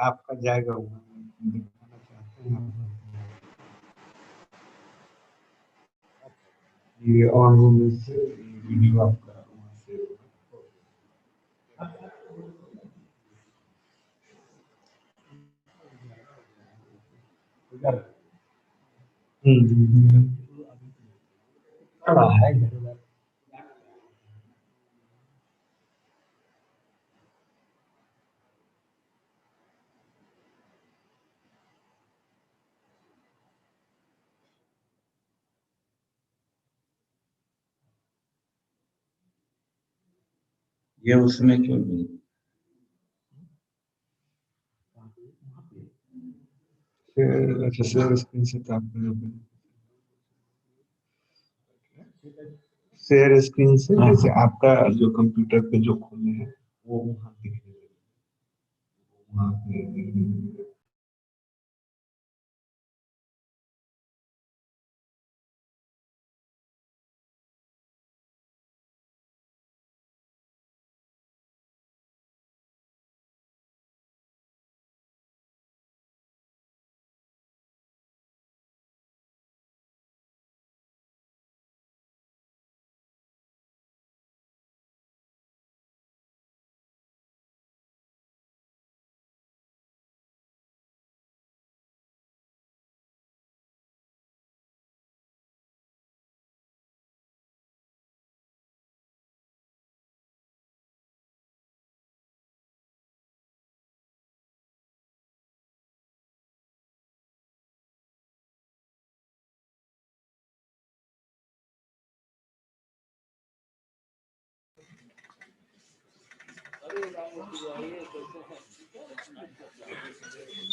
आपका जाएगा वो दिखाना चाहते हैं ये ऑन होने से वीडियो आपका वहाँ से खड़ा है ये उसमें क्यों नहीं? अच्छा शेयर स्क्रीन से तो आपको शेयर स्क्रीन से जैसे आपका जो कंप्यूटर पे जो खोले हैं वो वहाँ दिखने लगे वहाँ पे दिखने लगे।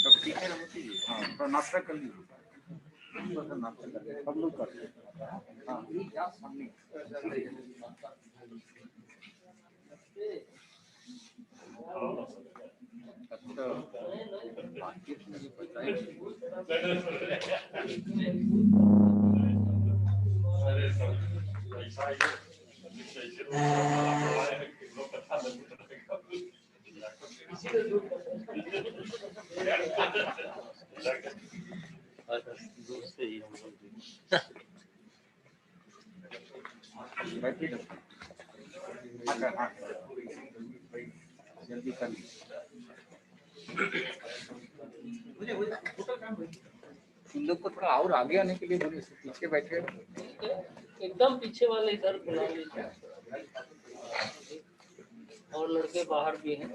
सब ठीक है रमती जी? हाँ, तो नाश्ता कर लीजिए। नाश्ता कर लीजिए, सब लोग करते हैं। हाँ, क्या सामने? अच्छा, मार्केट में बताइए। जल्दी कर लीजिए। इन लोग को थोड़ा और आगे आने के लिए बोलिए, पीछे बैठे एकदम पीछे वाले इधर बुला लीजिए और लड़के बाहर भी हैं।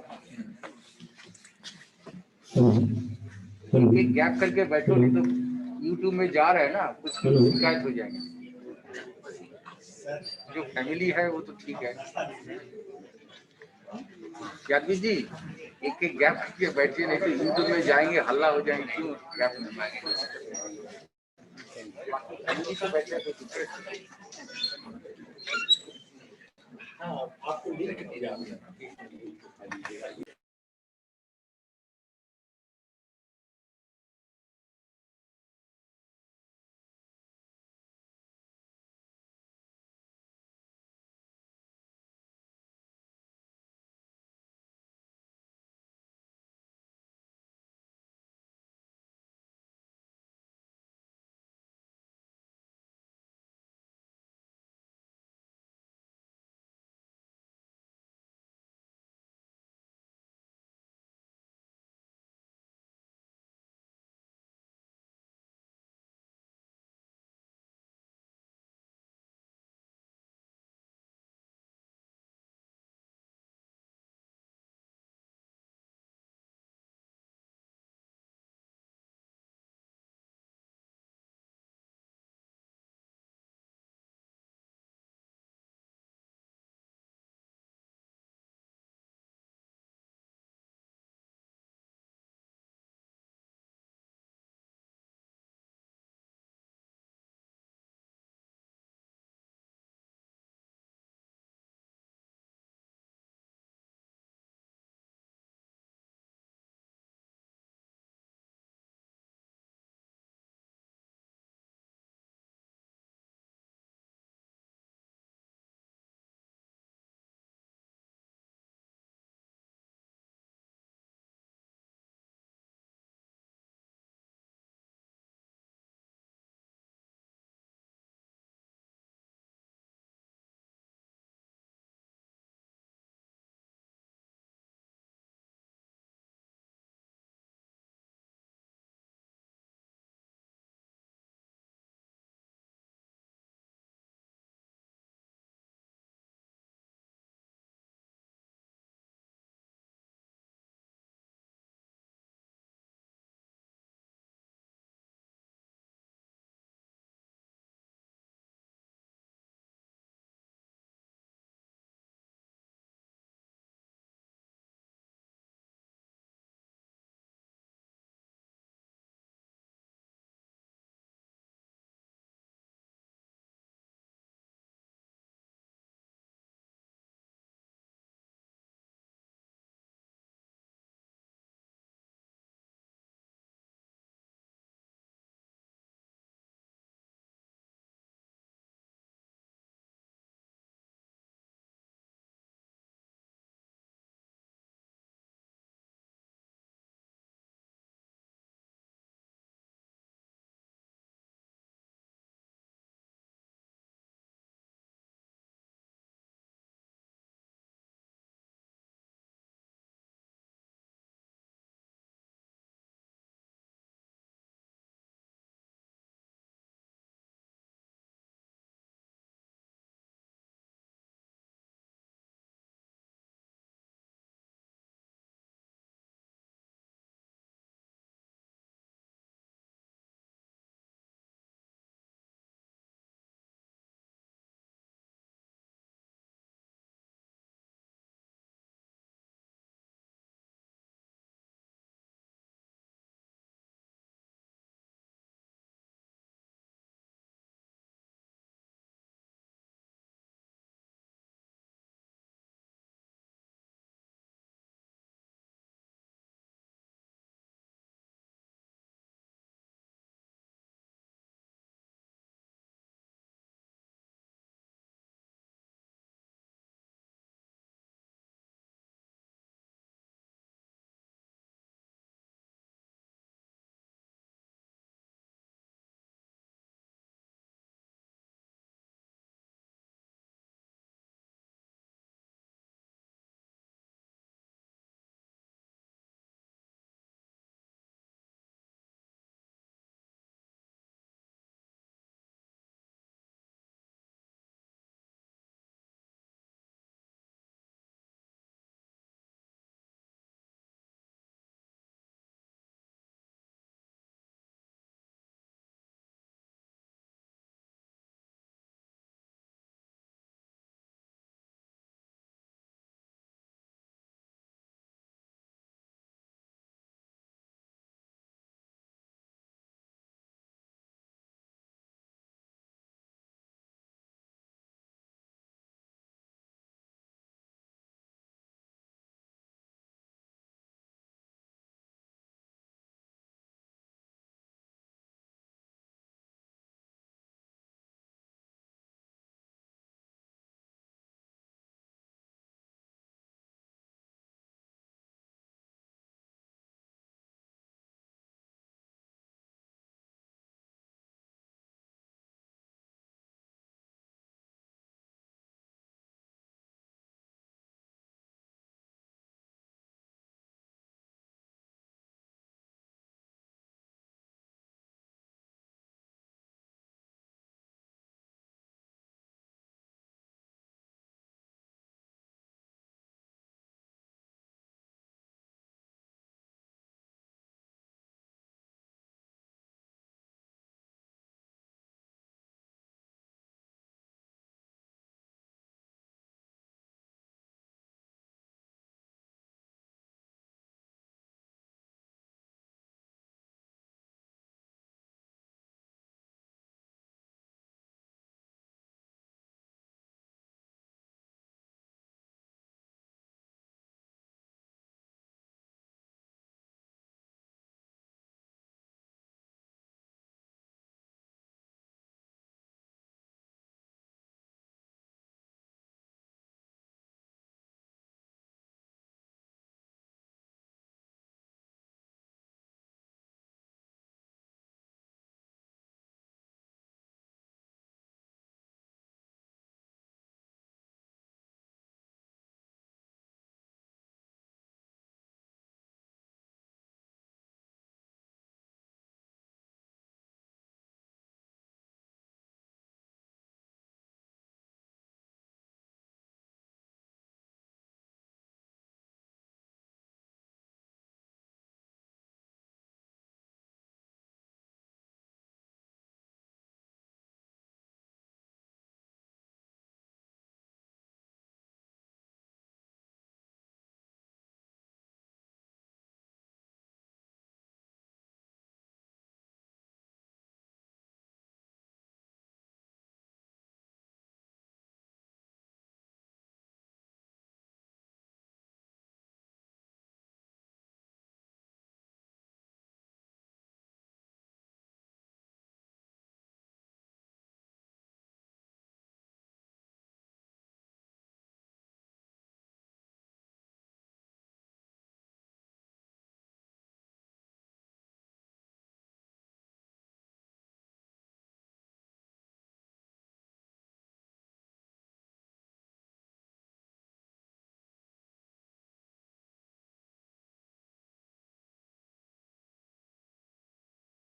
एक गैप करके बैठो, नहीं तो यूट्यूब में जा रहे हैं ना, कुछ शिकायत हो जाएंगे। जो फैमिली है वो तो ठीक है। यादवी जी, एक एक गैप करके बैठिए, नहीं तो यूट्यूब में जाएंगे, हल्ला हो जाएंगे। क्यों गैप में फैमिली से बैठे तो ठीक है। हाँ, आपको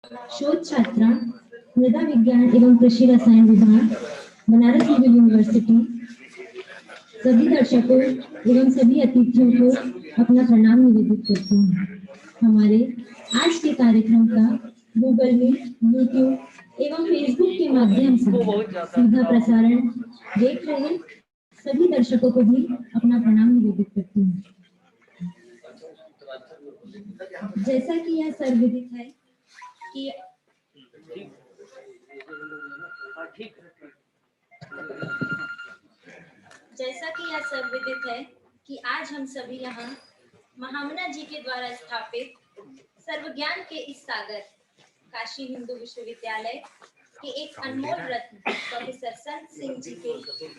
शोध छात्रा मृदा विज्ञान एवं कृषि रसायन विभाग, बनारस हिंदू यूनिवर्सिटी, सभी दर्शकों एवं सभी अतिथियों को अपना प्रणाम निवेदित करती हूँ। हमारे आज के कार्यक्रम का गूगल मीट, यूट्यूब एवं फेसबुक के माध्यम से सीधा प्रसारण देख रहे सभी दर्शकों को भी अपना प्रणाम निवेदित करती हूँ। जैसा कि यह सर्वविदित है कि जैसा कि यह सर्वविदित है कि आज हम सभी यहाँ महामना जी के द्वारा स्थापित सर्वज्ञान के इस सागर काशी हिंदू विश्वविद्यालय के एक अनमोल रत्न प्रोफेसर संत सिंह जी के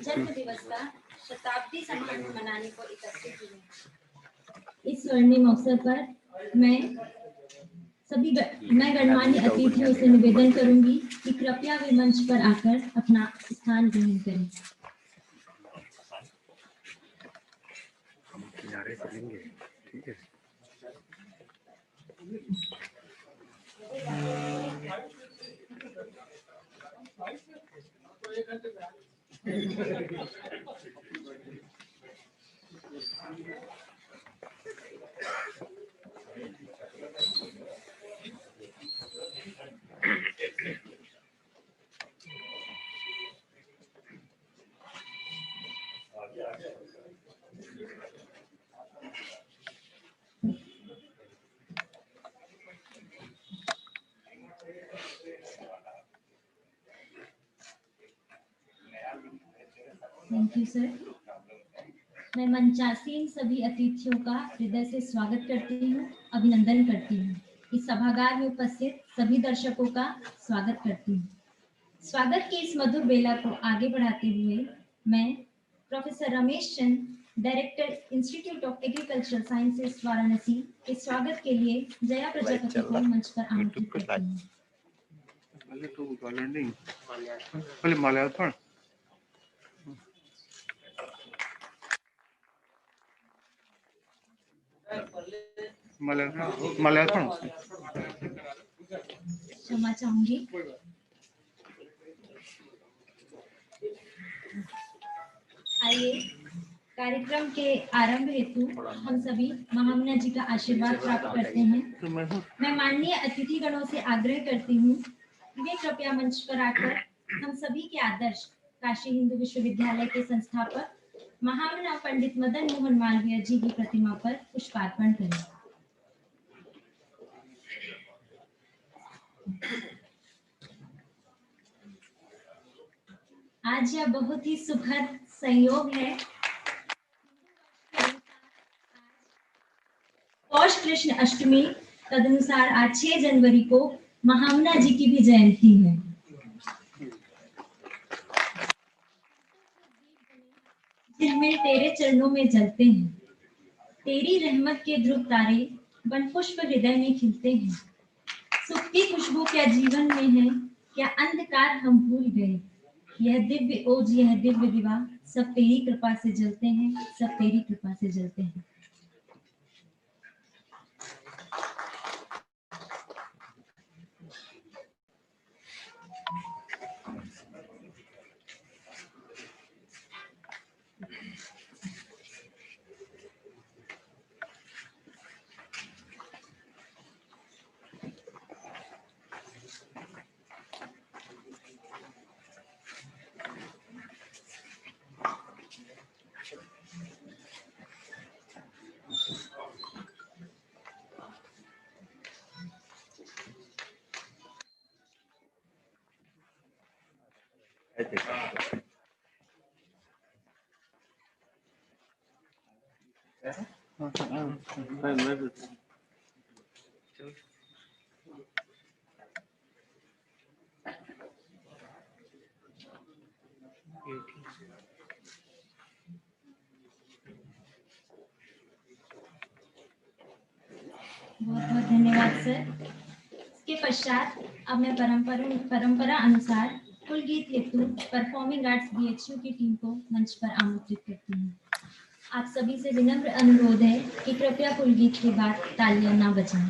जन्म दिवस का शताब्दी समारोह मनाने को एकत्रित हुए। इस स्वर्णिम अवसर पर मैं गणमान्य अतिथियों से निवेदन करूंगी कि कृपया वे मंच पर आकर अपना स्थान ग्रहण करें। किनारे चलेंगे, ठीक है। Thank you sir. मैं मंचासीन सभी अतिथियों का हृदय से स्वागत करती हूँ, अभिनंदन करती हूँ। इस सभागार में उपस्थित सभी दर्शकों का स्वागत करती हूँ। स्वागत की इस मधुर बेला को आगे बढ़ाते हुए मैं professor Ramesh Chand, director institute of agricultural sciences Varanasi के स्वागत के लिए जया प्रजापति को मंच पर आमंत्रित करती हूँ। क्षमा चाहूंगी। आइए कार्यक्रम के आरंभ हेतु हम सभी महामना जी का आशीर्वाद प्राप्त करते हैं। मैं माननीय अतिथि गणों से आग्रह करती हूँ कि वे कृपया मंच पर आकर हम सभी के आदर्श काशी हिंदू विश्वविद्यालय के संस्थापक महामना पंडित मदन मोहन मालवीय जी की प्रतिमा पर पुष्पार्पण करें। आज यह बहुत ही सुखद संयोग है। पौष कृष्ण अष्टमी तदनुसार आज 6 जनवरी को महामना जी की भी जयंती है। जिनमें तेरे चरणों में जलते हैं, तेरी रहमत के ध्रुव तारे बन पुष्प हृदय में खिलते हैं। सुख की खुशबू क्या जीवन में है, क्या अंधकार हम भूल गए। यह दिव्य ओज, यह दिव्य दिवा, सब तेरी कृपा से जलते हैं, सब तेरी कृपा से जलते हैं। बहुत बहुत धन्यवाद सर। इसके पश्चात अब मैं परंपरा अनुसार कुल गीत हेतु परफॉर्मिंग आर्ट्स B.H.U की टीम को मंच पर आमंत्रित करती हूँ। आप सभी से विनम्र अनुरोध है कि कृपया कुल गीत के बाद तालियां ना बजाएं।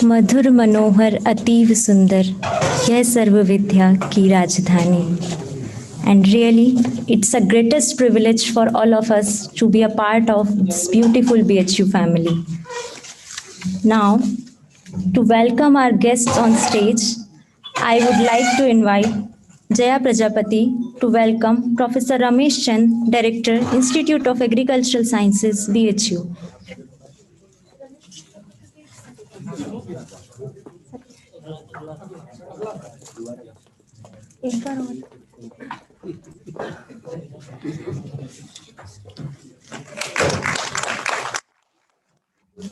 मधुर मनोहर अतीव सुंदर, यह सर्व विद्या की राजधानी. And really, it's a greatest privilege for all of us to be a part of this beautiful B.H.U family. Now, to welcome our guests on stage, I would like to invite Jaya Prajapati to welcome Professor Ramesh Chand, Director, Institute of Agricultural Sciences, B.H.U.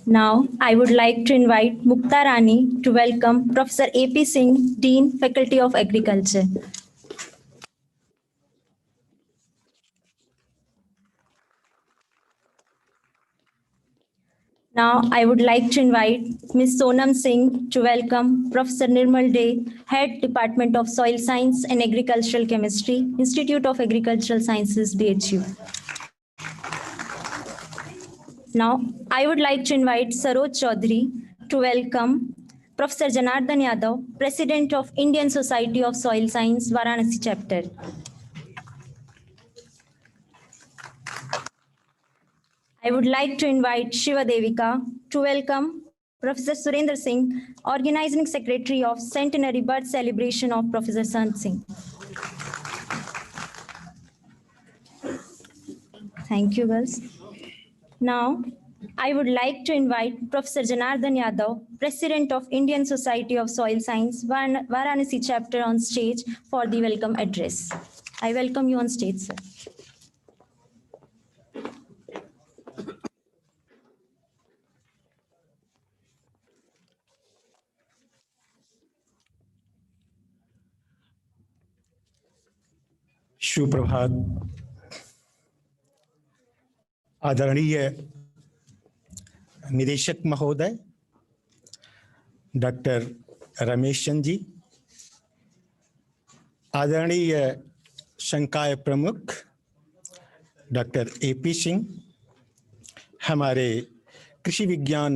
Now, I would like to invite Mukta Rani to welcome Professor A.P. Singh, Dean, Faculty of Agriculture. Now, I would like to invite Ms. Sonam Singh to welcome Professor Nirmal Day, Head, Department of Soil Science and Agricultural Chemistry, Institute of Agricultural Sciences, B.H.U. Now, I would like to invite Saroj Chaudhary to welcome Professor Janardhan Yadav, President of Indian Society of Soil Science, Varanasi Chapter. I would like to invite Shiva Devika to welcome Professor Surendra Singh, Organizing Secretary of Centenary Birth Celebration of Professor Sant Singh. Thank you, girls. Now, I would like to invite Professor Janardhan Yadav, President of Indian Society of Soil Science, Varanasi Chapter on stage for the welcome address. I welcome you on stage, sir. सुप्रभात। आदरणीय निदेशक महोदय doctor Ramesh Chand ji, आदरणीय संकाय प्रमुख doctor AP. Singh, हमारे कृषि विज्ञान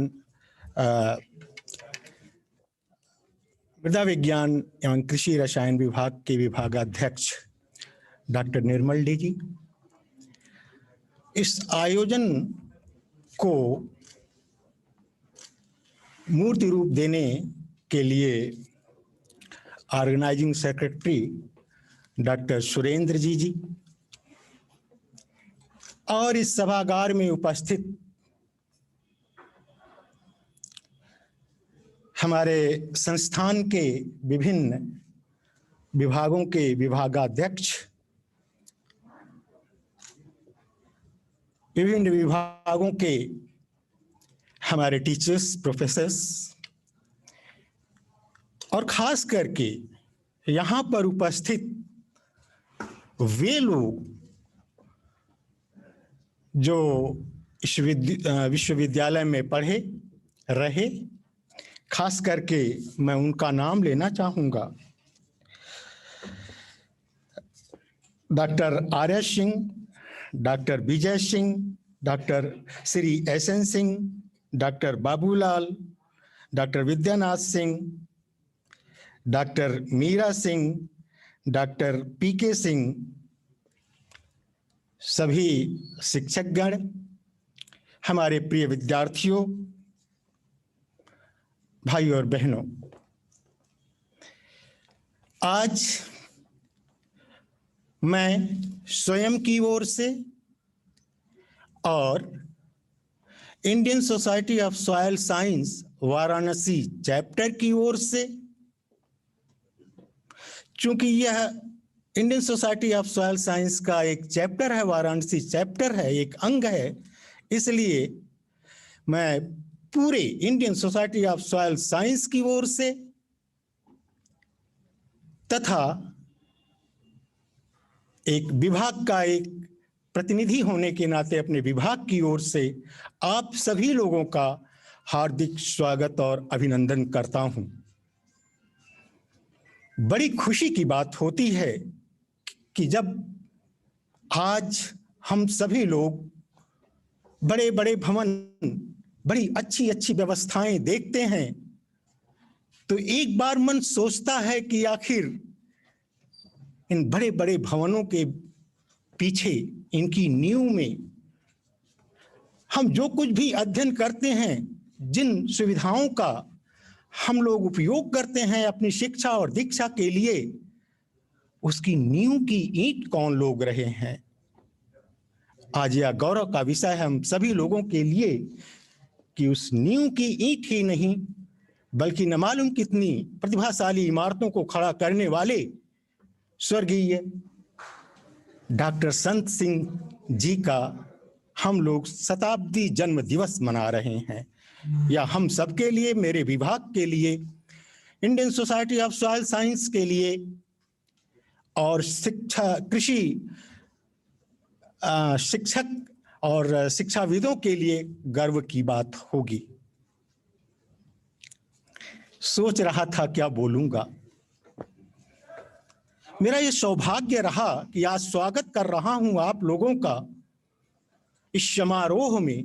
मृदा विज्ञान एवं कृषि रसायन विभाग के विभागाध्यक्ष डॉक्टर निर्मल डी जी, इस आयोजन को मूर्ति रूप देने के लिए ऑर्गेनाइजिंग सेक्रेटरी डॉक्टर सुरेंद्र जी और इस सभागार में उपस्थित हमारे संस्थान के विभिन्न विभागों के विभागाध्यक्ष, विभिन्न विभागों के हमारे टीचर्स, प्रोफेसर्स और खास करके यहाँ पर उपस्थित वे लोग जो इस विश्वविद्यालय में पढ़े रहे, खास करके मैं उनका नाम लेना चाहूँगा। Doctor Arya Singh, doctor Vijay Singh, doctor Shri S N. Singh, doctor Babulal, doctor Vidyanath Singh, doctor Meera Singh, doctor P K. Singh, सभी शिक्षकगण, हमारे प्रिय विद्यार्थियों, भाइयों और बहनों, आज मैं स्वयं की ओर से और Indian society of soil science Varanasi chapter की ओर से, चूंकि यह Indian society of soil science का एक चैप्टर है, वाराणसी चैप्टर है, एक अंग है, इसलिए मैं पूरे Indian society of soil science की ओर से तथा एक विभाग का एक प्रतिनिधि होने के नाते अपने विभाग की ओर से आप सभी लोगों का हार्दिक स्वागत और अभिनंदन करता हूं। बड़ी खुशी की बात होती है कि जब आज हम सभी लोग बड़े बड़े भवन, बड़ी अच्छी अच्छी व्यवस्थाएं देखते हैं तो एक बार मन सोचता है कि आखिर इन बड़े बड़े भवनों के पीछे, इनकी नींव में हम जो कुछ भी अध्ययन करते हैं, जिन सुविधाओं का हम लोग उपयोग करते हैं अपनी शिक्षा और दीक्षा के लिए, उसकी नींव की ईंट कौन लोग रहे हैं। आज यह गौरव का विषय है हम सभी लोगों के लिए कि उस नींव की ईंट ही नहीं बल्कि न मालूम कितनी प्रतिभाशाली इमारतों को खड़ा करने वाले स्वर्गीय डॉक्टर संत सिंह जी का हम लोग शताब्दी जन्म दिवस मना रहे हैं। या हम सबके लिए, मेरे विभाग के लिए, Indian society of soil science के लिए और कृषि शिक्षक और शिक्षाविदों के लिए गर्व की बात होगी। सोच रहा था क्या बोलूंगा। मेरा ये सौभाग्य रहा कि आज स्वागत कर रहा हूं आप लोगों का इस समारोह में,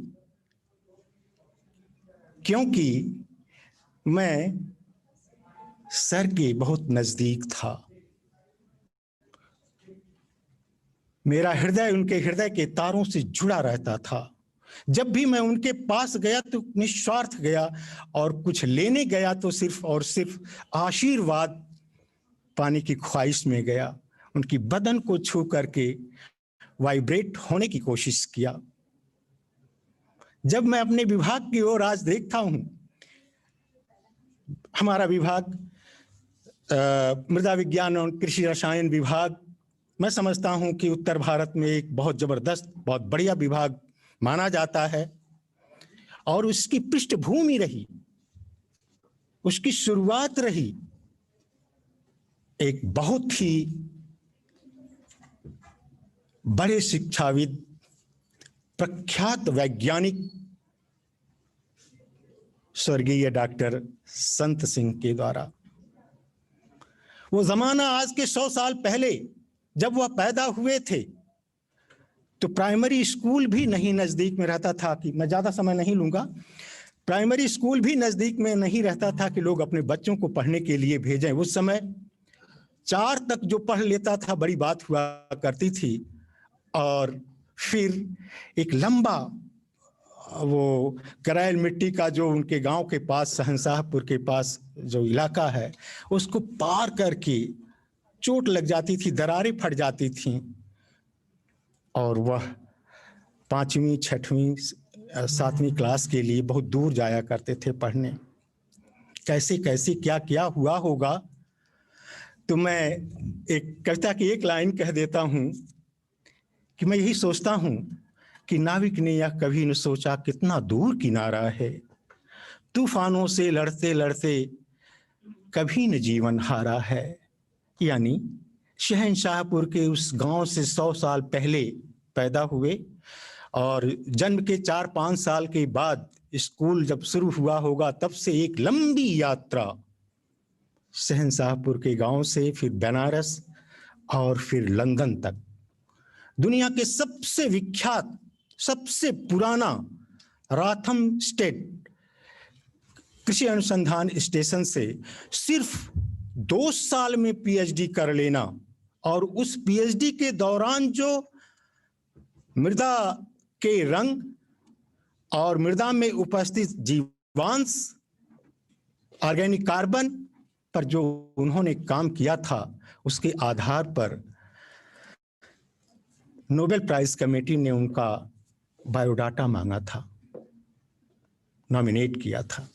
क्योंकि मैं सर के बहुत नजदीक था। मेरा हृदय उनके हृदय के तारों से जुड़ा रहता था। जब भी मैं उनके पास गया तो निस्वार्थ गया, और कुछ लेने गया तो सिर्फ और सिर्फ आशीर्वाद पाने की ख्वाहिश में गया। उनकी बदन को छू करके वाइब्रेट होने की कोशिश किया। जब मैं अपने विभाग की ओर आज देखता हूं, हमारा विभाग मृदा विज्ञान और कृषि रसायन विभाग, मैं समझता हूं कि उत्तर भारत में एक बहुत जबरदस्त, बहुत बढ़िया विभाग माना जाता है। और उसकी पृष्ठभूमि रही, उसकी शुरुआत रही एक बहुत ही बड़े शिक्षाविद, प्रख्यात वैज्ञानिक स्वर्गीय डॉक्टर संत सिंह के द्वारा। वो जमाना आज के 100 साल पहले जब वह पैदा हुए थे तो प्राइमरी स्कूल भी नहीं नजदीक में रहता था। कि मैं ज्यादा समय नहीं लूंगा, प्राइमरी स्कूल भी नजदीक में नहीं रहता था कि लोग अपने बच्चों को पढ़ने के लिए भेजें। उस समय 4 तक जो पढ़ लेता था बड़ी बात हुआ करती थी। और फिर एक लंबा वो करैल मिट्टी का जो उनके गांव के पास, शहंशाहपुर के पास जो इलाका है, उसको पार करके चोट लग जाती थी, दरारें फट जाती थीं, और वह 5वीं 6वीं 7वीं क्लास के लिए बहुत दूर जाया करते थे पढ़ने। कैसे कैसे क्या क्या हुआ होगा। तो मैं एक कविता की एक लाइन कह देता हूं कि मैं यही सोचता हूं कि नाविक ने यह कभी न सोचा कितना दूर किनारा है, तूफानों से लड़ते लड़ते कभी न जीवन हारा है। यानी शहंशाहपुर के उस गांव से 100 साल पहले पैदा हुए, और जन्म के 4-5 साल के बाद स्कूल जब शुरू हुआ होगा, तब से एक लंबी यात्रा शहंशाहपुर के गांव से, फिर बनारस और फिर लंदन तक। दुनिया के सबसे विख्यात, सबसे पुराना राथम स्टेट कृषि अनुसंधान स्टेशन से सिर्फ 2 साल में पीएचडी कर लेना, और उस पीएचडी के दौरान जो मृदा के रंग और मृदा में उपस्थित जीवांश, ऑर्गेनिक कार्बन पर जो उन्होंने काम किया था, उसके आधार पर नोबेल प्राइज कमेटी ने उनका बायोडाटा मांगा था, नॉमिनेट किया था।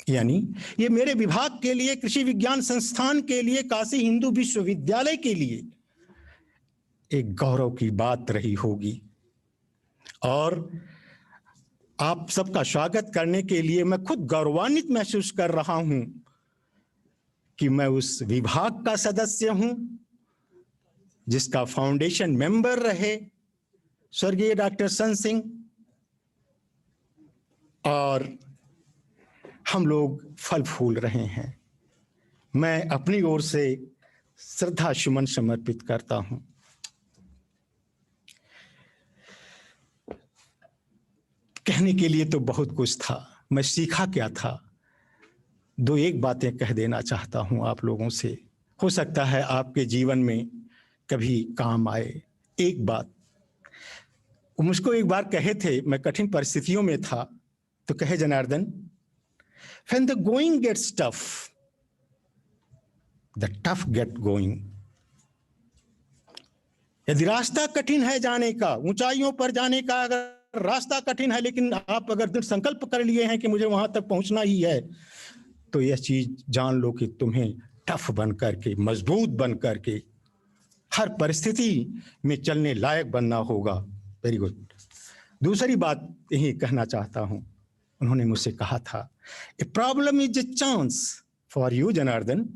यानी ये मेरे विभाग के लिए, कृषि विज्ञान संस्थान के लिए, काशी हिंदू विश्वविद्यालय के लिए एक गौरव की बात रही होगी। और आप सबका स्वागत करने के लिए मैं खुद गौरवान्वित महसूस कर रहा हूं कि मैं उस विभाग का सदस्य हूं जिसका फाउंडेशन मेंबर रहे स्वर्गीय डॉक्टर संत सिंह, और हम लोग फल फूल रहे हैं। मैं अपनी ओर से श्रद्धा सुमन समर्पित करता हूं। कहने के लिए तो बहुत कुछ था। मैं सीखा क्या था, दो एक बातें कह देना चाहता हूं आप लोगों से, हो सकता है आपके जीवन में कभी काम आए। एक बात मुझको एक बार कहे थे, मैं कठिन परिस्थितियों में था, तो कहे Janardan, when the going gets tough, the tough get going। यदि रास्ता कठिन है जाने का, ऊंचाइयों पर जाने का अगर रास्ता कठिन है, लेकिन आप अगर दृढ़ संकल्प कर लिए हैं कि मुझे वहां तक पहुंचना ही है, तो यह चीज जान लो कि तुम्हें टफ बन करके, मजबूत बन करके हर परिस्थिति में चलने लायक बनना होगा। Very good. दूसरी बात यही कहना चाहता हूं, उन्होंने मुझसे कहा था, a problem is a chance for you Janardan,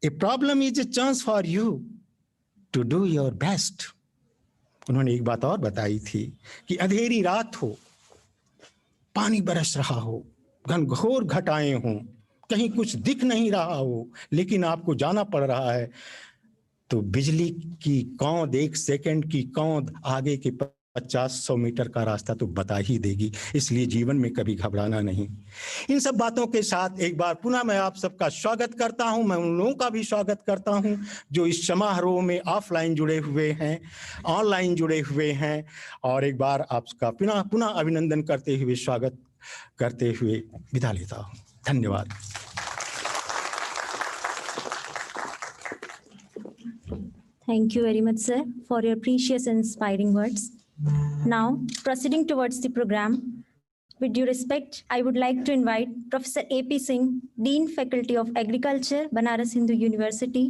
a problem is a chance for you to do your best. उन्होंने एक बात और बताई थी कि अंधेरी रात हो, पानी बरस रहा हो, घनघोर घटाएं हों, कहीं कुछ दिख नहीं रहा हो, लेकिन आपको जाना पड़ रहा है, तो बिजली की कौंध, एक सेकंड की कौंध आगे के 50-100 मीटर का रास्ता तो बता ही देगी। इसलिए जीवन में कभी घबराना नहीं। इन सब बातों के साथ एक बार पुनः मैं आप सबका स्वागत करता हूं। मैं उन लोगों का भी स्वागत करता हूं जो इस समारोह में ऑफलाइन जुड़े हुए हैं, ऑनलाइन जुड़े हुए हैं, और एक बार आपका पुनः अभिनंदन करते हुए, स्वागत करते हुए विदा लेता हूं। धन्यवाद। Thank you very much, sir, for your precious and inspiring words. Now, proceeding towards the program, with due respect, I would like to invite Professor A.P. Singh, Dean Faculty of Agriculture, Banaras Hindu University,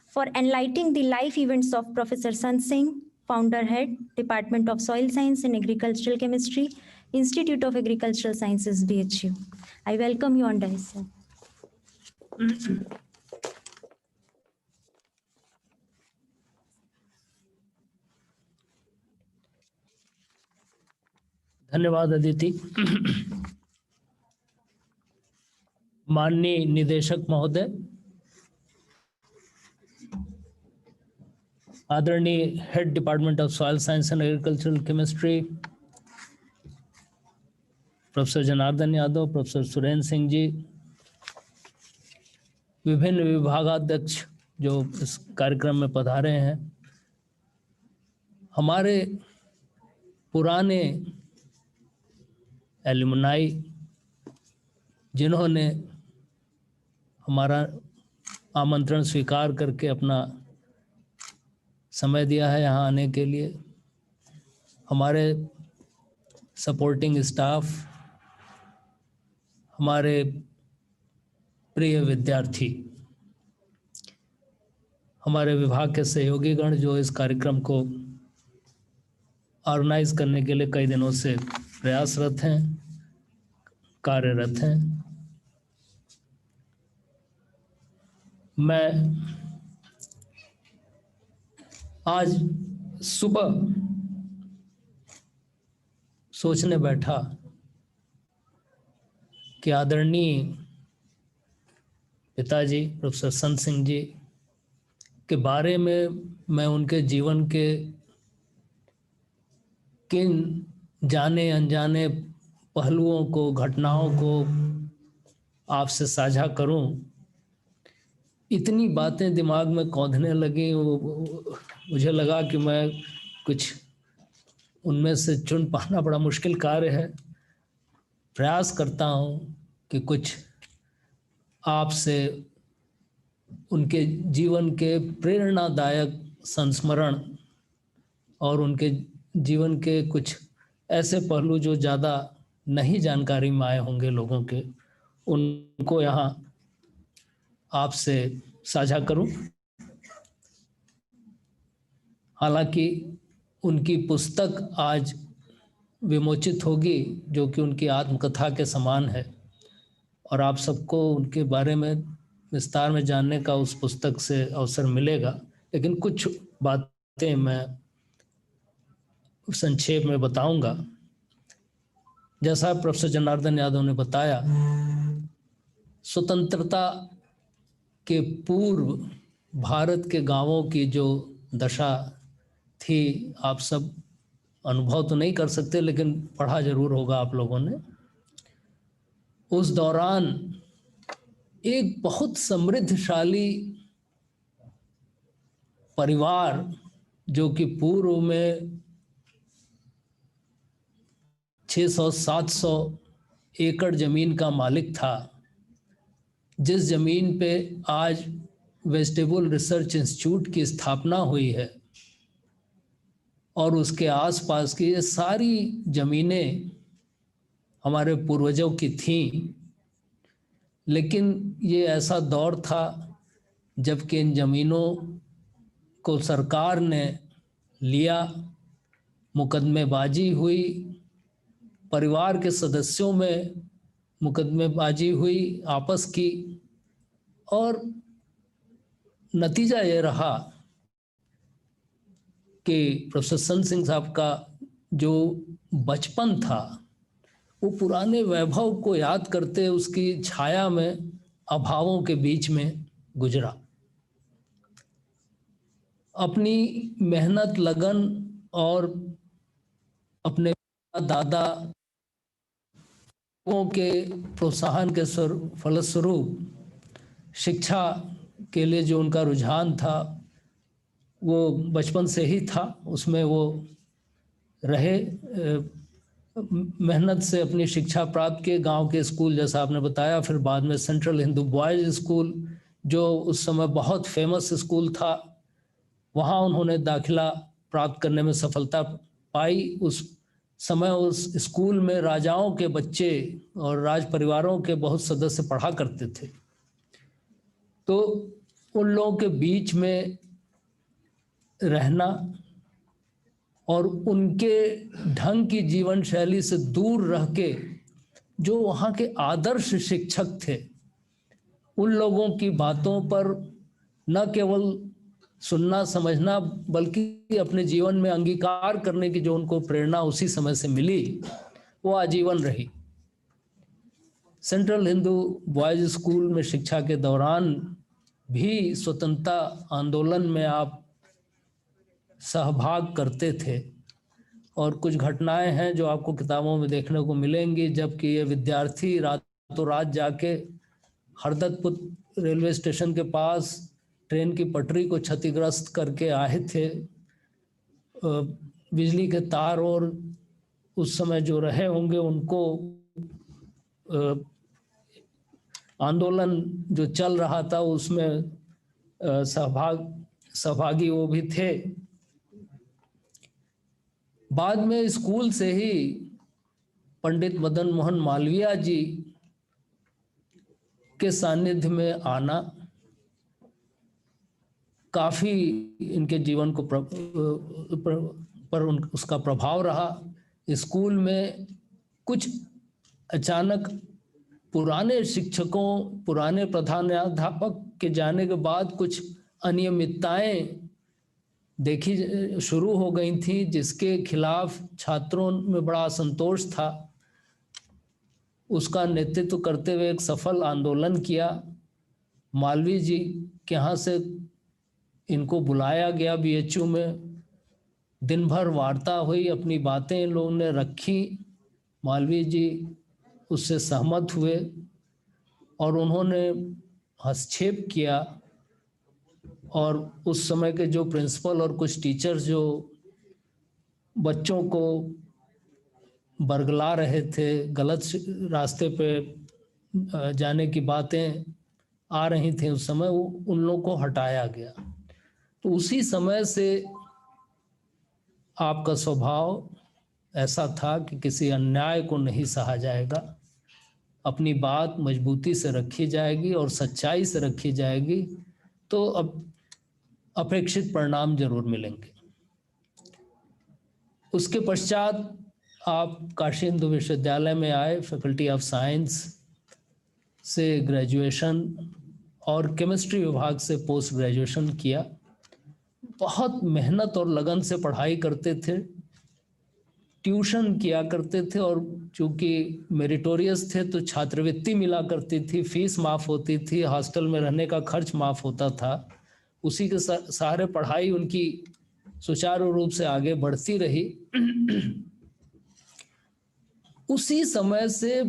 for enlightening the life events of Professor Sant Singh, Founder Head, Department of Soil Science and Agricultural Chemistry, Institute of Agricultural Sciences, B.H.U. I welcome you on dais, sir. धन्यवाद अदिति। माननीय निदेशक महोदय, आदरणीय head department of soil science and agricultural chemistry professor Janardan Yadav, professor Surendra Singh ji, विभिन्न विभागाध्यक्ष जो इस कार्यक्रम में पधारे हैं, हमारे पुराने एलुमनाई जिन्होंने हमारा आमंत्रण स्वीकार करके अपना समय दिया है यहाँ आने के लिए, हमारे सपोर्टिंग स्टाफ, हमारे प्रिय विद्यार्थी, हमारे विभाग के सहयोगीगण जो इस कार्यक्रम को ऑर्गेनाइज करने के लिए कई दिनों से प्रयासरत हैं, कार्यरत हैं। मैं आज सुबह सोचने बैठा कि आदरणीय पिताजी प्रोफेसर संत सिंह जी के बारे में मैं उनके जीवन के किन जाने अनजाने पहलुओं को, घटनाओं को आपसे साझा करूं। इतनी बातें दिमाग में कौंधने लगी, मुझे लगा कि मैं कुछ उनमें से चुन पाना बड़ा मुश्किल कार्य है। प्रयास करता हूं कि कुछ आपसे उनके जीवन के प्रेरणादायक संस्मरण और उनके जीवन के कुछ ऐसे पहलू जो ज़्यादा नहीं जानकारी में आए होंगे लोगों के, उनको यहाँ आपसे साझा करूं। हालांकि उनकी पुस्तक आज विमोचित होगी जो कि उनकी आत्मकथा के समान है, और आप सबको उनके बारे में विस्तार में जानने का उस पुस्तक से अवसर मिलेगा। लेकिन कुछ बातें मैं संक्षेप में बताऊंगा। जैसा प्रोफेसर जनार्दन यादव ने बताया, स्वतंत्रता के पूर्व भारत के गांवों की जो दशा थी, आप सब अनुभव तो नहीं कर सकते लेकिन पढ़ा जरूर होगा आप लोगों ने। उस दौरान एक बहुत समृद्धशाली परिवार जो कि पूर्व में 600-700 एकड़ जमीन का मालिक था, जिस जमीन पे आज वेजिटेबल रिसर्च इंस्टीट्यूट की स्थापना हुई है और उसके आसपास की ये सारी जमीनें हमारे पूर्वजों की थीं। लेकिन ये ऐसा दौर था जबकि इन जमीनों को सरकार ने लिया, मुकदमेबाजी हुई, परिवार के सदस्यों में मुकदमेबाजी हुई आपस की, और नतीजा ये रहा कि प्रोफेसर संत सिंह साहब का जो बचपन था वो पुराने वैभव को याद करते उसकी छाया में अभावों के बीच में गुजरा। अपनी मेहनत, लगन और अपने दादा के प्रोत्साहन के फलस्वरूप शिक्षा के लिए जो उनका रुझान था वो बचपन से ही था, उसमें वो रहे, मेहनत से अपनी शिक्षा प्राप्त किए। गांव के स्कूल जैसा आपने बताया, फिर बाद में सेंट्रल हिंदू बॉयज़ स्कूल जो उस समय बहुत फेमस स्कूल था, वहाँ उन्होंने दाखिला प्राप्त करने में सफलता पाई। उस समय उस स्कूल में राजाओं के बच्चे और राज परिवारों के बहुत सदस्य पढ़ा करते थे। तो उन लोगों के बीच में रहना और उनके ढंग की जीवन शैली से दूर रह के जो वहाँ के आदर्श शिक्षक थे, उन लोगों की बातों पर न केवल सुनना समझना बल्कि अपने जीवन में अंगीकार करने की जो उनको प्रेरणा उसी समय से मिली वो आजीवन रही। सेंट्रल हिंदू बॉयज स्कूल में शिक्षा के दौरान भी स्वतंत्रता आंदोलन में आप सहभाग करते थे, और कुछ घटनाएं हैं जो आपको किताबों में देखने को मिलेंगी। जबकि ये विद्यार्थी रातों रात जाके हरदत्तपुर रेलवे स्टेशन के पास ट्रेन की पटरी को क्षतिग्रस्त करके आए थे। बिजली के तार और उस समय जो रहे होंगे उनको आंदोलन जो चल रहा था उसमें सहभागी वो भी थे। बाद में स्कूल से ही पंडित मदन मोहन मालवीय जी के सानिध्य में आना काफ़ी इनके जीवन को उसका प्रभाव रहा। स्कूल में कुछ अचानक पुराने शिक्षकों, पुराने प्रधानाध्यापक के जाने के बाद कुछ अनियमितताएं देखी शुरू हो गई थी, जिसके खिलाफ छात्रों में बड़ा असंतोष था। उसका नेतृत्व करते हुए एक सफल आंदोलन किया। मालवीय जी के यहाँ से इनको बुलाया गया B.H.U में, दिन भर वार्ता हुई, अपनी बातें इन लोगों ने रखी। मालवीय जी उससे सहमत हुए और उन्होंने हस्तक्षेप किया, और उस समय के जो प्रिंसिपल और कुछ टीचर्स जो बच्चों को बरगला रहे थे, गलत रास्ते पे जाने की बातें आ रही थी, उस समय उन लोगों को हटाया गया। तो उसी समय से आपका स्वभाव ऐसा था कि किसी अन्याय को नहीं सहा जाएगा, अपनी बात मजबूती से रखी जाएगी और सच्चाई से रखी जाएगी, तो अब अपेक्षित परिणाम जरूर मिलेंगे। उसके पश्चात आप काशी हिंदू विश्वविद्यालय में आए, फैकल्टी ऑफ साइंस से ग्रेजुएशन और केमिस्ट्री विभाग से पोस्ट ग्रेजुएशन किया। बहुत मेहनत और लगन से पढ़ाई करते थे, ट्यूशन किया करते थे, और चूँकि मेरिटोरियस थे तो छात्रवृत्ति मिला करती थी, फीस माफ़ होती थी, हॉस्टल में रहने का खर्च माफ़ होता था। उसी के सहारे पढ़ाई उनकी सुचारू रूप से आगे बढ़ती रही। उसी समय से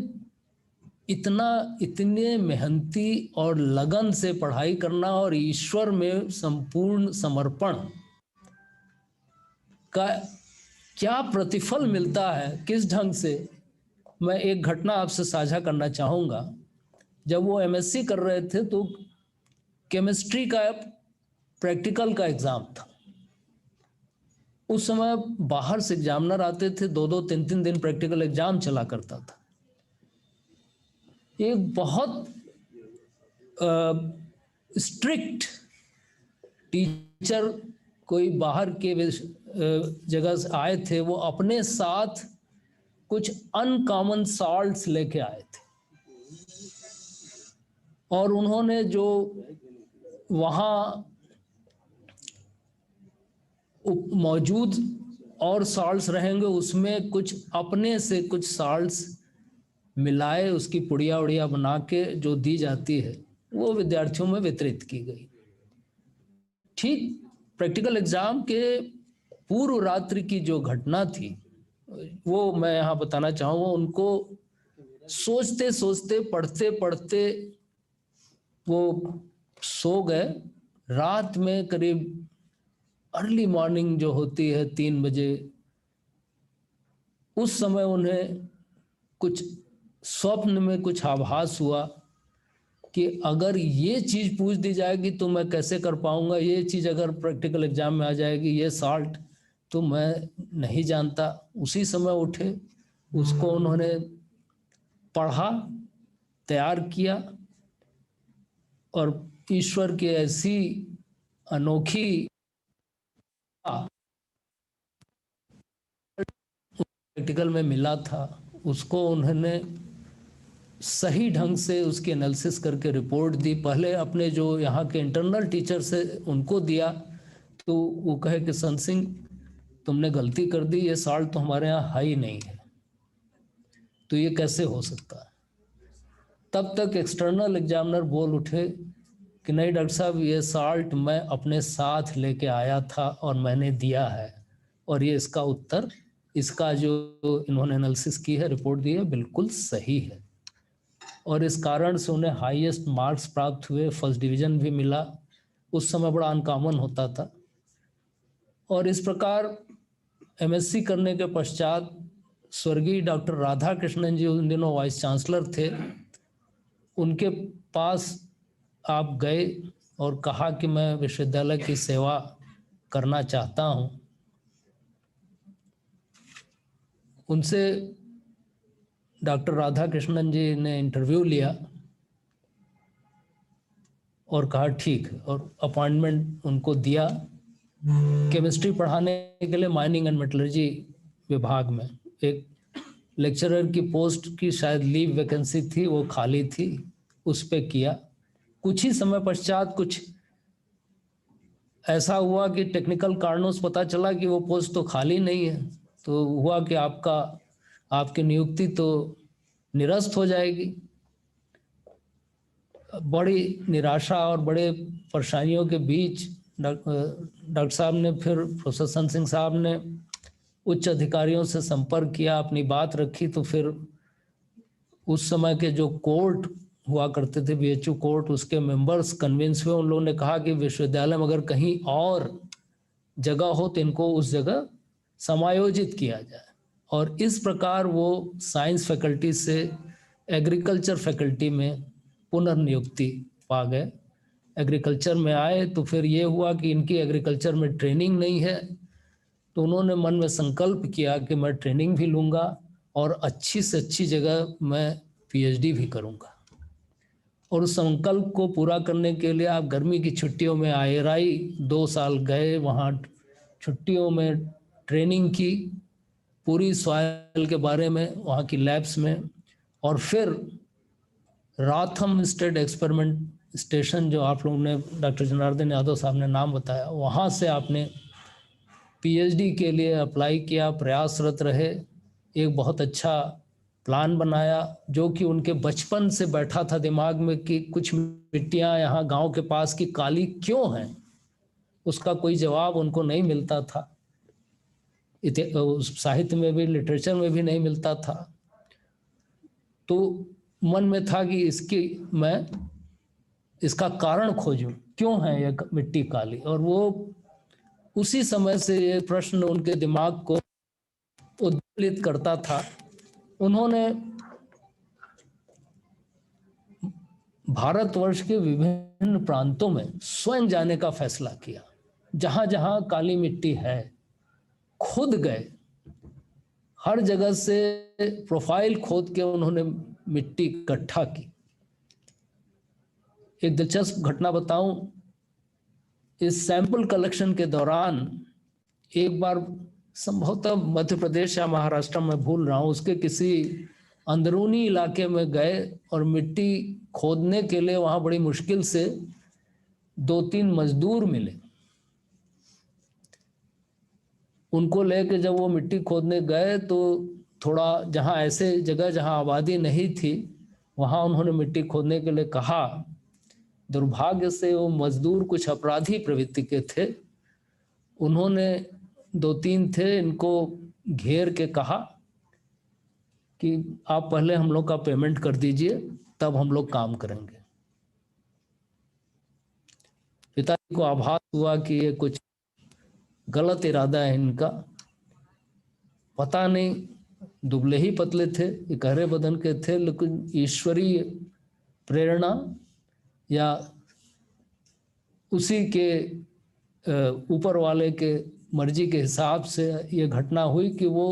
इतने मेहनती और लगन से पढ़ाई करना और ईश्वर में संपूर्ण समर्पण का क्या प्रतिफल मिलता है, किस ढंग से। मैं एक घटना आपसे साझा करना चाहूँगा। जब वो एमएससी कर रहे थे तो केमिस्ट्री का प्रैक्टिकल का एग्ज़ाम था। उस समय बाहर से एग्जामिनर आते थे, 2-2, 3-3 दिन प्रैक्टिकल एग्जाम चला करता था। एक बहुत स्ट्रिक्ट टीचर कोई बाहर के जगह से आए थे, वो अपने साथ कुछ अनकॉमन सॉल्ट्स लेके आए थे और उन्होंने जो वहाँ मौजूद और सॉल्ट्स रहेंगे उसमें कुछ अपने से कुछ सॉल्ट्स मिलाए, उसकी पुड़िया उड़िया बना के जो दी जाती है वो विद्यार्थियों में वितरित की गई। ठीक प्रैक्टिकल एग्जाम के पूर्व रात्रि की जो घटना थी वो मैं यहाँ बताना चाहूँगा। उनको सोचते सोचते पढ़ते पढ़ते वो सो गए। रात में करीब अर्ली मॉर्निंग जो होती है 3 बजे, उस समय उन्हें कुछ स्वप्न में कुछ आभास हुआ कि अगर ये चीज़ पूछ दी जाएगी तो मैं कैसे कर पाऊंगा, ये चीज़ अगर प्रैक्टिकल एग्जाम में आ जाएगी, ये सॉल्ट तो मैं नहीं जानता। उसी समय उठे, उसको उन्होंने पढ़ा, तैयार किया और ईश्वर की ऐसी अनोखी प्रैक्टिकल में मिला था, उसको उन्होंने सही ढंग से उसकी एनालिसिस करके रिपोर्ट दी। पहले अपने जो यहाँ के इंटरनल टीचर से उनको दिया तो वो कहे कि संत सिंह तुमने गलती कर दी, ये सॉल्ट तो हमारे यहाँ हाई नहीं है, तो ये कैसे हो सकता है। तब तक एक्सटर्नल एग्जामिनर बोल उठे कि नहीं डॉक्टर साहब, ये सॉल्ट मैं अपने साथ लेके आया था और मैंने दिया है और ये इसका उत्तर, इसका जो इन्होंने एनालिसिस की है, रिपोर्ट दी है, बिल्कुल सही है। और इस कारण से उन्हें हाईएस्ट मार्क्स प्राप्त हुए, फर्स्ट डिवीज़न भी मिला। उस समय बड़ा अनकॉमन होता था। और इस प्रकार एमएससी करने के पश्चात स्वर्गीय डॉक्टर राधा कृष्णन जी उन दिनों वाइस चांसलर थे, उनके पास आप गए और कहा कि मैं विश्वविद्यालय की सेवा करना चाहता हूँ। उनसे डॉक्टर राधा कृष्णन जी ने इंटरव्यू लिया और कहा ठीक है, और अपॉइंटमेंट उनको दिया केमिस्ट्री पढ़ाने के लिए माइनिंग एंड मेटलर्जी विभाग में। एक लेक्चरर की पोस्ट की शायद लीव वैकेंसी थी, वो खाली थी, उस पे किया। कुछ ही समय पश्चात कुछ ऐसा हुआ कि टेक्निकल कारणों से पता चला कि वो पोस्ट तो खाली नहीं है, तो हुआ कि आपकी नियुक्ति तो निरस्त हो जाएगी। बड़ी निराशा और बड़े परेशानियों के बीच डॉक्टर साहब ने, फिर प्रोफेसर संत सिंह साहब ने उच्च अधिकारियों से संपर्क किया, अपनी बात रखी। तो फिर उस समय के जो कोर्ट हुआ करते थे, B.H.U कोर्ट, उसके मेंबर्स कन्विंस हुए। उन लोगों ने कहा कि विश्वविद्यालय में अगर कहीं और जगह हो तो इनको उस जगह समायोजित किया जाए। और इस प्रकार वो साइंस फैकल्टी से एग्रीकल्चर फैकल्टी में पुनर्नियुक्ति पा गए। एग्रीकल्चर में आए तो फिर ये हुआ कि इनकी एग्रीकल्चर में ट्रेनिंग नहीं है, तो उन्होंने मन में संकल्प किया कि मैं ट्रेनिंग भी लूँगा और अच्छी से अच्छी जगह मैं PhD भी करूँगा। और उस संकल्प को पूरा करने के लिए आप गर्मी की छुट्टियों में IRI 2 साल गए, वहाँ छुट्टियों में ट्रेनिंग की पूरी सॉइल के बारे में, वहाँ की लैब्स में। और फिर राथम स्टेट एक्सपेरिमेंट स्टेशन, जो आप लोगों ने डॉक्टर जनार्दन यादव साहब ने नाम बताया, वहाँ से आपने PhD के लिए अप्लाई किया, प्रयासरत रहे, एक बहुत अच्छा प्लान बनाया जो कि उनके बचपन से बैठा था दिमाग में कि कुछ मिट्टियाँ यहाँ गांव के पास की काली क्यों हैं, उसका कोई जवाब उनको नहीं मिलता था, साहित्य में भी, लिटरेचर में भी नहीं मिलता था। तो मन में था कि मैं इसका कारण खोजूं, क्यों है ये मिट्टी काली। और वो उसी समय से ये प्रश्न उनके दिमाग को उद्वेलित करता था। उन्होंने भारतवर्ष के विभिन्न प्रांतों में स्वयं जाने का फैसला किया। जहां जहां काली मिट्टी है खुद गए, हर जगह से प्रोफाइल खोद के उन्होंने मिट्टी इकट्ठा की। एक दिलचस्प घटना बताऊं, इस सैंपल कलेक्शन के दौरान एक बार संभवतः मध्य प्रदेश या महाराष्ट्र में भूल रहा हूं, उसके किसी अंदरूनी इलाके में गए और मिट्टी खोदने के लिए वहां बड़ी मुश्किल से 2-3 मजदूर मिले। उनको लेके जब वो मिट्टी खोदने गए तो थोड़ा जहां ऐसे जगह जहां आबादी नहीं थी वहां उन्होंने मिट्टी खोदने के लिए कहा। दुर्भाग्य से वो मजदूर कुछ अपराधी प्रवृत्ति के थे। उन्होंने 2-3 थे, इनको घेर के कहा कि आप पहले हम लोग का पेमेंट कर दीजिए तब हम लोग काम करेंगे। पिताजी को आभास हुआ कि ये कुछ गलत इरादा है इनका। पता नहीं, दुबले ही पतले थे, गहरे बदन के थे, लेकिन ईश्वरीय प्रेरणा या उसी के ऊपर वाले के मर्जी के हिसाब से ये घटना हुई कि वो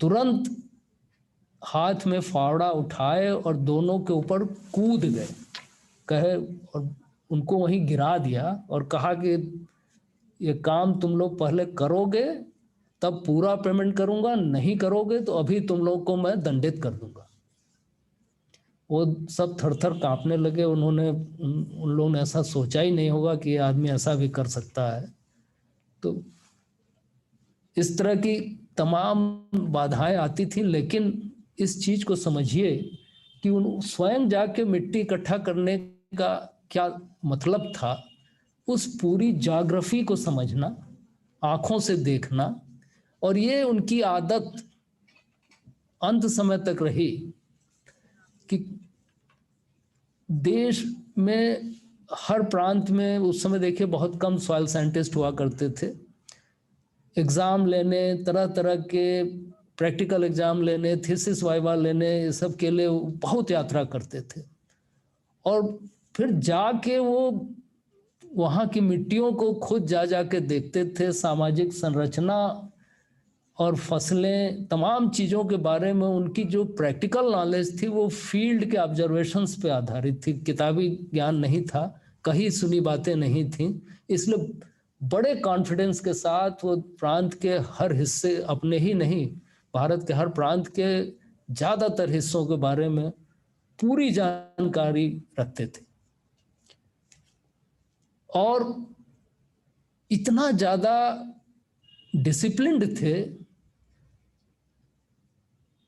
तुरंत हाथ में फावड़ा उठाए और दोनों के ऊपर कूद गए, कहे, और उनको वहीं गिरा दिया और कहा कि ये काम तुम लोग पहले करोगे तब पूरा पेमेंट करूंगा, नहीं करोगे तो अभी तुम लोग को मैं दंडित कर दूंगा। वो सब थर-थर कांपने लगे। उन लोगों ने ऐसा सोचा ही नहीं होगा कि ये आदमी ऐसा भी कर सकता है। तो इस तरह की तमाम बाधाएं आती थी, लेकिन इस चीज को समझिए कि उन स्वयं जाके मिट्टी इकट्ठा करने का क्या मतलब था। उस पूरी ज्योग्राफी को समझना, आंखों से देखना, और ये उनकी आदत अंत समय तक रही कि देश में हर प्रांत में उस समय देखिए बहुत कम सॉइल साइंटिस्ट हुआ करते थे। एग्जाम लेने, तरह तरह के प्रैक्टिकल एग्जाम लेने, थीसिस वाइवा लेने, ये सब के लिए बहुत यात्रा करते थे। और फिर जाके वो वहाँ की मिट्टियों को खुद जा जाके देखते थे। सामाजिक संरचना और फसलें, तमाम चीज़ों के बारे में उनकी जो प्रैक्टिकल नॉलेज थी वो फील्ड के ऑब्जर्वेशंस पे आधारित थी। किताबी ज्ञान नहीं था, कहीं सुनी बातें नहीं थी। इसलिए बड़े कॉन्फिडेंस के साथ वो प्रांत के हर हिस्से, अपने ही नहीं, भारत के हर प्रांत के ज़्यादातर हिस्सों के बारे में पूरी जानकारी रखते थे। और इतना ज़्यादा डिसिप्लिन्ड थे।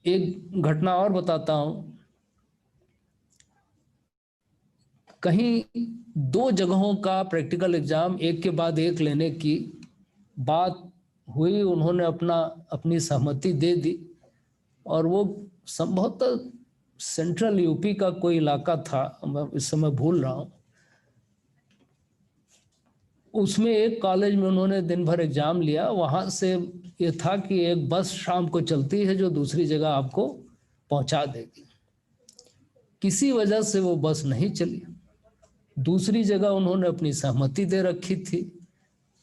एक घटना और बताता हूं। कहीं 2 जगहों का प्रैक्टिकल एग्जाम एक के बाद एक लेने की बात हुई। उन्होंने अपनी सहमति दे दी और वो संभवतः सेंट्रल यूपी का कोई इलाका था, मैं इस समय भूल रहा हूं। उसमें एक कॉलेज में उन्होंने दिन भर एग्जाम लिया। वहाँ से ये था कि एक बस शाम को चलती है जो दूसरी जगह आपको पहुँचा देगी। किसी वजह से वो बस नहीं चली। दूसरी जगह उन्होंने अपनी सहमति दे रखी थी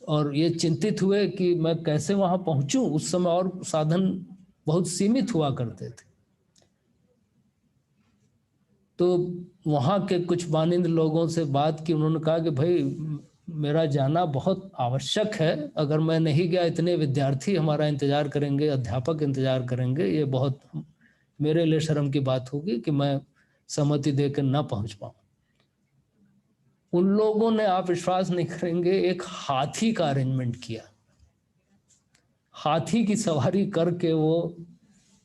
और ये चिंतित हुए कि मैं कैसे वहाँ पहुँचूँ। उस समय और साधन बहुत सीमित हुआ करते थे। तो वहाँ के कुछ मानिंद लोगों से बात की। उन्होंने कहा कि भाई मेरा जाना बहुत आवश्यक है, अगर मैं नहीं गया इतने विद्यार्थी हमारा इंतजार करेंगे, अध्यापक इंतजार करेंगे, ये बहुत मेरे लिए शर्म की बात होगी कि मैं सहमति देकर ना पहुंच पाऊं। उन लोगों ने, आप विश्वास नहीं करेंगे, एक हाथी का अरेंजमेंट किया। हाथी की सवारी करके वो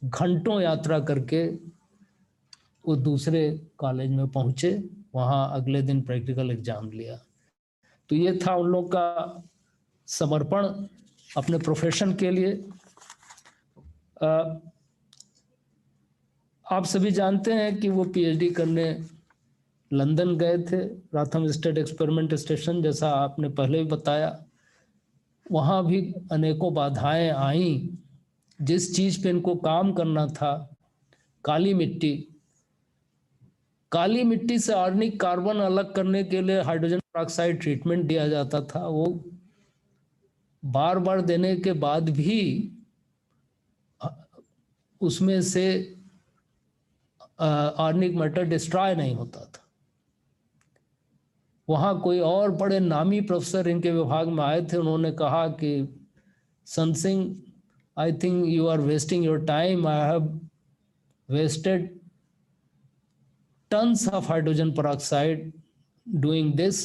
घंटों यात्रा करके वो दूसरे कॉलेज में पहुंचे। वहाँ अगले दिन प्रैक्टिकल एग्जाम लिया। तो ये था उन लोग का समर्पण अपने प्रोफेशन के लिए। आप सभी जानते हैं कि वो पीएचडी करने लंदन गए थे, राथम स्टेट एक्सपेरिमेंट स्टेशन, जैसा आपने पहले भी बताया। वहाँ भी अनेकों बाधाएं आईं। जिस चीज़ पे इनको काम करना था, काली मिट्टी, काली मिट्टी से आर्निक कार्बन अलग करने के लिए हाइड्रोजन पेरोक्साइड ट्रीटमेंट दिया जाता था। वो बार बार देने के बाद भी उसमें से आर्निक मैटर डिस्ट्रॉय नहीं होता था। वहाँ कोई और बड़े नामी प्रोफेसर इनके विभाग में आए थे, उन्होंने कहा कि Sant Singh, I think you are wasting your time, I have wasted tons of hydrogen peroxide doing this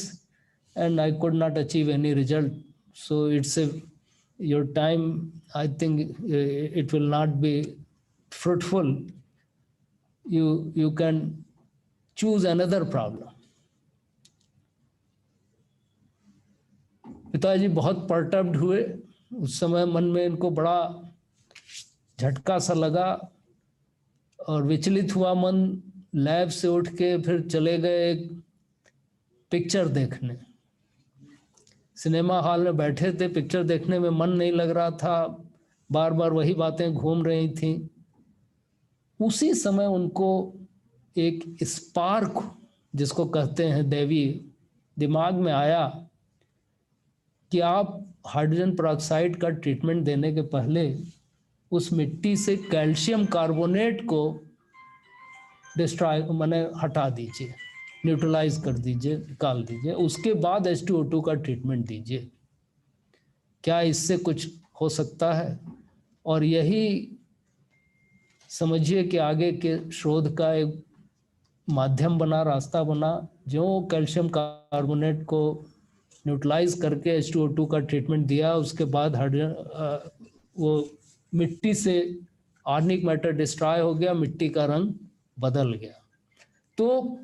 and I could not achieve any result. So it's your time, I think it will not be fruitful. You can choose another problem. पिताजी बहुत perturbed हुए। उस समय मन में इनको बड़ा झटका सा लगा और विचलित हुआ मन। लैब से उठ के फिर चले गए एक पिक्चर देखने। सिनेमा हॉल में बैठे थे, पिक्चर देखने में मन नहीं लग रहा था, बार बार वही बातें घूम रही थी। उसी समय उनको एक स्पार्क, जिसको कहते हैं दैवी, दिमाग में आया कि आप हाइड्रोजन पेरोक्साइड का ट्रीटमेंट देने के पहले उस मिट्टी से कैल्शियम कार्बोनेट को डिस्ट्रॉय माने हटा दीजिए, न्यूट्रलाइज कर दीजिए, निकाल दीजिए, उसके बाद H2O2 का ट्रीटमेंट दीजिए। क्या इससे कुछ हो सकता है? और यही समझिए कि आगे के शोध का एक माध्यम बना, रास्ता बना। जो कैल्शियम कार्बोनेट को न्यूट्रलाइज करके H2O2 का ट्रीटमेंट दिया, उसके बाद वो मिट्टी से आर्निक मैटर डिस्ट्रॉय हो गया, मिट्टी का रंग बदल गया। तो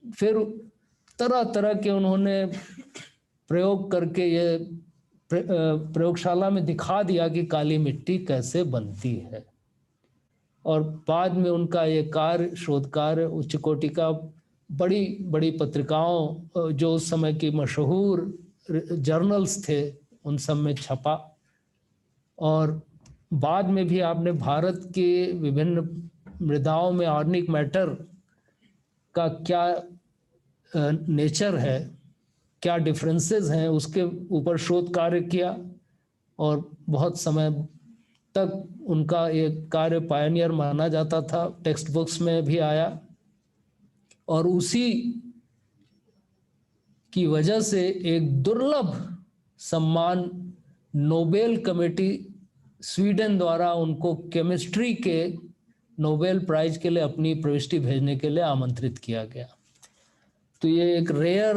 फिर तरह तरह के उन्होंने प्रयोग करके ये प्रयोगशाला में दिखा दिया कि काली मिट्टी कैसे बनती है। और बाद में उनका ये कार्य, शोध कार्य, उच्च कोटि का, बड़ी बड़ी पत्रिकाओं, जो उस समय की मशहूर जर्नल्स थे, उन सब में छपा। और बाद में भी आपने भारत के विभिन्न मृदाओं में आर्निक मैटर का क्या नेचर है, क्या डिफरेंसेस हैं, उसके ऊपर शोध कार्य किया। और बहुत समय तक उनका एक कार्य पायनियर माना जाता था, टेक्स्ट बुक्स में भी आया। और उसी की वजह से एक दुर्लभ सम्मान, नोबेल कमेटी स्वीडन द्वारा उनको केमिस्ट्री के नोबेल प्राइज के लिए अपनी प्रविष्टि भेजने के लिए आमंत्रित किया गया। तो ये एक रेयर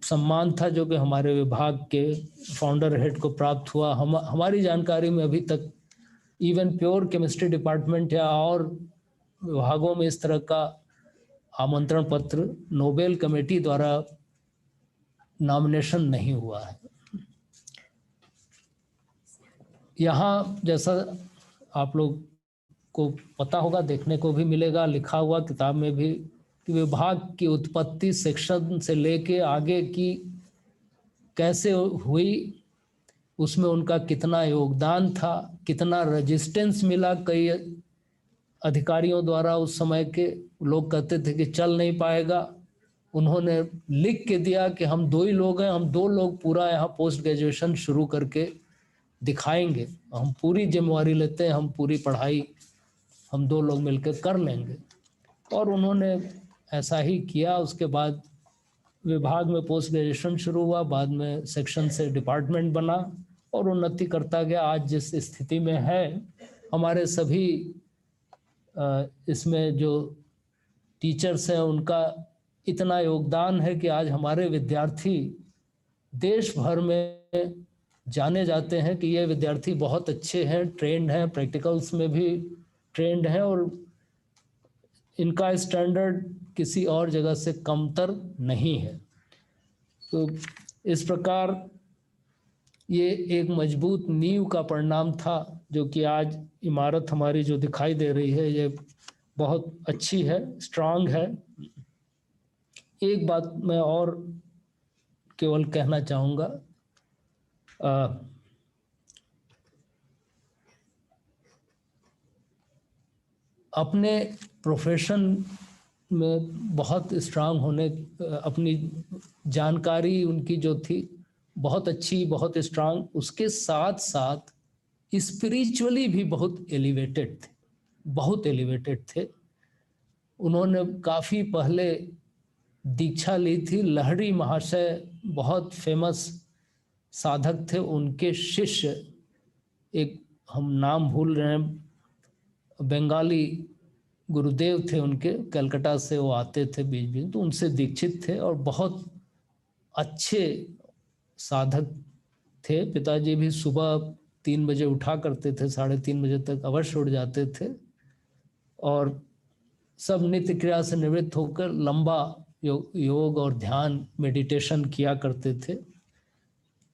सम्मान था जो कि हमारे विभाग के फाउंडर हेड को प्राप्त हुआ। हमारी जानकारी में अभी तक इवन प्योर केमिस्ट्री डिपार्टमेंट या और विभागों में इस तरह का आमंत्रण पत्र नोबेल कमेटी द्वारा नॉमिनेशन नहीं हुआ है। यहाँ जैसा आप लोग को पता होगा, देखने को भी मिलेगा, लिखा हुआ किताब में भी, कि विभाग की उत्पत्ति सेक्शन से लेके आगे की कैसे हुई, उसमें उनका कितना योगदान था, कितना रेजिस्टेंस मिला। कई अधिकारियों द्वारा उस समय के लोग कहते थे कि चल नहीं पाएगा, उन्होंने लिख के दिया कि हम 2 ही लोग हैं, हम 2 लोग पूरा यहाँ पोस्ट ग्रेजुएशन शुरू करके दिखाएंगे, हम पूरी जिम्मेवारी लेते हैं, हम पूरी पढ़ाई हम 2 लोग मिलकर कर लेंगे। और उन्होंने ऐसा ही किया। उसके बाद विभाग में पोस्ट ग्रेजुएशन शुरू हुआ, बाद में सेक्शन से डिपार्टमेंट बना और उन्नति करता गया। आज जिस स्थिति में है, हमारे सभी इसमें जो टीचर्स हैं उनका इतना योगदान है कि आज हमारे विद्यार्थी देश भर में जाने जाते हैं कि ये विद्यार्थी बहुत अच्छे हैं, ट्रेंड हैं, प्रैक्टिकल्स में भी ट्रेंड हैं और इनका स्टैंडर्ड किसी और जगह से कमतर नहीं है। तो इस प्रकार ये एक मजबूत नींव का परिणाम था जो कि आज इमारत हमारी जो दिखाई दे रही है ये बहुत अच्छी है, स्ट्रांग है। एक बात मैं और केवल कहना चाहूँगा, अपने प्रोफेशन में बहुत स्ट्रांग होने, अपनी जानकारी उनकी जो थी बहुत अच्छी, बहुत स्ट्रांग, उसके साथ साथ स्पिरिचुअली भी बहुत एलिवेटेड थे, बहुत एलिवेटेड थे। उन्होंने काफ़ी पहले दीक्षा ली थी। लहरी महाशय बहुत फेमस साधक थे, उनके शिष्य, एक हम नाम भूल रहे हैं, बंगाली गुरुदेव थे उनके, कलकत्ता से वो आते थे बीच बीच, तो उनसे दीक्षित थे और बहुत अच्छे साधक थे। पिताजी भी सुबह 3 बजे उठा करते थे, 3:30 बजे तक अवश्य उठ जाते थे और सब नित्य क्रिया से निवृत्त होकर लंबा योग और ध्यान, मेडिटेशन किया करते थे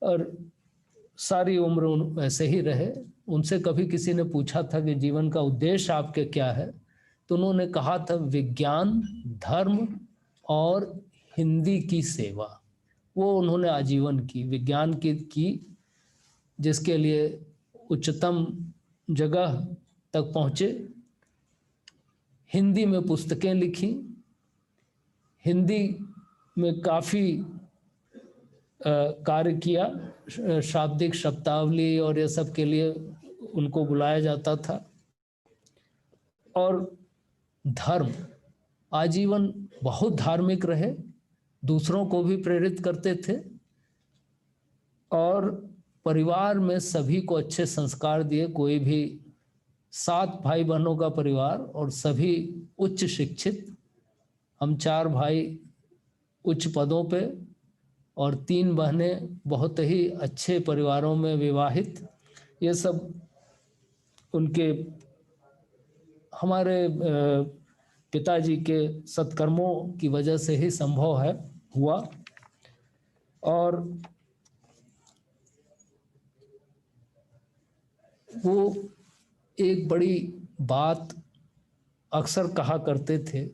और सारी उम्र वैसे ही रहे। उनसे कभी किसी ने पूछा था कि जीवन का उद्देश्य आपके क्या है, तो उन्होंने कहा था विज्ञान, धर्म और हिंदी की सेवा। वो उन्होंने आजीवन की, विज्ञान की जिसके लिए उच्चतम जगह तक पहुँचे, हिंदी में पुस्तकें लिखी, हिंदी में काफ़ी कार्य किया, शाब्दिक शब्दावली और ये सब के लिए उनको बुलाया जाता था। और धर्म, आजीवन बहुत धार्मिक रहे, दूसरों को भी प्रेरित करते थे और परिवार में सभी को अच्छे संस्कार दिए। कोई भी 7 भाई बहनों का परिवार और सभी उच्च शिक्षित, हम 4 भाई उच्च पदों पे और 3 बहनें बहुत ही अच्छे परिवारों में विवाहित। ये सब उनके, हमारे पिताजी के सत्कर्मों की वजह से ही संभव है, हुआ। और वो एक बड़ी बात अक्सर कहा करते थे,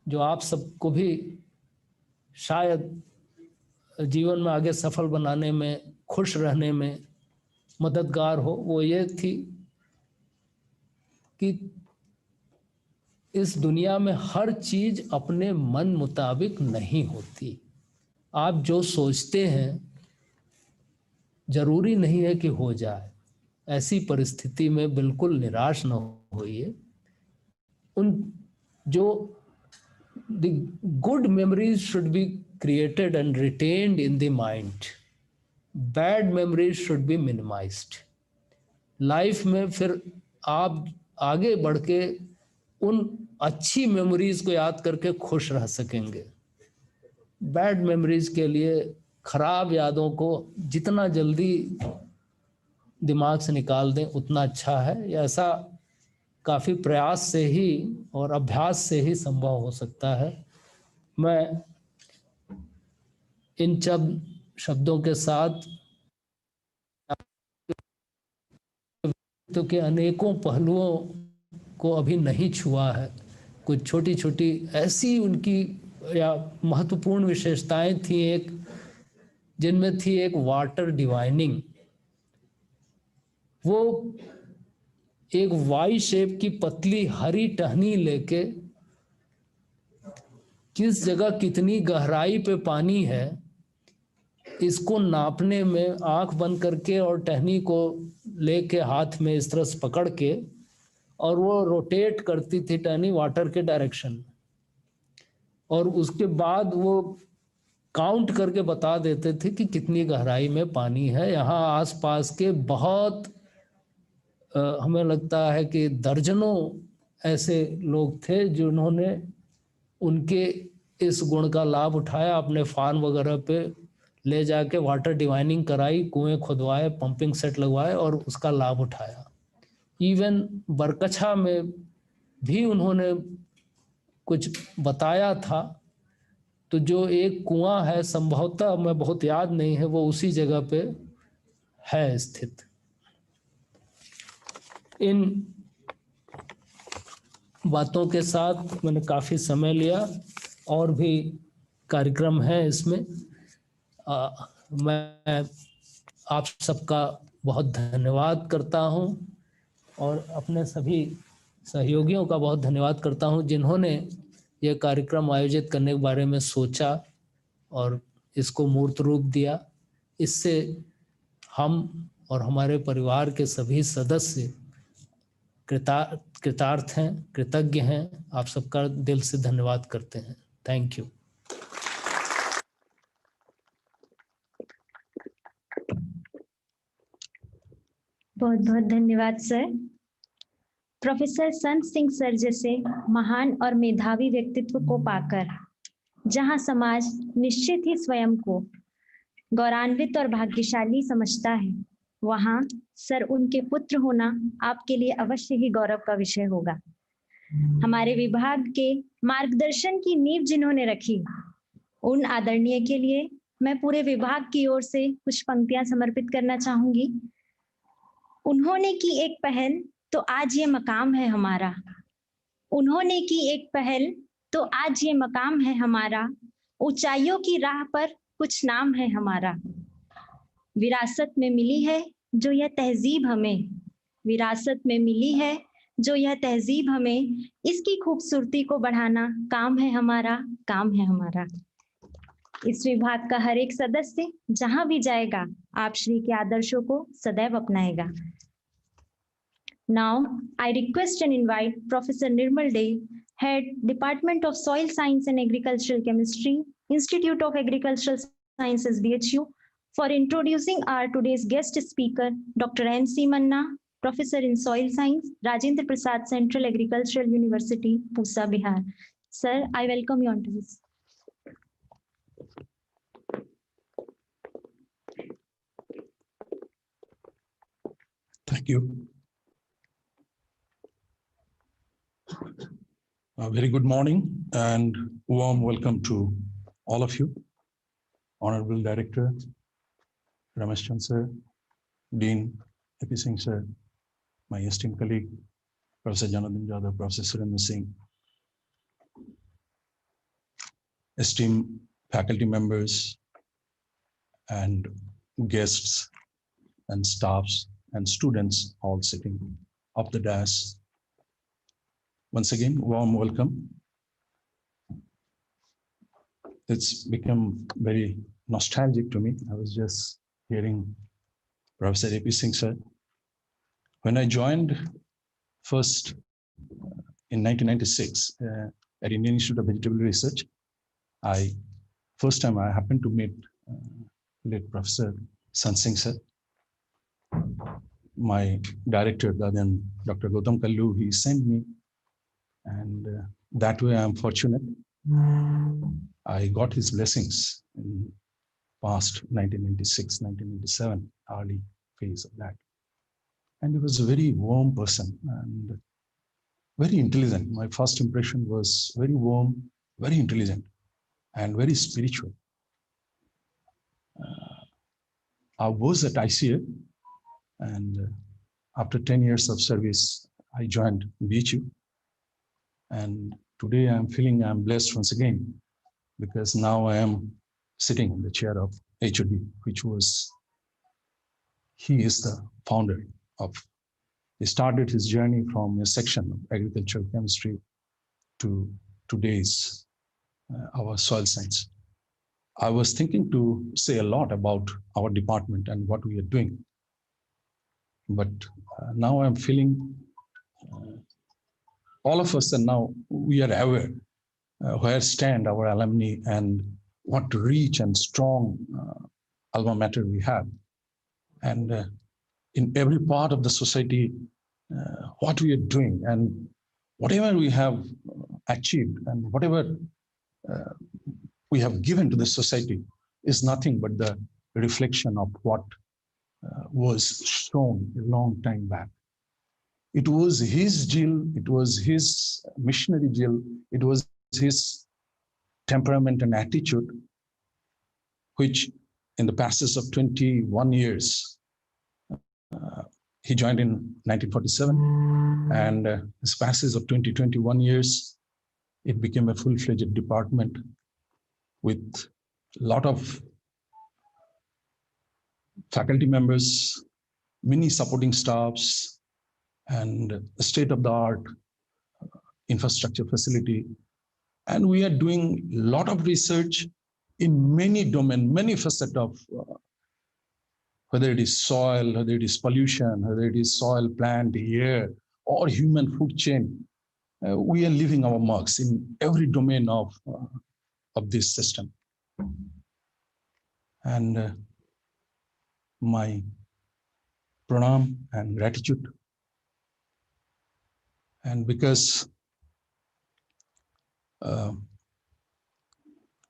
जो आप सबको भी शायद जीवन में आगे सफल बनाने में, खुश रहने में मददगार हो। वो ये थी कि इस दुनिया में हर चीज अपने मन मुताबिक नहीं होती। आप जो सोचते हैं जरूरी नहीं है कि हो जाए। ऐसी परिस्थिति में बिल्कुल निराश न होइए। उन जो the good memories should be created and retained in the mind. Bad memories should be minimized. Life में फिर आप आगे बढ़ के उन अच्छी मेमोरीज को याद करके खुश रह सकेंगे। बैड मेमोरीज के लिए, खराब यादों को जितना जल्दी दिमाग से निकाल दें उतना अच्छा है। ऐसा काफ़ी प्रयास से ही और अभ्यास से ही संभव हो सकता है। मैं इन शब्दों के साथ तो के अनेकों पहलुओं को अभी नहीं छुआ है। कुछ छोटी छोटी ऐसी उनकी या महत्वपूर्ण विशेषताएं थी, एक जिनमें थी एक वाटर डिवाइनिंग। वो एक वाई शेप की पतली हरी टहनी लेके किस जगह कितनी गहराई पे पानी है इसको नापने में आंख बंद करके और टहनी को लेके हाथ में इस तरह से पकड़ के, और वो रोटेट करती थी टहनी वाटर के डायरेक्शन में, और उसके बाद वो काउंट करके बता देते थे कि कितनी गहराई में पानी है। यहाँ आसपास के बहुत हमें लगता है कि दर्जनों ऐसे लोग थे जिन्होंने उनके इस गुण का लाभ उठाया, अपने फार्म वगैरह पे ले जाके वाटर डिवाइनिंग कराई, कुएं खुदवाए, पंपिंग सेट लगवाए और उसका लाभ उठाया। इवन बरकछा में भी उन्होंने कुछ बताया था। तो जो एक कुआं है, संभवतः मैं बहुत याद नहीं है, वो उसी जगह पे है स्थित। इन बातों के साथ मैंने काफ़ी समय लिया, और भी कार्यक्रम है इसमें। मैं आप सबका बहुत धन्यवाद करता हूं, और अपने सभी सहयोगियों का बहुत धन्यवाद करता हूं जिन्होंने ये कार्यक्रम आयोजित करने के बारे में सोचा और इसको मूर्त रूप दिया। इससे हम और हमारे परिवार के सभी सदस्य कृतार्थ हैं, कृतज्ञ हैं। आप सबका दिल से धन्यवाद करते हैं। Thank you. बहुत बहुत धन्यवाद सर। प्रोफेसर संत सिंह सर जैसे महान और मेधावी व्यक्तित्व को पाकर जहां समाज निश्चित ही स्वयं को गौरवान्वित और भाग्यशाली समझता है, वहां सर उनके पुत्र होना आपके लिए अवश्य ही गौरव का विषय होगा। हमारे विभाग के मार्गदर्शन की नींव जिन्होंने रखी, उन आदरणीय के लिए मैं पूरे विभाग की ओर से कुछ पंक्तियां समर्पित करना चाहूंगी। उन्होंने की एक पहल तो आज ये मकाम है हमारा, उन्होंने की एक पहल तो आज ये मकाम है हमारा, ऊंचाइयों की राह पर कुछ नाम है हमारा। विरासत में मिली है जो यह तहजीब हमें, विरासत में मिली है जो यह तहजीब हमें, इसकी खूबसूरती को बढ़ाना काम है हमारा, काम है हमारा। इस विभाग का हर एक सदस्य जहां भी जाएगा आप श्री के आदर्शों को सदैव अपनाएगा। Now, I request and invite Professor Nirmal Day, Head, Department of Soil Science and Agricultural Chemistry, Institute of Agricultural Sciences, B.H.U, for introducing our today's guest speaker, Dr. N.C. Manna, Professor in Soil Science, Rajendra Prasad Central Agricultural University, Pusa, Bihar. Sir, I welcome you onto this. Thank you. A very good morning and warm welcome to all of you. Honorable Director, Ramesh Chand sir, Dean I.P. Singh sir, my esteemed colleague, Professor Janardhan Jadhav, Professor Surendra Singh, esteemed faculty members and guests and staffs and students all sitting up the dais. Once again, warm welcome. It's become very nostalgic to me. I was just hearing Professor A.P. Singh sir. When I joined first in 1996 at Indian Institute of Vegetable Research, first time I happened to meet late Professor Sant Singh sir. My director, then Dr. Gautam Kallu, he sent me, and that way I'm fortunate. I got his blessings in past 1996, 1997, early phase of that. And he was a very warm person and very intelligent. My first impression was very warm, very intelligent, and very spiritual. I was at ICA, and after 10 years of service, I joined B.H.U. And today I'm feeling I'm blessed once again, because now I am sitting in the chair of HOD, he is the founder of. He started his journey from a section of agricultural chemistry to today's our soil science. I was thinking to say a lot about our department and what we are doing, but now I'm feeling all of us, and now we are aware where stand our alumni and what rich and strong alma mater we have. And in every part of the society, what we are doing and whatever we have achieved and whatever we have given to the society is nothing but the reflection of what was shown a long time back. It was his zeal, it was his missionary zeal, it was his temperament and attitude, which in the passage of 21 years he joined in 1947, and his passage of 21 years, it became a full-fledged department with a lot of faculty members, many supporting staffs, and state-of-the-art infrastructure facility. And we are doing a lot of research in many domains, many facets of whether it is soil, whether it is pollution, whether it is soil, plant, air, or human food chain. We are leaving our marks in every domain of this system. And my pranam and gratitude. And because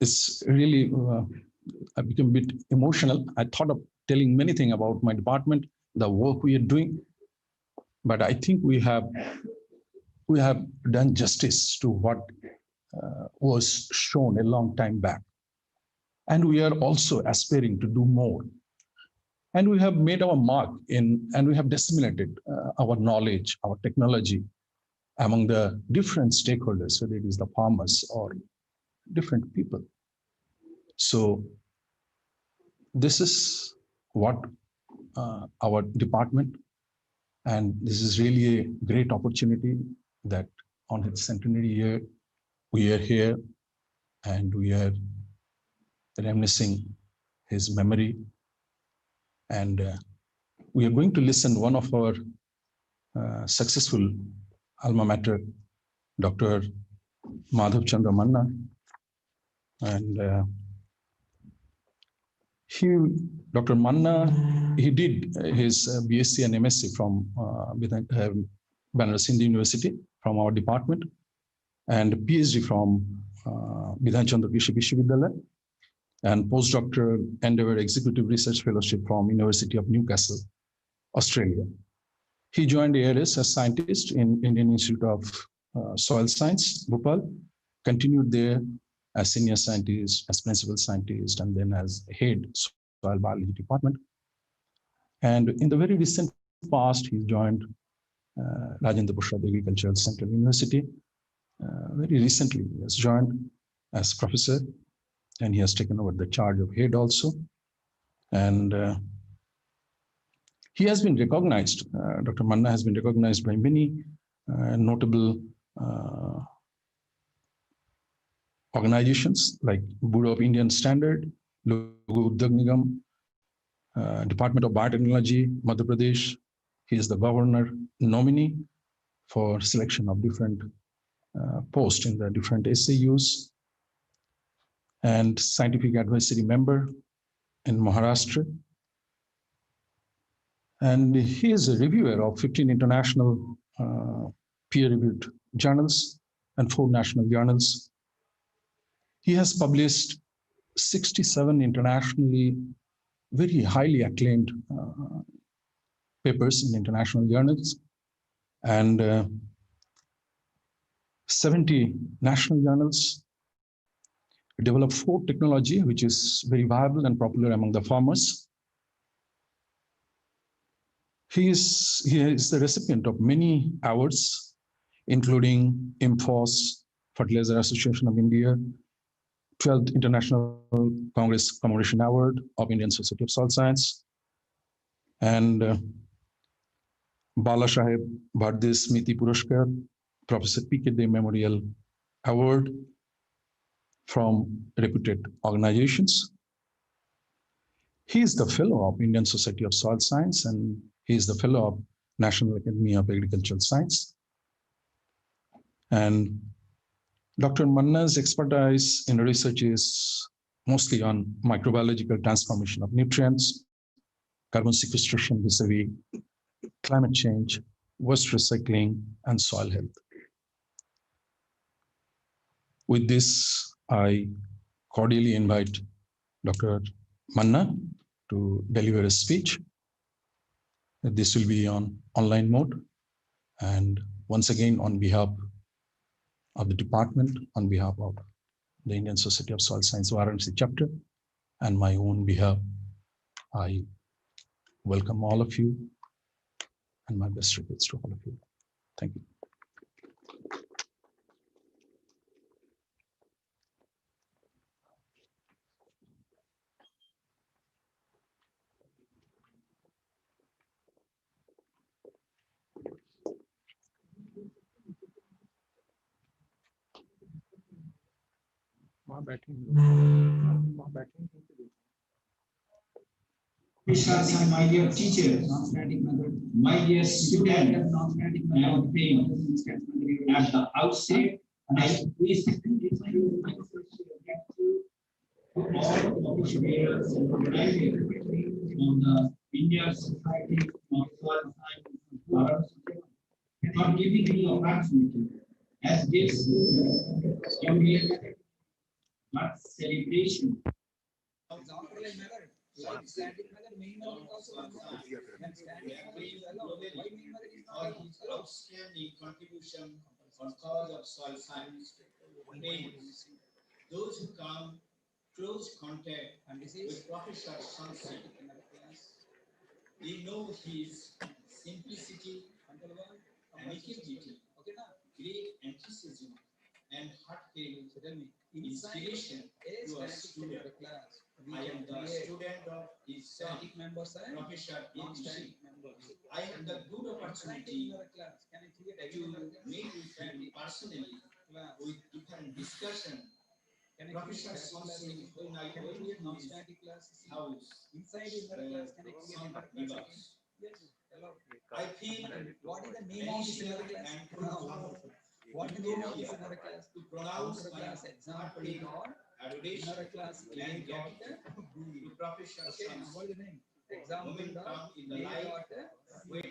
it's really, I became a bit emotional. I thought of telling many things about my department, the work we are doing, but I think we have done justice to what was shown a long time back. And we are also aspiring to do more. And we have made our mark and we have disseminated our knowledge, our technology among the different stakeholders, whether it is the farmers or different people. So this is what our department, and this is really a great opportunity that on its centenary year, we are here and we are reminiscing his memory. And we are going to listen one of our successful alma mater, Dr. Madhav Chandra Manna. And Dr. Manna, he did his B.Sc. and M.Sc. from Varanasi University, from our department, and PhD from B.H.U. KRISHI Vishwavidyalaya, and postdoctoral endeavor executive research fellowship from University of Newcastle, Australia. He joined ARS as scientist in Indian Institute of Soil Science, Bhopal, continued there as senior scientist, as principal scientist, and then as head soil biology department. And in the very recent past, he joined Rajendra Prasad Agricultural Central University. Very recently, he has joined as professor, and he has taken over the charge of head also. And he has been recognized, Dr. Manna has been recognized by many notable organizations like Bureau of Indian Standard, Logu Udyog Nigam, Department of Biotechnology, Madhya Pradesh. He is the governor nominee for selection of different posts in the different SAUs, and scientific advisory member in Maharashtra. And he is a reviewer of 15 international peer-reviewed journals and 4 national journals. He has published 67 internationally very highly acclaimed papers in international journals, and 70 national journals. Developed 4 technology, which is very viable and popular among the farmers. He is the recipient of many awards, including IMFOS, Fertilizer Association of India, 12th International Congress Commemoration Award of Indian Society of Soil Science, and Bala Saheb Bhardiya Smriti Puraskar, Professor P.K. Dey Memorial Award from reputed organizations. He is the fellow of Indian Society of Soil Science, and he is the fellow of National Academy of Agricultural Science. And Dr. Manna's expertise in research is mostly on microbiological transformation of nutrients, carbon sequestration vis-a-vis climate change, waste recycling, and soil health. With this, I cordially invite Dr. Manna to deliver a speech. This will be on online mode. And once again, on behalf of the department, on behalf of the Indian Society of Soil Science Varanasi chapter, and my own behalf, I welcome all of you and my best regards to all of you. Thank you. Krishna, my dear teachers, my dear students, and friends, at the outset, I wish to all officials and graduates of the Indian Society of Soil Science for giving me opportunity as this unique but celebration. Outstanding contribution on cause of soil science. Those who come close contact with Professor Sant Singh, they know his simplicity, amicability, great enthusiasm, and heartfelt inspiration to our student. I am the student of his son, Professor B.H.U. I had the good opportunity to meet with him personally with different discussion. Professor Sant Singh, when I went to his house, I feel emotional and profound to pronounce my heartfelt adoration and gratitude to Professor Sant Singh. Moment come in the life where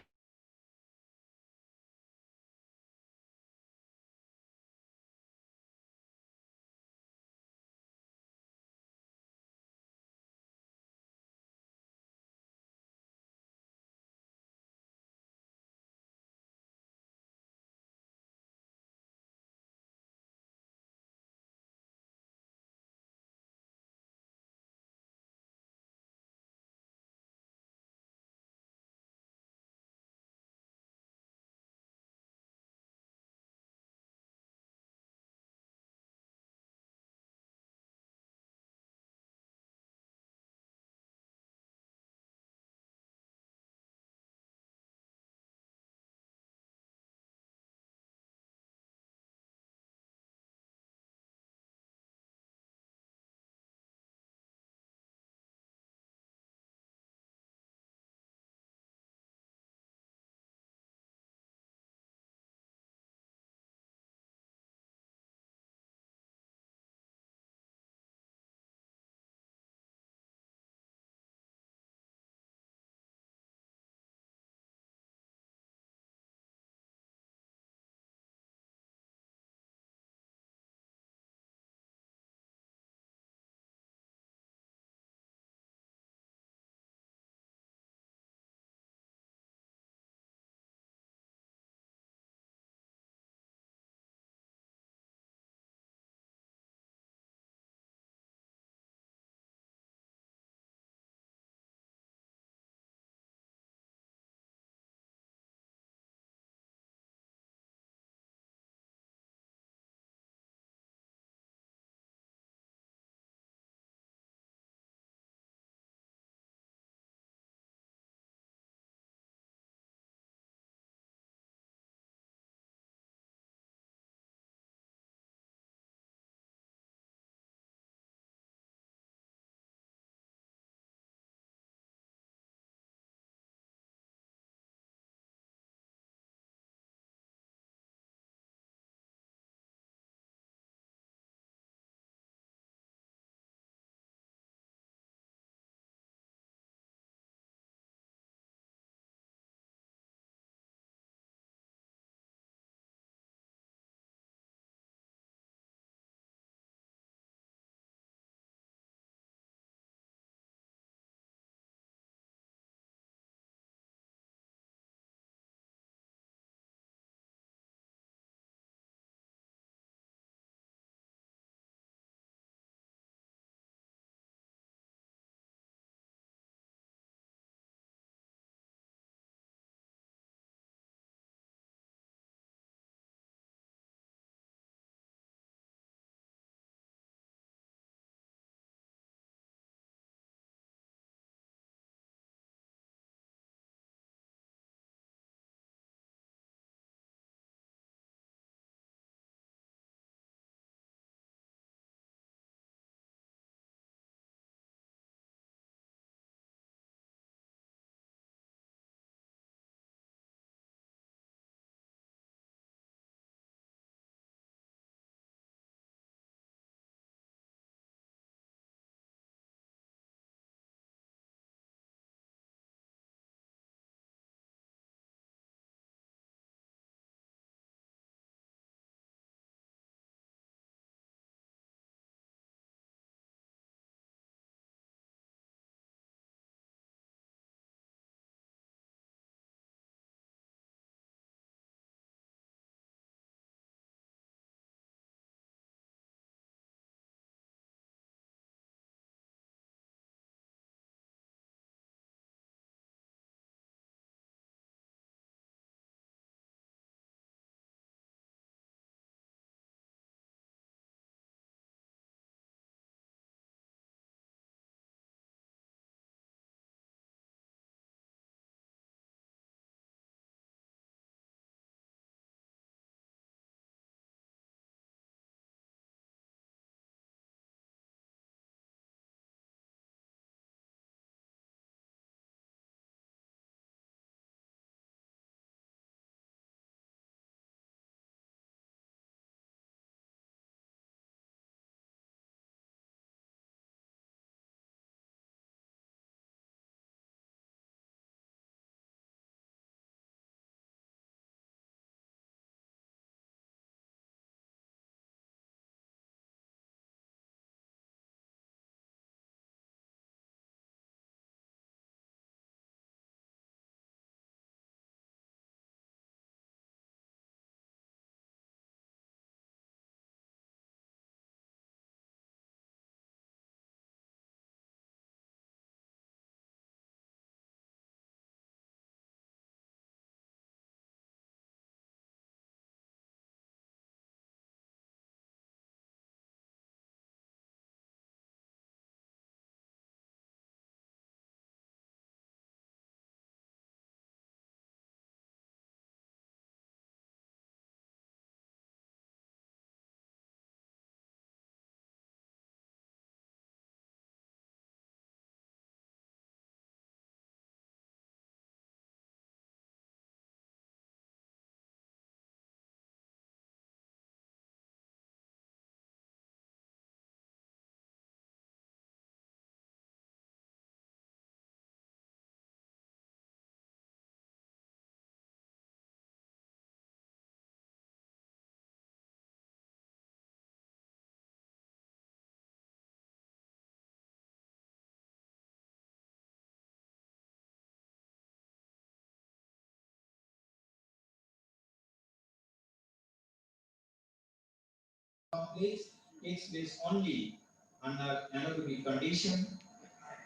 complex takes place only under anaerobic condition,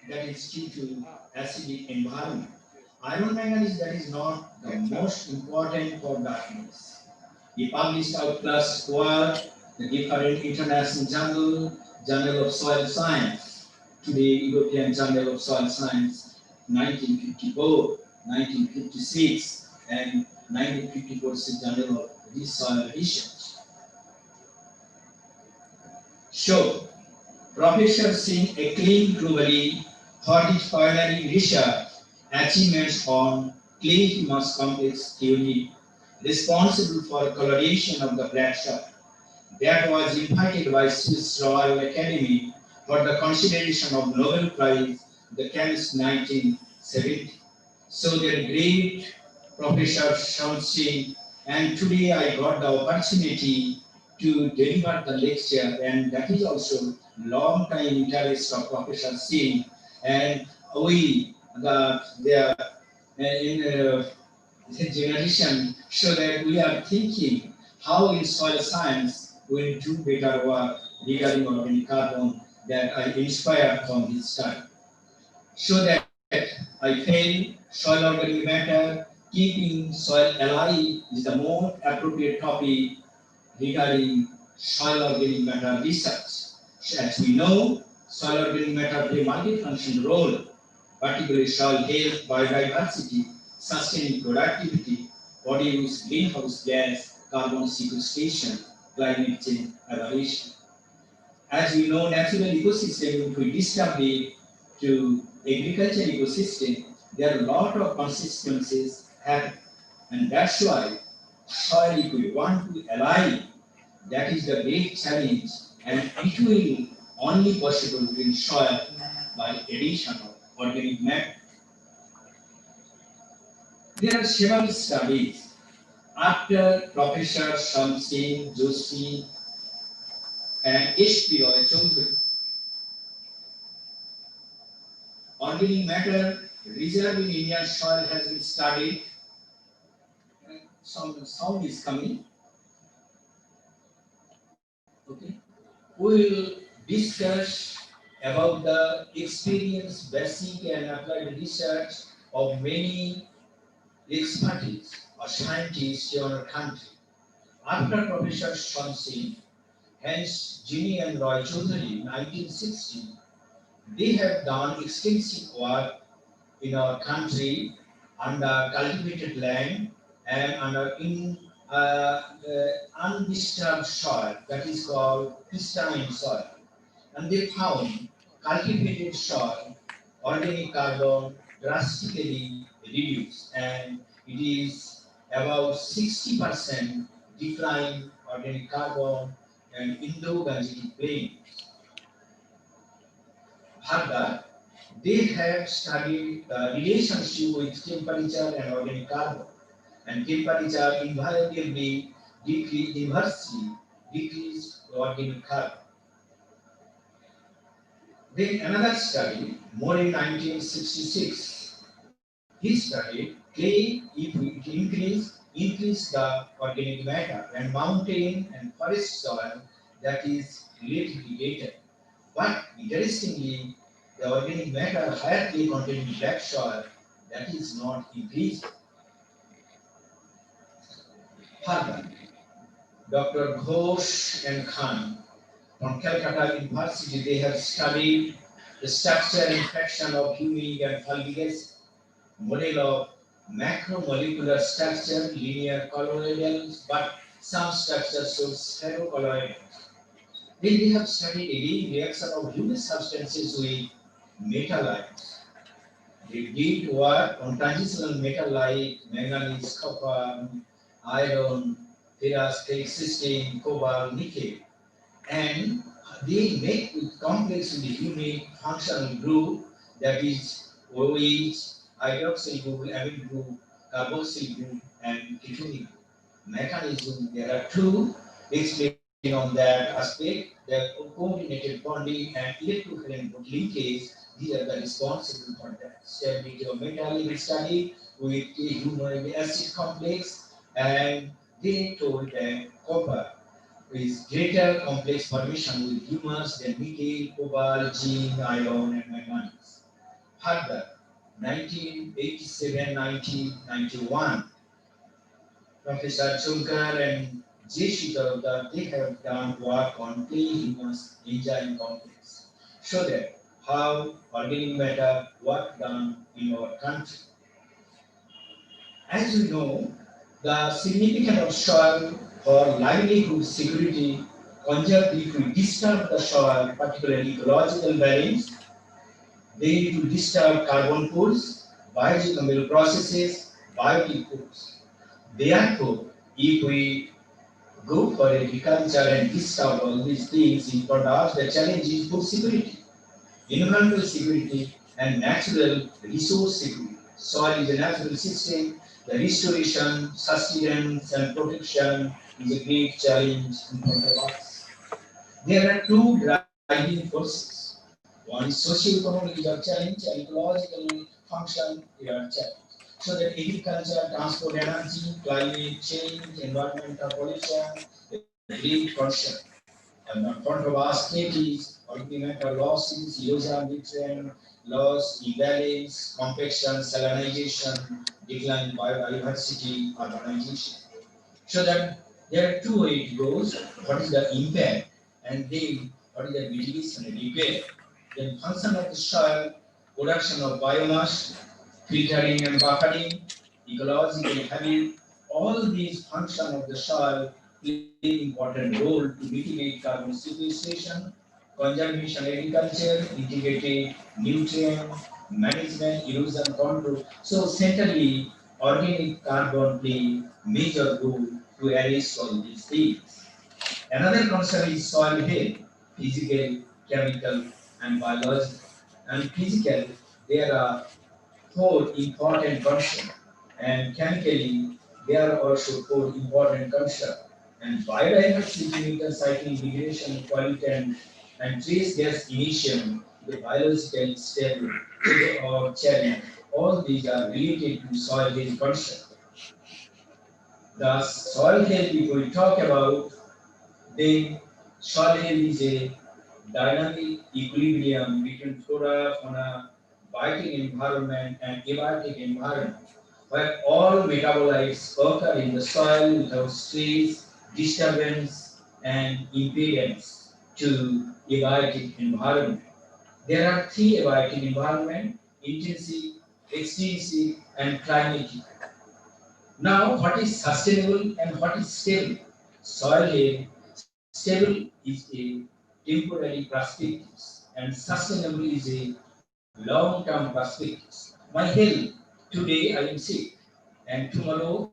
that is due to acidic environment. Iron manganese, that is not the most important for darkness. He published out plus work, the different international journal of soil science, today European Journal of Soil Science, 1954, 1956, and 1954 is the Journal of Soil Research. So, Professor Singh acclaimed globally for his pioneering research achievements on clay humus complex theory, responsible for coloration of the black soil. That was invited by Swiss Royal Academy for the consideration of Nobel Prize, the chemist 1970. So their great Professor Sant Singh, and today I got the opportunity to deliver the lecture, and that is also long time interest of Professor Singh, and we in generation, so that we are thinking how in soil science will do better work regarding organic carbon that I inspired from this study. So that I feel soil organic matter, keeping soil alive is the more appropriate topic regarding soil organic matter research. So as we know, soil organic matter play multifunctional role, particularly soil health, biodiversity, sustaining productivity, produce greenhouse gas, carbon sequestration, climate change aberration. As we know, natural ecosystem, if we disturb it to agriculture ecosystem, there are a lot of consequences happen. And that's why soil, if we want to alive, that is the great challenge, and it will only possible in soil by addition of organic matter. There are several studies after Professor Sant Singh, Joshi, and H.P. Organic matter reserved in Indian soil has been studied. Some sound is coming. Okay. We will discuss about the experience, basic and applied research of many expertise or scientists in our country. After Professor Sant Singh, hence Ginny and Roy Choudhury, 1960, they have done extensive work in our country under cultivated land and under undisturbed soil, that is called pristine soil. And they found cultivated soil, organic carbon drastically reduced, and it is about 60% decline organic carbon and Indo-Gangetic plain. Further, they have studied the relationship with temperature and organic carbon, and temperature invariably inversely decrease organic carbon. Then another study, more in 1966, he studied clay if we increase the organic matter, and mountain and forest soil that is relatively later. But interestingly, the organic matter higher clay content in black soil that is not increased. Further, Dr. Ghosh and Khan from Calcutta University, they have studied the structure and fraction of humic and fulvic model of macromolecular structure, linear colloidals, but some structures shows ferrocolloidals. Then they have studied again reaction of humic substances with metal ions. They did work on transitional metal like manganese, copper, iron, ferrous, cysteine, cobalt, nickel, and they make with complex in the humic functional group, that is OH, hydroxyl group, amine group, carboxyl group, and ketonic group. Mechanism, there are two explaining on that aspect, the coordinated bonding and electrophoretic linkage. These are the responsible for that stability of metal. We study with the humic acid complex, and they told that copper is greater complex formation with humors than nickel, cobalt, zinc, iron, and manganese. Further, 1987, 1991, Professor Chunkar and J.H.U. they have done work on clay humus enzyme complex. Show that how organic matter work done in our country. As we know, the significance of soil for livelihood security conserved if we disturb the soil, particularly ecological balance, they will disturb carbon pools, biogeochemical processes, biotic pools. Therefore, if we go for agriculture and disturb all these things in products, the challenge is food security, environmental security, and natural resource security. Soil is a natural system. The restoration, sustenance, and protection is a great challenge in front of us. There are two driving forces. One is socio-economic challenge and ecological function challenge. So that agriculture, transport, energy, climate change, environmental pollution, a great concern. And the front of our state is environmental losses, erosion, nutrient loss, imbalance, compaction, salinization, decline in biodiversity, urbanization. So that there are two ways it goes. What is the impact? And then what is the mitigation and repair? Then function of the soil, production of biomass, filtering and buffering, ecological habit, all these functions of the soil play important role to mitigate carbon sequestration, conservation agriculture, integrated nutrient management, erosion control. So centrally, organic carbon play major role to arrest all these things. Another concern is soil health, physical, chemical, and biological. And physical, there are four important concepts, and chemically, there are also four important concepts. And biodiversity, meter cycling, degradation, pollutant, and trace gas emission, the biological stable or challenge. All these are related to soil health concept. The soil health, if we talk about, then soil health is a dynamic equilibrium between flora, fauna, biotic environment, and abiotic environment, where all metabolites occur in the soil without stress, disturbance, and impedance to abiotic environment. There are three abiotic environment: intensive, extensive, and climatic. Now, what is sustainable and what is stable? Soil health, stable is a temporary perspective, and sustainable is a long-term perspective. My health, today I am sick, and tomorrow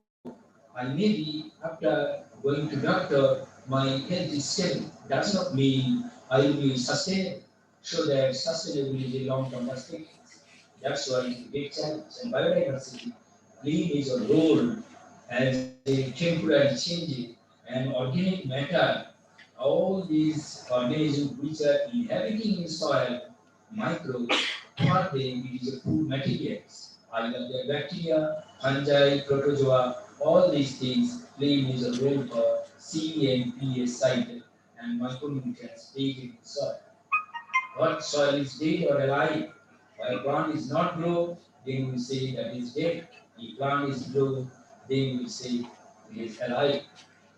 I may be, after going to doctor, my health is stable. Does not mean I will be sustainable. So that sustainable is a long-term perspective. That's why it's a big challenge. And biodiversity plays a role as a temporary change and organic matter. All these organisms which are inhabiting in soil, microbes, for them it is a food materials. Either the bacteria, fungi, protozoa, all these things play a major role for C and pH cycle and micronutrients played in the soil. What soil is dead or alive? While plant is not grow, then we say that is dead. If plant is grow, then we say it is alive.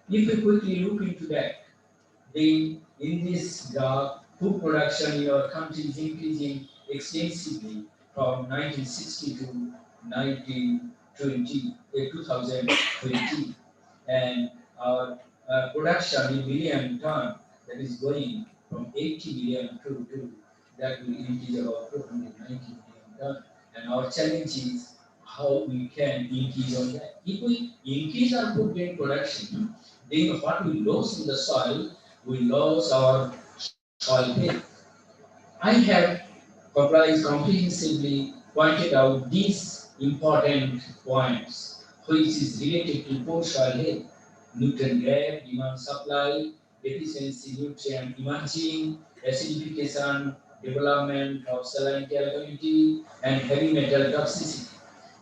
If we quickly look into that, then in this graph, food production in our country is increasing extensively from 1960 to 2020, and our production in million ton, that is going from 80 million to that will increase about 290 million ton. And our challenge is how we can increase on that. If we increase our food grain production, then what we lose in the soil, we lose our soil health. I have comprehensively pointed out these important points, which is related to poor soil health, nutrient gap, demand supply, deficiency nutrient emerging, acidification, development of saline alkalinity, and heavy metal toxicity,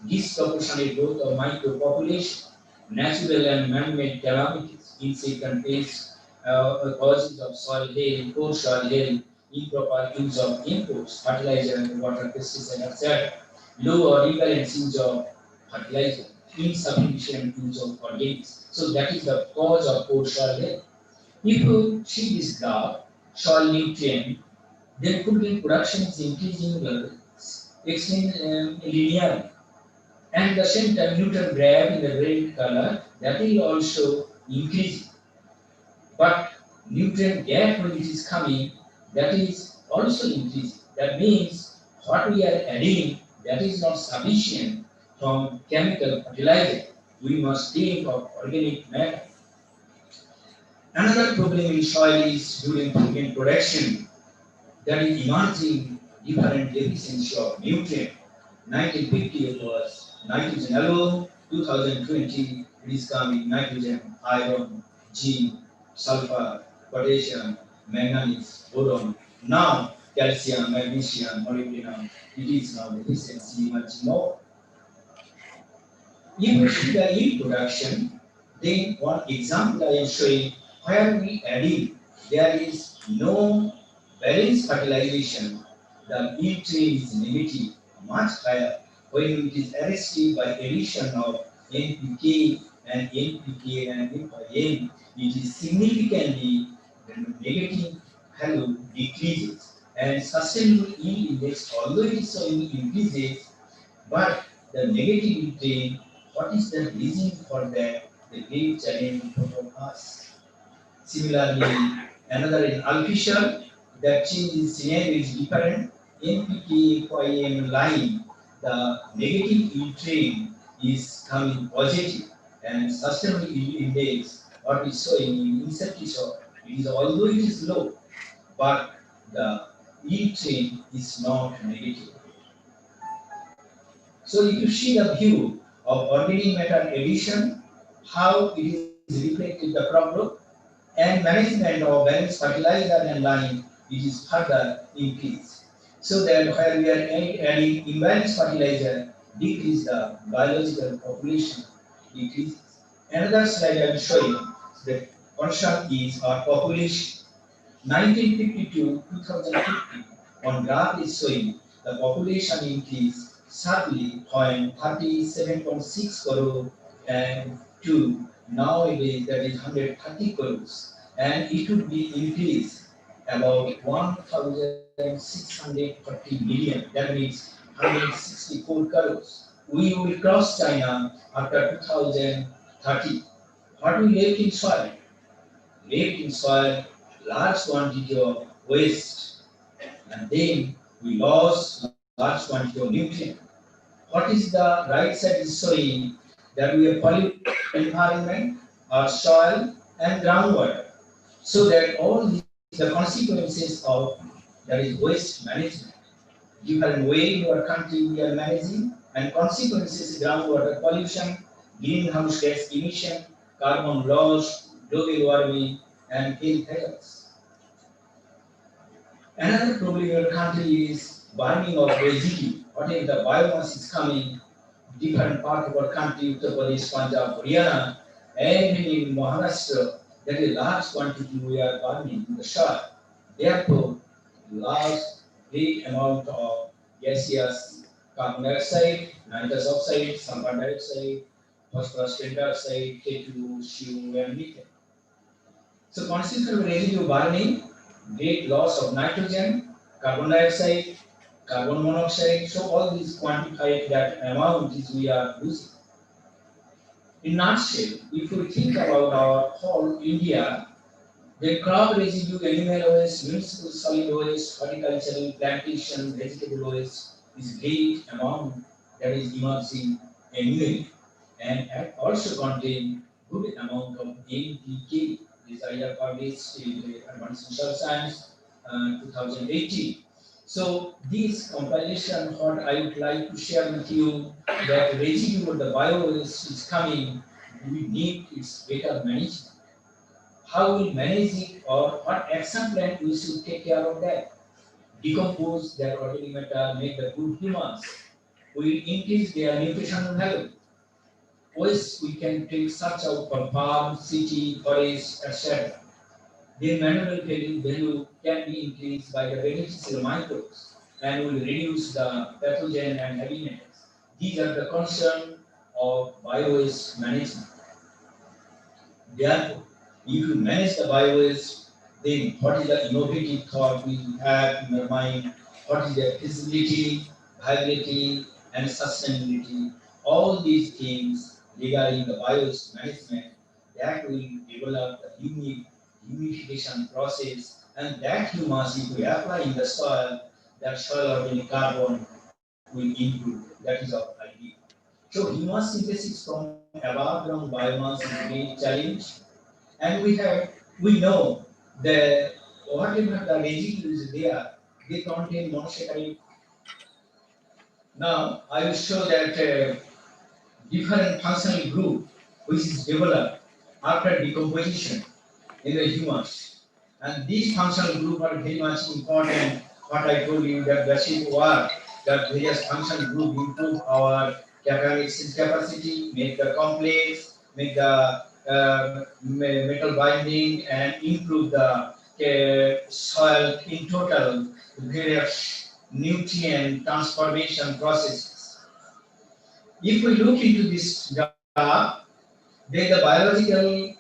disproportionate growth of micropopulation, natural and man-made calamities, insect and pests, causes of soil health, poor soil health, improper use of inputs, fertilizer, water, pesticide, etc., low or imbalance use of fertilizer, insufficient use of organics. So that is the cause of poor soil health. If you see this graph, soil nutrient, then could be production is increasing linearly. And the same time nutrient graph in the red color, that will also increase. But nutrient gap when it is coming, that is also increasing. That means what we are adding, that is not sufficient from chemical fertilizer. We must think of organic matter. Another problem in soil is during pigment production, that is emerging different deficiency of nutrient. 1950 it was nitrogen alone, 2020 it is coming nitrogen, iron, zinc, sulfur, potassium, manganese, boron. Now calcium, magnesium, molybdenum, it is now deficiency emerging more. If you see the yield production, then one example I am showing where we adding, there is no balanced fertilization, the yield trend is negative, much higher when it is arrested by addition of NPK and NPK and NPN, it is significantly negative value decreases and sustainable yield index, although it is showing increases, but the negative trend, what is the reason for that? The great challenge for us. Similarly, another in artificial, that change in scenario is different. NPK FYM line, the negative yield trend is coming positive, and sustainable yield index, what we saw in insecticide, it is although it is low, but the yield trend is not negative. So if you see the view of organic matter addition, how it is reflected the crop growth, and management of balanced fertilizer and line, it is further increased. So that where we are adding imbalanced fertilizer, decrease the biological population, decreases. Another slide I will show you, the concern is our population. 1950 to 2050, on graph is showing the population increase sharply from 37.6 crore and to nowadays that is 130 crores, and it would be increased about 1,640 million. That means 164 crores. We will cross China after 2030. What we left in soil? Left in soil large quantity of waste, and then we lost large quantity of nutrient. What is the right side is showing that we have polluted environment, our soil and groundwater, so that all these the consequences of that is waste management. Different way in our country we are managing, and consequences groundwater pollution, greenhouse gas emission, carbon loss, global warming, and health hazards. Another problem in our country is burning of residue. Whatever the biomass is coming, different part of our country, Uttar Pradesh, Punjab, Haryana, and in Maharashtra, there is large quantity we are burning in the soil. Therefore, large big amount of gaseous carbon dioxide, nitrous oxide, sulfur dioxide, phosphorus dioxide, K2, CO, and methane. So consequent residue burning, great loss of nitrogen, carbon dioxide, carbon monoxide. So all these quantified that amount is we are losing. In nutshell, if we think about our whole India, the crop residue, animal waste, municipal solid waste, horticultural, plantation, vegetable waste is great amount that is emerging annually, and also contain good amount of NPK. This I have published in Advanced Social Science 2018. So this compilation, what I would like to share with you, that residue of the bio waste is coming, we need its better management. How we manage it, or what action plan we should take care of that. Decompose that organic matter, make the good humans. We will increase their nutritional value. Waste we can take such out from farm, city, forest, etc. then mineral value can be increased by the beneficial microbes and will reduce the pathogen and heavy metals. These are the concern of bio-waste management. Therefore, if you manage the bio-waste, then what is the innovative thought we have in your mind? What is the feasibility, viability, and sustainability? All these things regarding the bio-waste management that will develop the unique humidification process, and that humus, if we apply in the soil, that soil organic carbon will improve. That is our idea. So humus synthesis from above ground biomass is a great challenge, and we know that whatever the residues there, they contain monosaccharide. Now I will show that different functional group which is developed after decomposition in the humus, and these functional group are very much important. What I told you that basic work, that various functional group improve our catalytic capacity, make the complex, make the metal binding, and improve the soil in total, various nutrient transformation processes. If we look into this graph, then the biological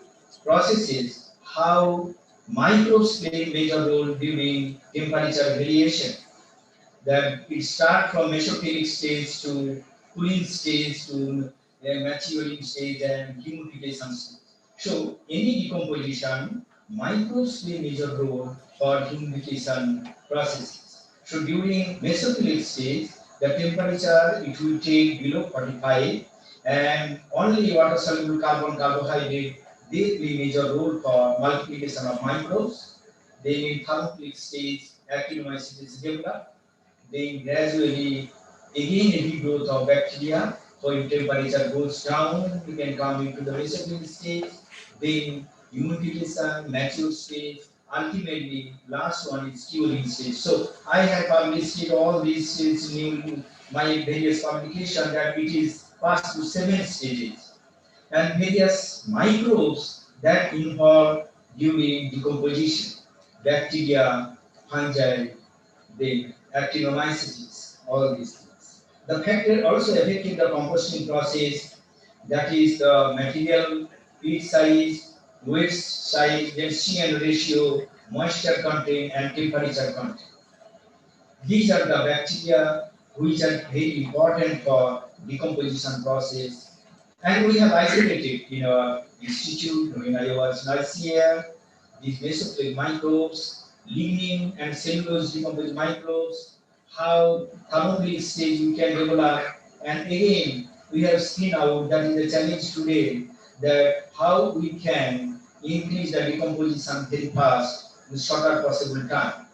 processes, how microbes play a major role during temperature variation. That it starts from mesophilic stage to cooling stage to maturing stage and humidification stage. So any decomposition, microbes play a major role for humidification processes. So during mesophilic stage, the temperature it will take below 45, and only water soluble carbon carbohydrate they play major role for multiplication of microbes. Then in thermophilic stage, actinomycetes is developed, then gradually again a regrowth of bacteria. So if temperature goes down, you can come into the mesophilic stage, then humidification, mature stage, ultimately last one is curing stage. So I have published all these stages in my various publications that it is passed through 7 stages, and various microbes that involve during decomposition, bacteria, fungi, the actinomycetes, all these things. The factor also affecting the composting process, that is the material, peat size, weight size, then CN ratio, moisture content, and temperature content. These are the bacteria which are very important for decomposition process, and we have isolated in our institute when I was last year these mesophilic microbes, lignin and cellulose decomposed microbes, how thermophilic stage you can develop, and again we have seen out that is the challenge today, that how we can increase the decomposition very fast in shorter possible time.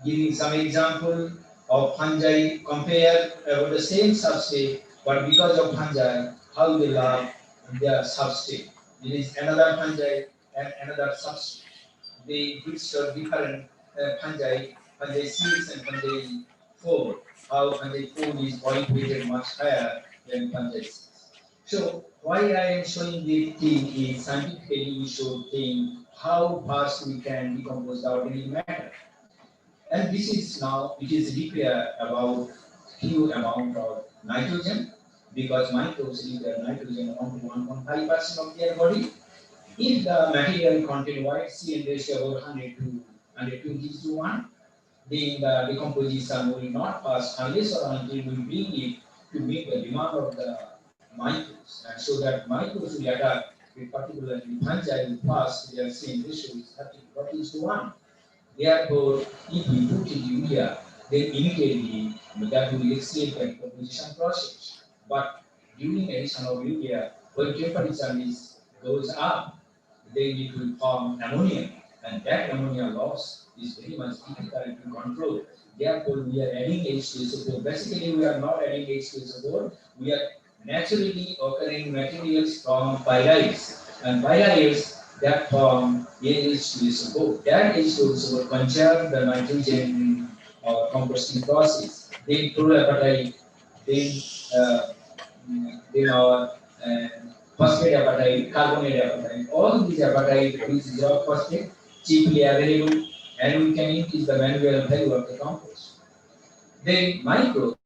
Giving some example of fungi compare about the same substrate, but because of fungi, how they love their substrate. There is another fungi and another substrate. They mix different fungi seeds and fungi food. How fungi food is oil weighted much higher than fungi seeds. So why I am showing this thing is scientifically we should think how fast we can decompose the organic matter. And this is now, it is require about few amount of nitrogen, because microbes require nitrogen around 1.5% of their body. If the material contain white CN ratio about 100 to 120 to 1, then the decomposition will not pass unless or until we bring it to meet the demand of the microbes, and so that microbes will adapt with particularly fungi will pass their CN ratio is 30 to 40 to 1. Therefore, if we put in urea, then immediately that will exceed the decomposition process. But during addition of urea, when temperature goes up, then it will form ammonia, and that ammonia loss is very much difficult to control. Therefore, we are adding H2SO4. Basically, we are not adding H2SO4. We are naturally occurring materials from pyrites, and pyrites that form H2SO4. That H2SO4 conserve the nitrogen in our composting process. Then fluoroapatite, then uh, our phosphate apatite, carbonate apatite, all these apatite which is your phosphate cheaply available, and we can increase the manual value of the compost. Then microbes,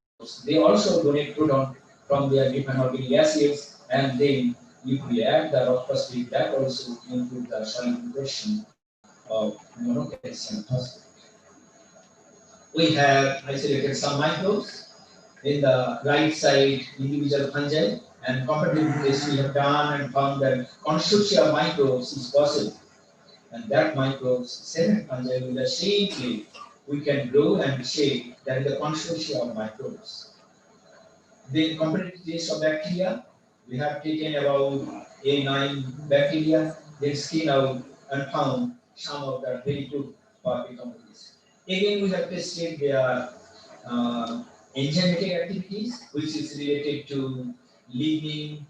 they also donate proton from their different organic acids, and then if we add the rock phosphate, that also improves the soil production of monocalcium phosphate. We have isolated some microbes. In the right side, individual fungi, and comparative tests we have done and found that consortia of microbes is possible. And that microbes, seven fungi with the same clay, we can grow and shape that is the consortia of microbes. The comparative test of bacteria, we have taken about 9 bacteria, then screen out and found some of the very good for decomposition. Again, we have tested their enzymatic activities, which is related to lignin,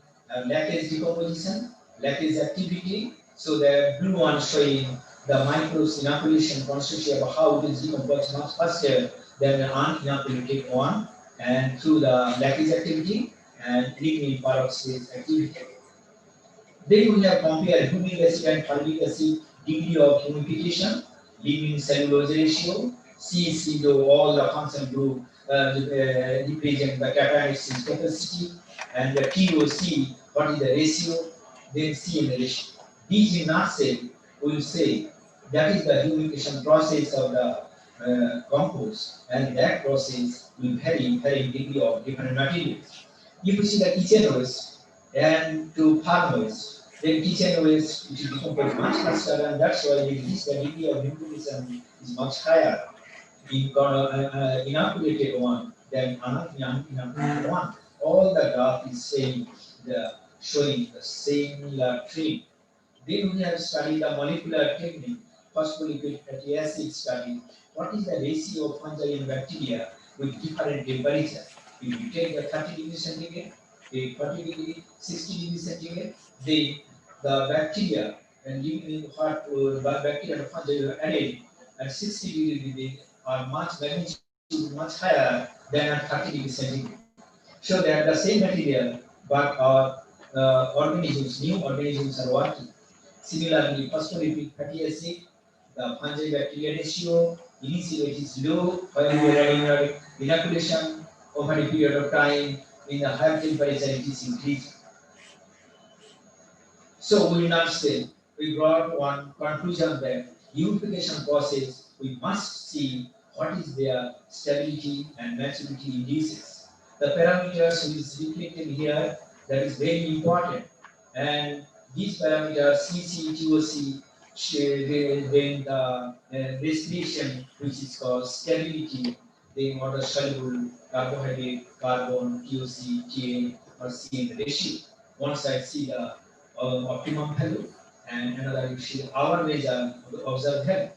lactase decomposition, lactase activity. So the blue one showing the microbes inoculation consortia of how it is decomposed much faster than the uninoculated one, and through the lactase activity and lignin peroxidase activity. Then we have compared humic acid and fulvic acid degree of humification, lignin cellulose ratio, CC though all the function group represent the catalysis capacity, and the TOC, what is the ratio, then C in the ratio. These in nutshell will say that is the humification process of the compost, and that process will vary degree of different materials. If you see the kitchen waste and to farm waste, then kitchen waste which is decomposed much faster, and that's why this the degree of humification is much higher in inoculated one than uninoculated one. All the graph is saying showing the similar trend. Then we have studied the molecular technique, phospholipid fatty acid study. What is the ratio of fungi and bacteria with different temperature? If you take the 30 degrees centigrade, the 40 degree, 60 degrees centigrade, the bacteria and what bacteria and fungi are added at 60 degree are much magnitude much higher than at 30 degrees centigrade. So they are the same material, but our organisms, new organisms are working. Similarly, phospholipid fatty acid, the fungi bacteria ratio, initially it is low while we are adding inoculation. Over a period of time, in the higher temperature, it is increasing. So we not say, we brought one conclusion that unification process, we must see what is their stability and maturity indices. The parameters which is reflected here, that is very important. And these parameters, CC, TOC, then the restriction, which is called stability, then water soluble, carbohydrate, carbon, TOC, Ta, or CN ratio. One side see the optimum value, and another you see our measure of the observed value.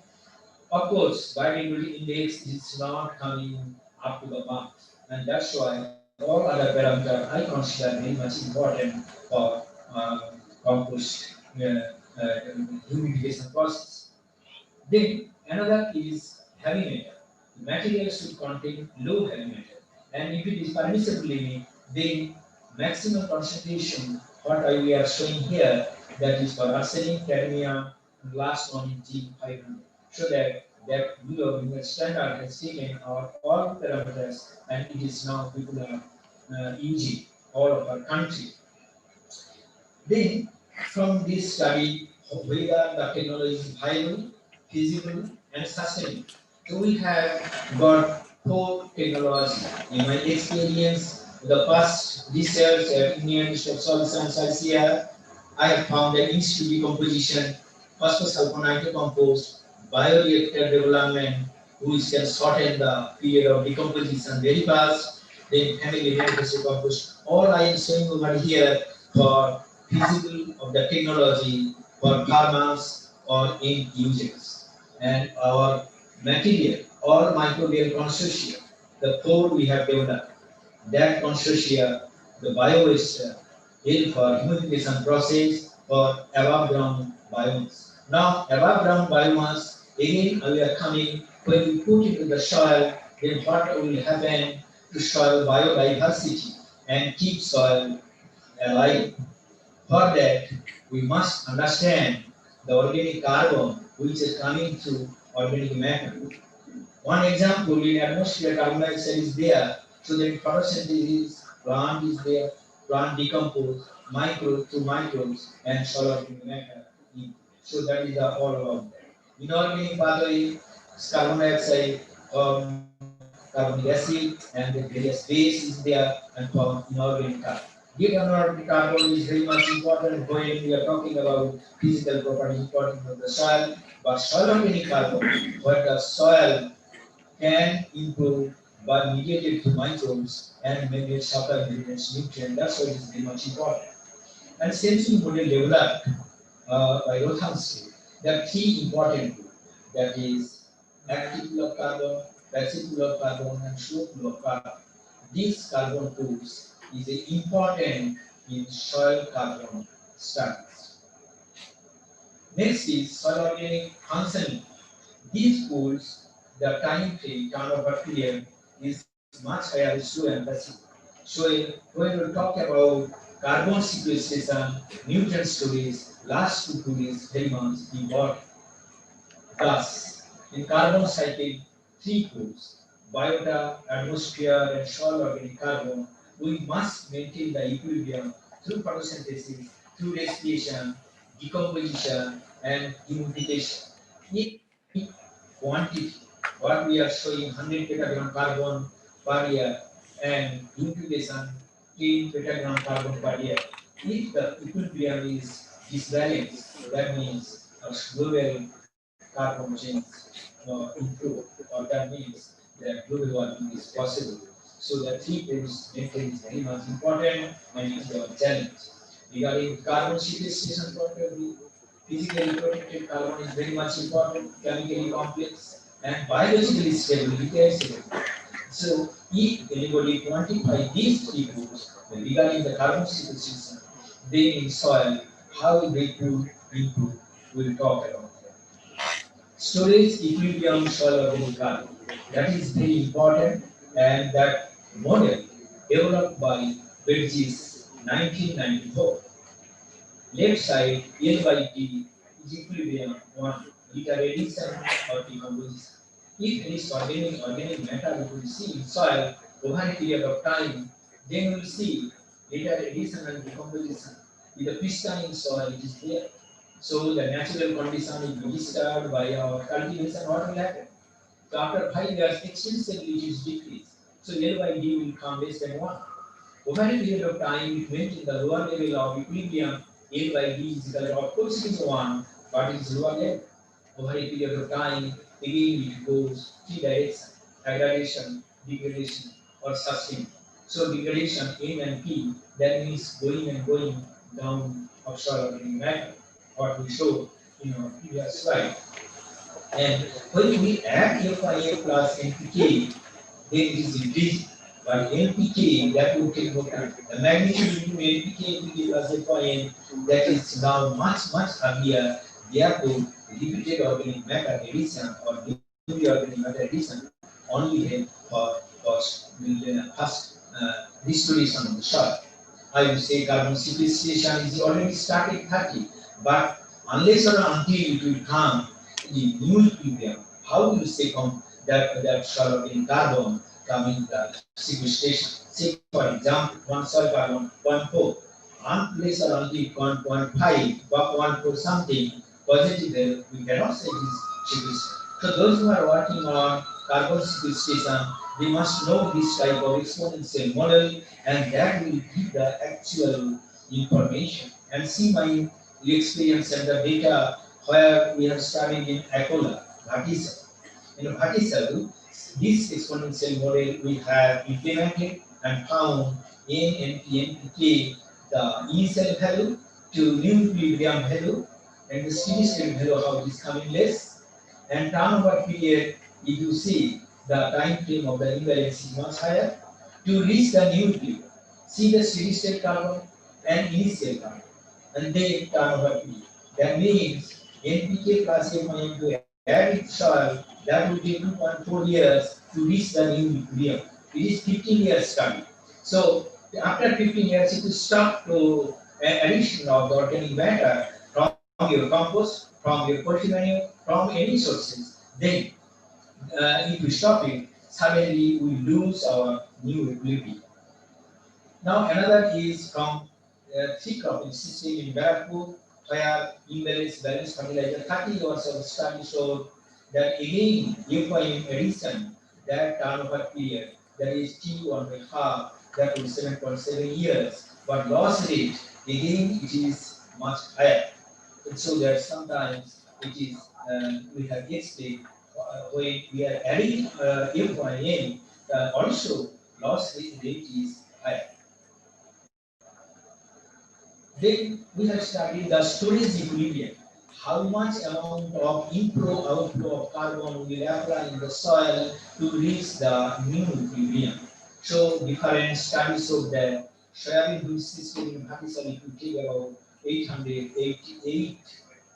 Of course, biodiversity index is not coming up to the mark, and that's why all other parameters I consider very much important for compost humidification process. Then another is heavy metal. The material should contain low heavy metal, and if it is permissible limit, then maximum concentration what we are showing here, that is for arsenic, cadmium, and last one is zinc 500. So that Bureau standard has taken our all parameters, and it is now people are using all of our country. Then from this study, whether the technology is viable, feasible, and sustainable. So we have got 4 technologies. In my experience, the first research at Indian Institute of Soil Science ICR, I have found that in-situ decomposition, phosphosulfonite compost, bioreactor development, which can shorten the period of decomposition very fast. Then family manifesto compost. All I am showing over here for feasible of the technology for farmers or end users. And our material or microbial consortia, the 4 we have developed. That consortia, the biowaste help for humidification process for above ground biomass. Now above ground biomass, again we are coming, when we put into the soil, then what will happen to soil biodiversity and keep soil alive? For that, we must understand the organic carbon which is coming through organic matter. One example in atmosphere carbon dioxide is there, so that photosynthesis, plant is there, plant decompose, micro to microbes and soil organic matter. So that is all about that. Inorganic pathway, carbon dioxide, carbonic acid, and the various base is there, and for inorganic carbon. The inorganic carbon is very much important when we are talking about physical properties important of the soil, but soil organic carbon, where the soil can improve by mediated through microbes and maybe supply nutrients. That's why it is very much important. And sensing model developed by Ramesh Chand, there are three important tools, that is active pool of carbon, passive pool of carbon, and slow pool of carbon. These carbon pools is important in soil carbon studies. Next is soil organic functioning. These pools, the time frame turnover period is much higher in slow and passive. So when we talk about carbon sequestration, nutrient storage, last two is very much important. Thus, in carbon cycle, three pools, biota, atmosphere, and soil organic carbon, we must maintain the equilibrium through photosynthesis, through respiration, decomposition, and humidification. If quantity, what we are showing 100 petagram carbon per year and incubation 10 petagram carbon per year. If the equilibrium is disbalanced, that means a global carbon change improve, or that means that global warming is possible. So the three points maintain is very much important and it's a challenge. Regarding carbon sequestration point of view, physically protected carbon is very much important, chemically complex, and biologically stable, decay-stable. So if anybody quantify these three groups regarding the carbon sequestration, then in soil, how they could improve, we'll talk about that. Storage equilibrium soil organic carbon. That is very important, and that model developed by B.H.U. 1994. Left side L by D is equilibrium 1 liter addition or decomposition. If any organic matter we will see in soil over a period of time, then we will see liter addition and decomposition. In the pristine soil, it is there. So the natural condition is disturbed by our cultivation or latter. So after 5 years, extensively it is decreased. So L by D will come less than 1. Over a period of time, it went in the lower level of equilibrium. A by D is equal to, of course, it is 1, but it is lower level. Over a period of time, again it goes three directions: degradation, degradation, or sustain. So degradation N and P, that means going and going down of soil organic matter, what we showed in our previous slide. And when we add FIA plus NPK, then it is increasing. But NPK, that will take more time. The magnitude between NPK plus FIN, that is now much heavier. Therefore, repeated organic matter addition or new organic matter addition only help for first restoration of the soil. I would say carbon sequestration is already started 30, but unless or until it will come the new equilibrium, how will you say that soil organic carbon coming the sequestration? Say for example, one soil carbon 0.4, unless or until 1.5, but 1.4 something positive, we cannot say this sequestration. So those who are working on carbon sequestration, they must know this type of exponential model, and that will give the actual information. And see my experience and the data where we have studied in Akola, Bhatisar. In Bhatisar, this exponential model we have implemented and found N, NP, NPK, the initial value to new equilibrium value, and the steady state value how it is coming less. And turnover period, if you see the time frame of the imbalance is much higher to reach the new equilibrium. See the steady state carbon and initial carbon, and then turnover period. That means NPK plus FIM to add its soil, that will take 2.4 years to reach the new equilibrium. It is 15 years study. So after 15 years, it will stop to an addition of the organic matter from your compost, from your poultry manure, from any sources, then if we stop it, suddenly we lose our new equilibrium. Now another is from three cropping system in Barakpur, where imbalanced balanced fertilizer. 30 years of study showed that again, in addition, that turnover period, that is T1 by half, that was 7.7 years, but loss rate again it is much higher. And so that sometimes it is we have explained when we are adding FYN, also loss rate is higher. Then we have studied the storage equilibrium. How much amount of inflow outflow of carbon will apply in the soil to reach the new equilibrium. So different studies show that soybean wheat system in Pakistan it will take about 888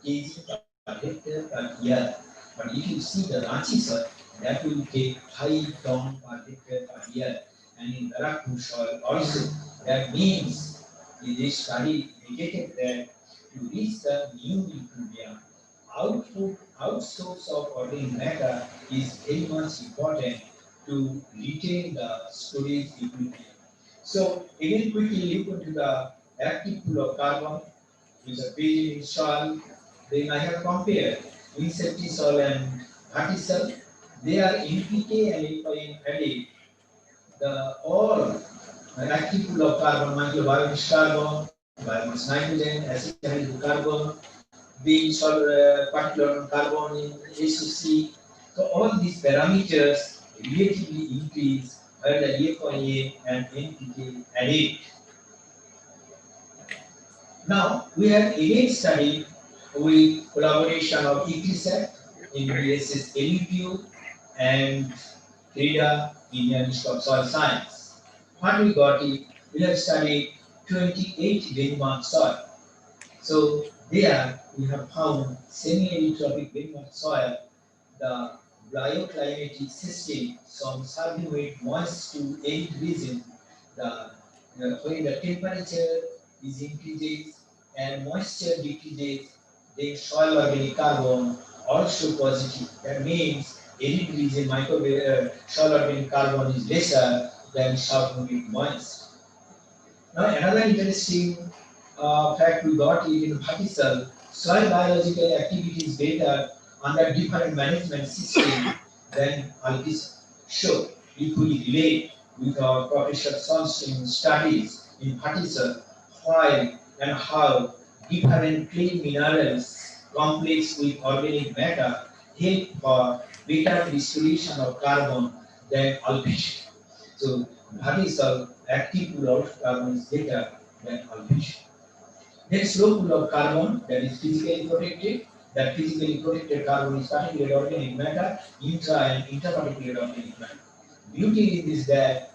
kg per hectare per year. But if you see the Ranchi soil, that will take 5 ton per hectare per year. And in Barakpur soil also, that means this study indicated that to reach the new equilibrium, outsource of organic matter is very much important to retain the storage equilibrium. So again, quickly look into the active pool of carbon which are present in soil. Then I have compared insecti soil and verticel. They are NPK and NPK added. The all active pool of carbon, microbiological carbon, biomass nitrogen, acid carbon, being particular carbon in SOC. So all these parameters relatively increase where the EFIA and NPK added. Now we have again studied with collaboration of ISSS in ISSS LUPU and KRISHI Indian Institute of Soil Science. What we got is we have studied 28 benchmark soil. So there we have found semi-eutrophic benchmark soil, the bioclimatic system from subhumid moist to arid region, when the temperature is increases and moisture decreases, then soil organic carbon also positive. That means arid region soil organic carbon is lesser than subhumid moist. Now another interesting fact we got is in Pakistan, soil biological activity is better under different management system than Alkis show. If we relate with our Professor Sant Singh studies in Pakistan, why and how different clean minerals complex with organic matter help for better distribution of carbon than Alkis. So Pakistan active pool of carbon is better than Alkis. Then slow pool of carbon that is physically protected. That physically protected carbon is particularly organic matter, intra and interparticular organic matter. Beauty in this that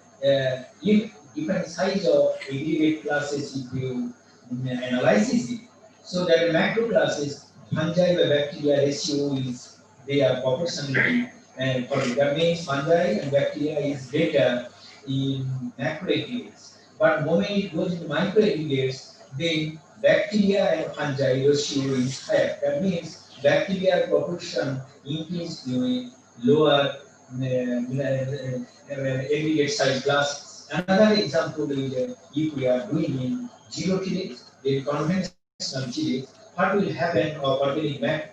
if different size of aggregate classes if you analyze it, so that macro classes fungi by bacteria ratio is they are proportionally and that means fungi and bacteria is better in macro aggregates. But moment it goes into micro aggregates, then bacteria and fungi ratio is higher. That means bacteria proportion increase during lower aggregate size classes. Another example is if we are doing in zero tillage, then conventional tillage, what will happen of organic matter?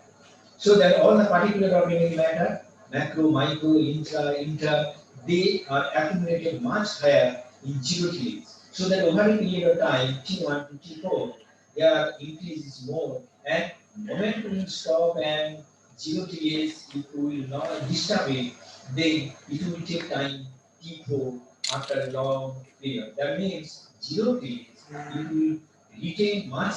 So that all the particular organic matter, macro, micro, inter, they are accumulated much higher in zero tillage. So that over a period of time, T1 to T4, their increase is more. And moment we stop and zero tillage, if we will not disturb it, then it will take time T4 after a long period. That means zero tillage, it will retain much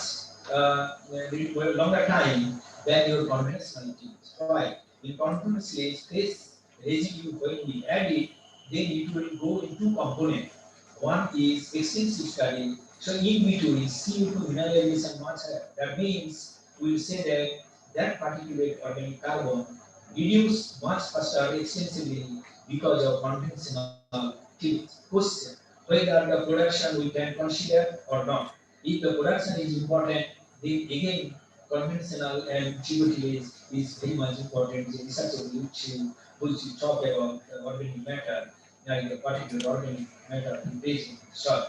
longer time than your conventional tillage. Why? In conventional space residue when we add it, then it will go in two components. One is extensive study. So in between CO2 mineralization much higher. That means we will say that particulate organic carbon reduce much faster extensively because of conventional tillage. Question: whether the production we can consider or not. If the production is important, then again conventional and tributary is very much important. The research which you talk about the organic matter, like the particular organic matter in basic soil.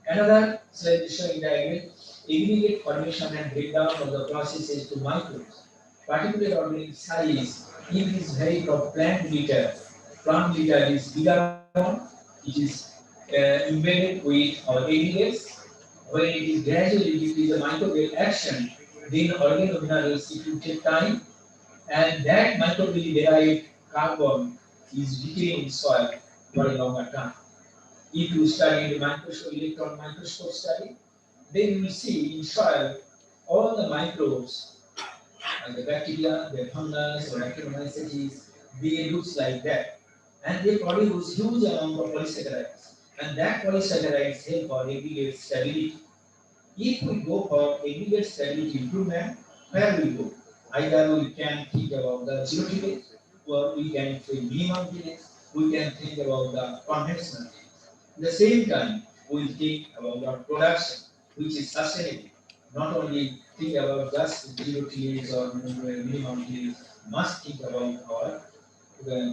Another slide showing diagram, aggregate formation and breakdown of the processes to microbes. Particular organic size, if is vary from plant litter. Plant litter is bigger one, it is embedded with our aggregates. When it is gradually decrease the microbial action, then organominerals it will take time, and that microbially derived carbon is retained in soil for a longer time. If you study the microscope, electron microscope study, then you will see in soil all the microbes, like the bacteria, the fungus or actinomycetes, they look like that. And they produce huge amount of polysaccharides. And that polysaccharides help for aggregate stability. If we go for aggregate stability improvement, where we go? Either we can think about the zero tillage, or we can think minimum tillage, we can think about the conventional tillage. At the same time, we will think about our production, which is sustainable. Not only think about just zero tillage or minimum tillage, must think about our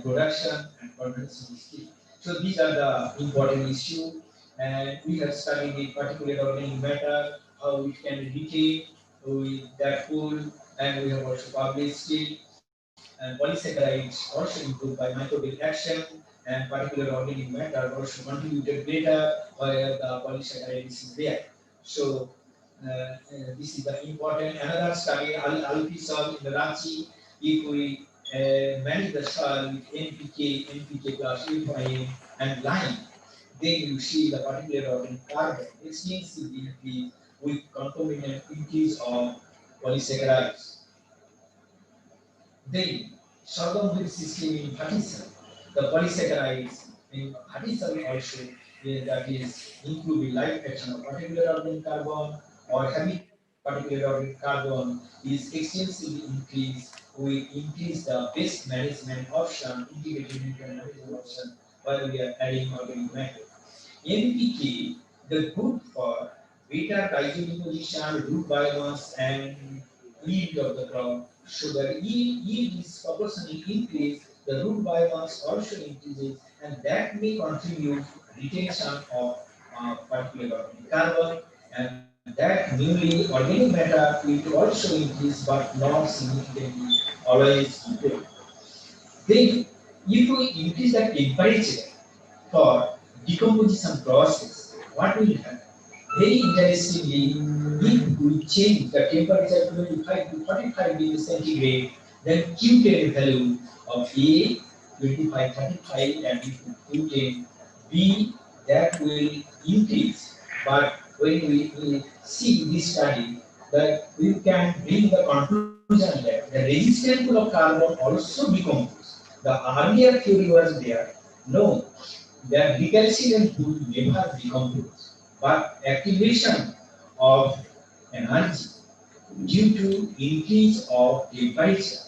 production and conventional skill. So these are the important issues, and we have studied the particular organic matter, how it can retain with that pool, and we have also published it. And polysaccharides also improved by microbial action, and particular organic matter also contributed better where the polysaccharides is there. So this is the important. Another study, Al-Fisal in the Ranchi, if we manage the soil with NPK plus UPI and lime, then you see the particular organic carbon extensively increase with concomitant increase of polysaccharides. Then, sorghum wheat system in Pakistan, the polysaccharides in Pakistan also, that is including life action of particular organic carbon or having particular organic carbon is extensively increased. We increase the best management option, integrated nutrient management option, while we are adding organic matter. NPK, the good for beta decomposition, root biomass, and yield of the crop. So the yield is proportionally increased, the root biomass also increases, and that may contribute retention of particular organic carbon, and that newly organic matter will also increase, but not significantly, always improve. Then, if we increase the temperature for decomposition process, what will happen? Very interestingly, if we change the temperature 25 to 45 degrees centigrade, then Q10 value of A 25, 35, and Q10 B that will increase. But when we see this study, that we can bring the conclusion that the resistance pool of carbon also decomposes. The earlier theory was there. No, the recalcitrant pool never decomposes, but activation of energy due to increase of temperature,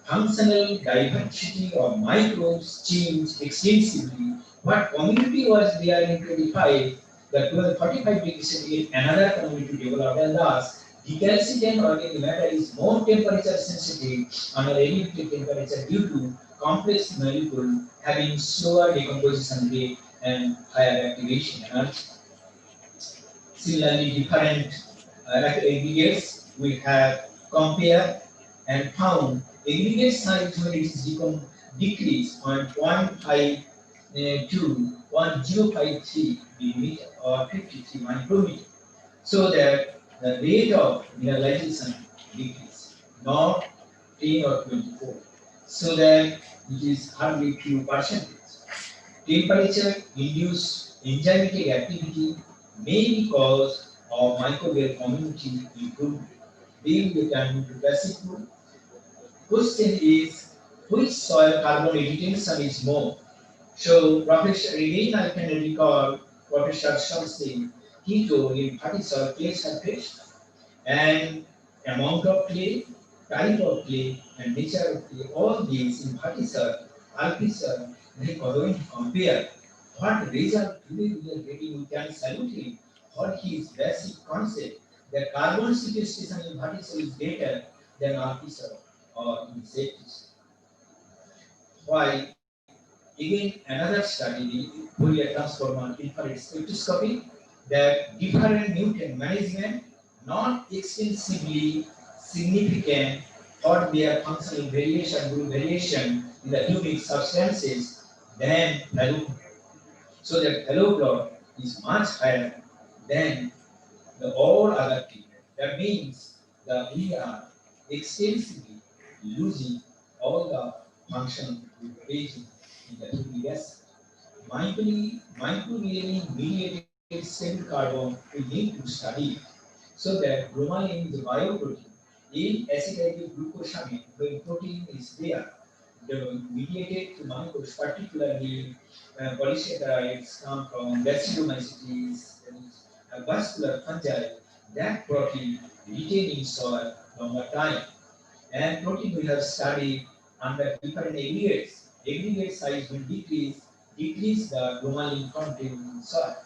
functional diversity of microbes change extensively. What community was there in 25, the 45 degrees centigrade, another community developed, and thus decalcitrant organic matter is more temperature sensitive under elevated temperature due to complex molecule having slower decomposition rate and higher activation energy. Similarly, different aggregates we have compared and found aggregate size when it is decreased on 0.5 to 1053 millimeter or 53 micrometer, so that the rate of mineralization decreases, not 10 or 24, so that it is hardly few percentage. Temperature induced enzymatic activity may be cause of microbial community improvement. Being the time to basic food. Question is, which soil carbon retention is more? So, Professor, again I can recall Professor Sant Singh, he told in 30 soil clay surface and amount of clay, type of clay, and nature of clay, all these in 30 soil, alpha they are going to compare what result today we are getting. We can salute him for his basic concept The carbon sequestration in vertical is greater than artificial or in safety. While again another study, the Fourier transform infrared spectroscopy, that different nutrient management not extensively significant for their functional variation group variation in the unique substances than value. So that value plot is much higher than the all other treatment. That means that we are extensively losing all the function aging in the nucleic acid. Microglially mediated stable carbon we need to study so that bromelain is a bioprotein in acetyl glucosamine when protein is there. The mediated to microbes, particularly polysaccharides, come from bacillomycetes, vascular fungi, that protein retain in soil longer time. And protein we have studied under different aggregates. Aggregate size will decrease the bromelain content in soil.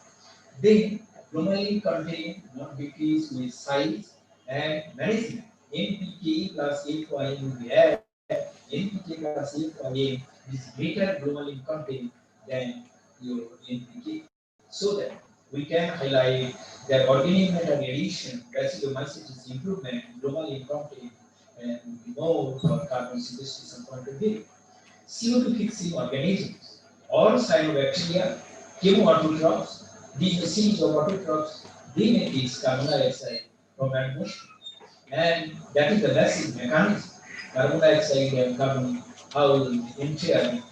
Then bromelain content not decrease with size and management. NPK plus FYM will be added. NPK plus FYM is greater bromelain content than your NPK. So that we can highlight that organic matter addition, bacillomycetes improvement, bromelain content, and more for carbon sequestration point of view. CO2 fixing organisms or cyanobacteria, chemoautotrophs, these series of autotrophs, they may fix carbon dioxide from atmosphere. And that is the basic mechanism. Carbon dioxide and carbon, how will enter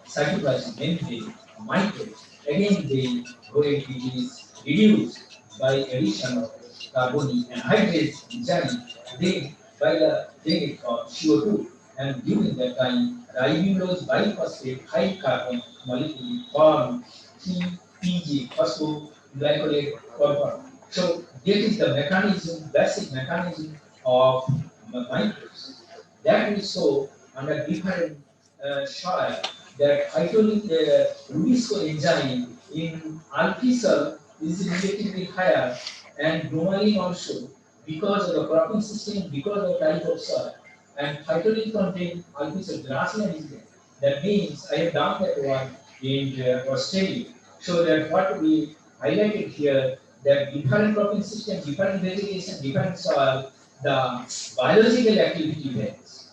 cytoplasmic membrane, microbes. Again, the weight is reduced by addition of carbonic anhydrase enzyme, then by the rate of CO2. And during that time, ribulose biphosphate high carbon molecule form PG, phosphoglycolate compound. So that is the mechanism, basic mechanism of microbes. That is so under different soil that Rubisco enzyme in artificial is relatively higher and bromelain also because of the cropping system, because of the type of soil. And phytolin contain artificial grassland is there. That means I have done that one in Australia. So that what we highlighted here, that different cropping system, different vegetation, different soil, the biological activity varies.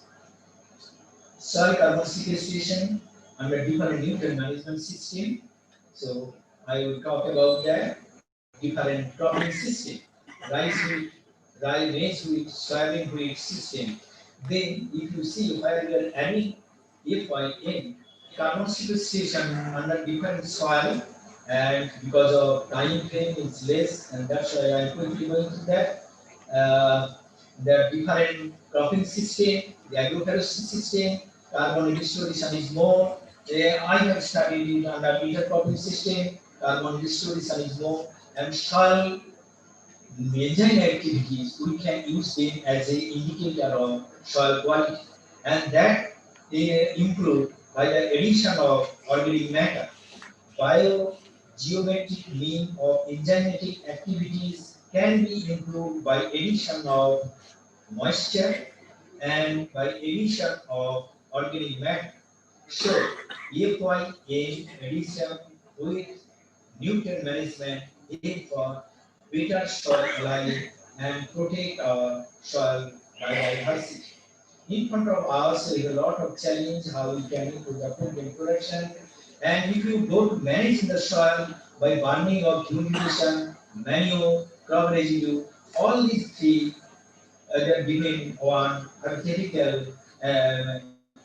Soil carbon sequestration under different nutrient management system. So I will talk about that. Different cropping system, rice wheat, maize wheat, soybean wheat system. Then if you see where we are adding FYN, carbon sequestration under different soil, and because of time frame is less, and that's why I am quickly going to that. The different cropping system, the agroforestry system, carbon restoration is more. I have studied it under meter cropping system, carbon restoration is more, and soil enzyme activities, we can use them as an indicator of soil quality, and that improved by the addition of organic matter. Biogeometric mean of enzymatic activities can be improved by addition of moisture and by addition of organic matter. So, FYN addition with nutrient management aim for better soil alignment and protect our soil biodiversity. In front of us is a lot of challenge how we can improve the food and production. And if you don't manage the soil by burning of fumigation, manure, crop residue, all these three they begin on hypothetical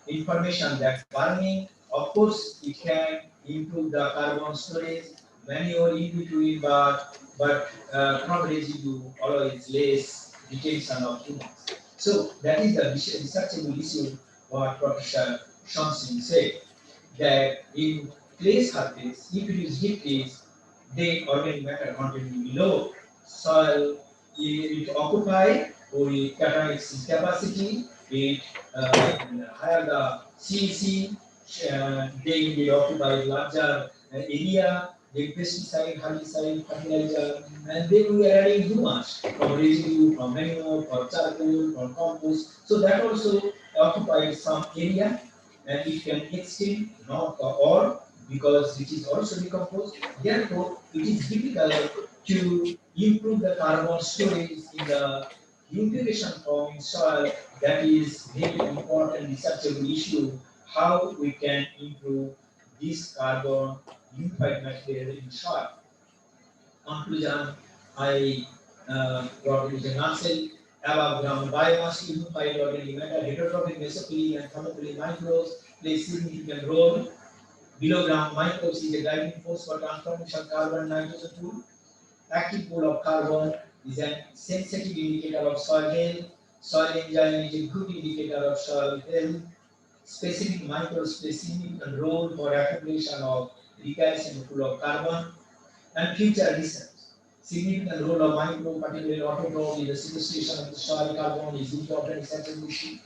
information that farming, of course, it can improve the carbon storage, manure in between, but crop residue always less retention of humans. So that is the researchable issue what Professor Sant Singh said, that in clay surface, if it is decreased, then organic matter content will be low. Soil it occupy with catalytic capacity, it higher the CEC, they will occupy larger area, the pesticide, herbicide, fertilizer, and then we are adding too much from residue, from manure, from charcoal, from compost. So that also occupies some area, and it can extend not all because it is also decomposed. Therefore, it is difficult to improve the carbon storage in the utilization form in soil. That is very important researchable issue. How we can improve this carbon unified material in soil. Conclusion: I brought it in a nutshell. Above ground biomass unified organic matter, heterotrophic mesophily and thermophily microbes play significant role. Below ground microbes is a driving force for transformation of carbon and nitrogen pool. Active pool of carbon is a sensitive indicator of soil health. Soil enzyme is a good indicator of soil health. Specific microbes play significant role for accumulation of recalcitrant pool of carbon. And future research. Significant role of micro, particularly autotroph in the sequestration of the soil carbon is important researchable issue.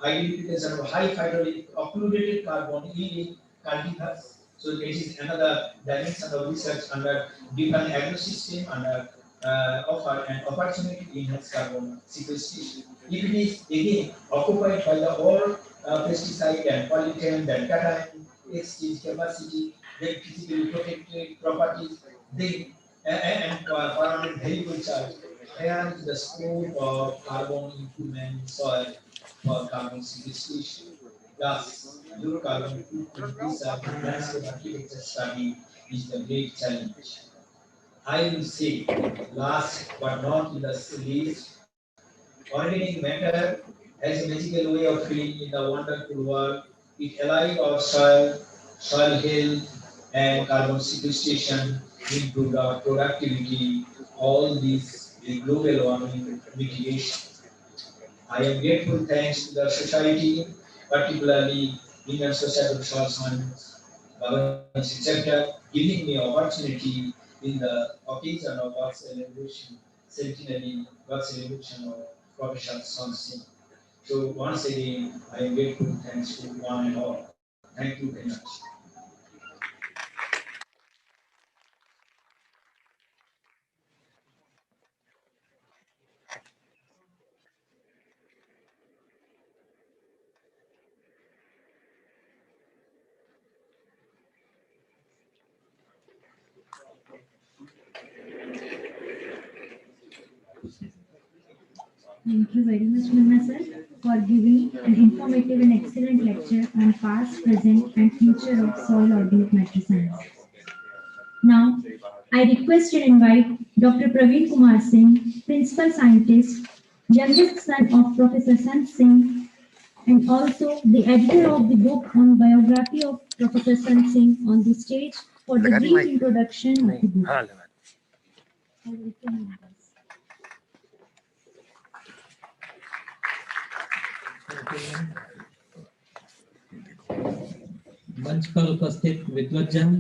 Identification of high phytolith occluded carbon yielding cultivars. So it is another dimension of research under different agro-system under offer an opportunity to enhance carbon sequestration. If it is again occupied by the all pesticide and pollutant and cation exchange capacity, then physically protected properties, then and permanent very good charge. Where is the scope of carbon improvement in soil for carbon sequestration? Thus, low carbon footprint research and landscape architecture study is the great challenge. I will say, last but not in the least, organic matter has a magical way of filling in the wonderful world. It allows our soil health, and carbon sequestration, improve our productivity, all these the global warming mitigation. I am grateful thanks to the society, particularly Indian Society of Soil Science, Varanasi chapter, giving me opportunity in the occasion of birth celebration, Centenary birth celebration of Professor Sant Singh. So once again, I am grateful thanks to one and all. Thank you very much. Thank you very much, Nirmal sir, for giving an informative and excellent lecture on past, present, and future of soil organic matter science. Now, I request and invite Dr. Praveen Kumar Singh, Principal Scientist, youngest son of Professor Sant Singh, and also the editor of the book on biography of Professor Sant Singh, on the stage for the brief introduction of the book. मंच पर उपस्थित विद्वज्जन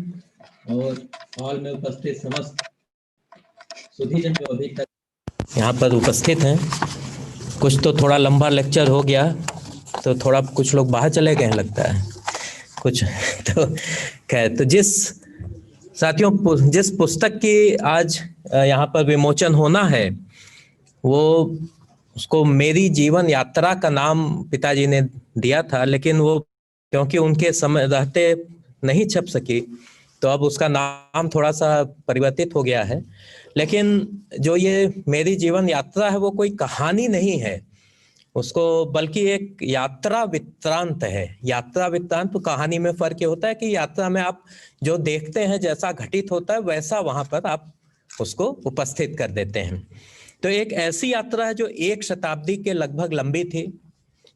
और hall में उपस्थित समस्त सुधीजन जो अभी तक यहाँ पर उपस्थित हैं, कुछ तो थोड़ा लंबा लेक्चर हो गया तो थोड़ा कुछ लोग बाहर चले गए हैं लगता है कुछ तो खैर। तो जिस साथियों जिस पुस्तक की आज यहाँ पर विमोचन होना है वो उसको मेरी जीवन यात्रा का नाम पिताजी ने दिया था, लेकिन वो क्योंकि उनके समय रहते नहीं छप सकी तो अब उसका नाम थोड़ा सा परिवर्तित हो गया है। लेकिन जो ये मेरी जीवन यात्रा है वो कोई कहानी नहीं है उसको, बल्कि एक यात्रा वृत्तांत है। यात्रा वृत्तांत तो कहानी में फर्क ये होता है कि यात्रा में आप जो देखते हैं जैसा घटित होता है वैसा वहां पर आप उसको उपस्थित कर देते हैं। तो एक ऐसी यात्रा है जो 1 शताब्दी के लगभग लंबी थी,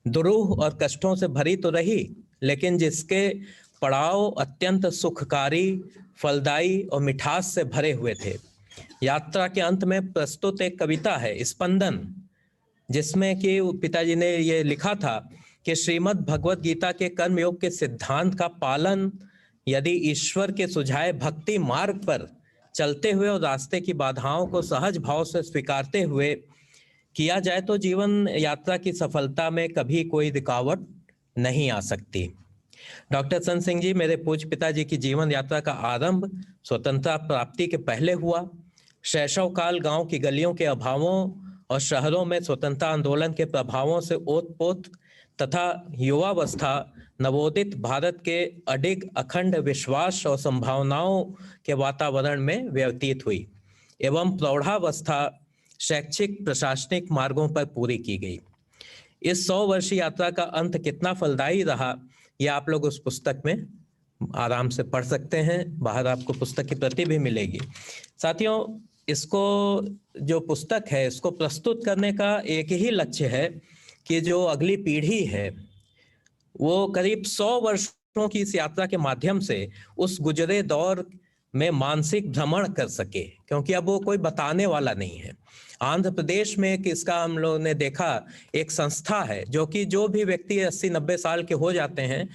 दुरूह और कष्टों से भरी तो रही, लेकिन जिसके पड़ाव अत्यंत सुखकारी, फलदायी और मिठास से भरे हुए थे। यात्रा के अंत में प्रस्तुत एक कविता है स्पंदन, जिसमें कि पिताजी ने ये लिखा था कि श्रीमद् भगवत गीता के कर्मयोग के सिद्धांत का पालन यदि ईश्वर के सुझाए भक्ति मार्ग पर चलते हुए और रास्ते की बाधाओं को सहज भाव से स्वीकारते हुए किया जाए तो जीवन यात्रा की सफलता में कभी कोई रुकावट नहीं आ सकती। डॉक्टर संत सिंह जी, मेरे पूज्य पिताजी की जीवन यात्रा का आरंभ स्वतंत्रता प्राप्ति के पहले हुआ। शैशव काल गांव की गलियों के अभावों और शहरों में स्वतंत्रता आंदोलन के प्रभावों से ओतप्रोत तथा युवावस्था नवोदित भारत के अडिग अखंड विश्वास और संभावनाओं के वातावरण में व्यतीत हुई एवं प्रौढ़ावस्था शैक्षिक प्रशासनिक मार्गों पर पूरी की गई। इस 100 वर्षीय यात्रा का अंत कितना फलदायी रहा, यह आप लोग उस पुस्तक में आराम से पढ़ सकते हैं। बाहर आपको पुस्तक की प्रति भी मिलेगी। साथियों, इसको जो पुस्तक है इसको प्रस्तुत करने का एक ही लक्ष्य है कि जो अगली पीढ़ी है वो करीब 100 वर्षों की इस यात्रा के माध्यम से उस गुजरे दौर में मानसिक भ्रमण कर सके, क्योंकि अब वो कोई बताने वाला नहीं है। आंध्र प्रदेश में एक इसका हम लोगों ने देखा एक संस्था है जो कि जो भी व्यक्ति 80-90 साल के हो जाते हैं,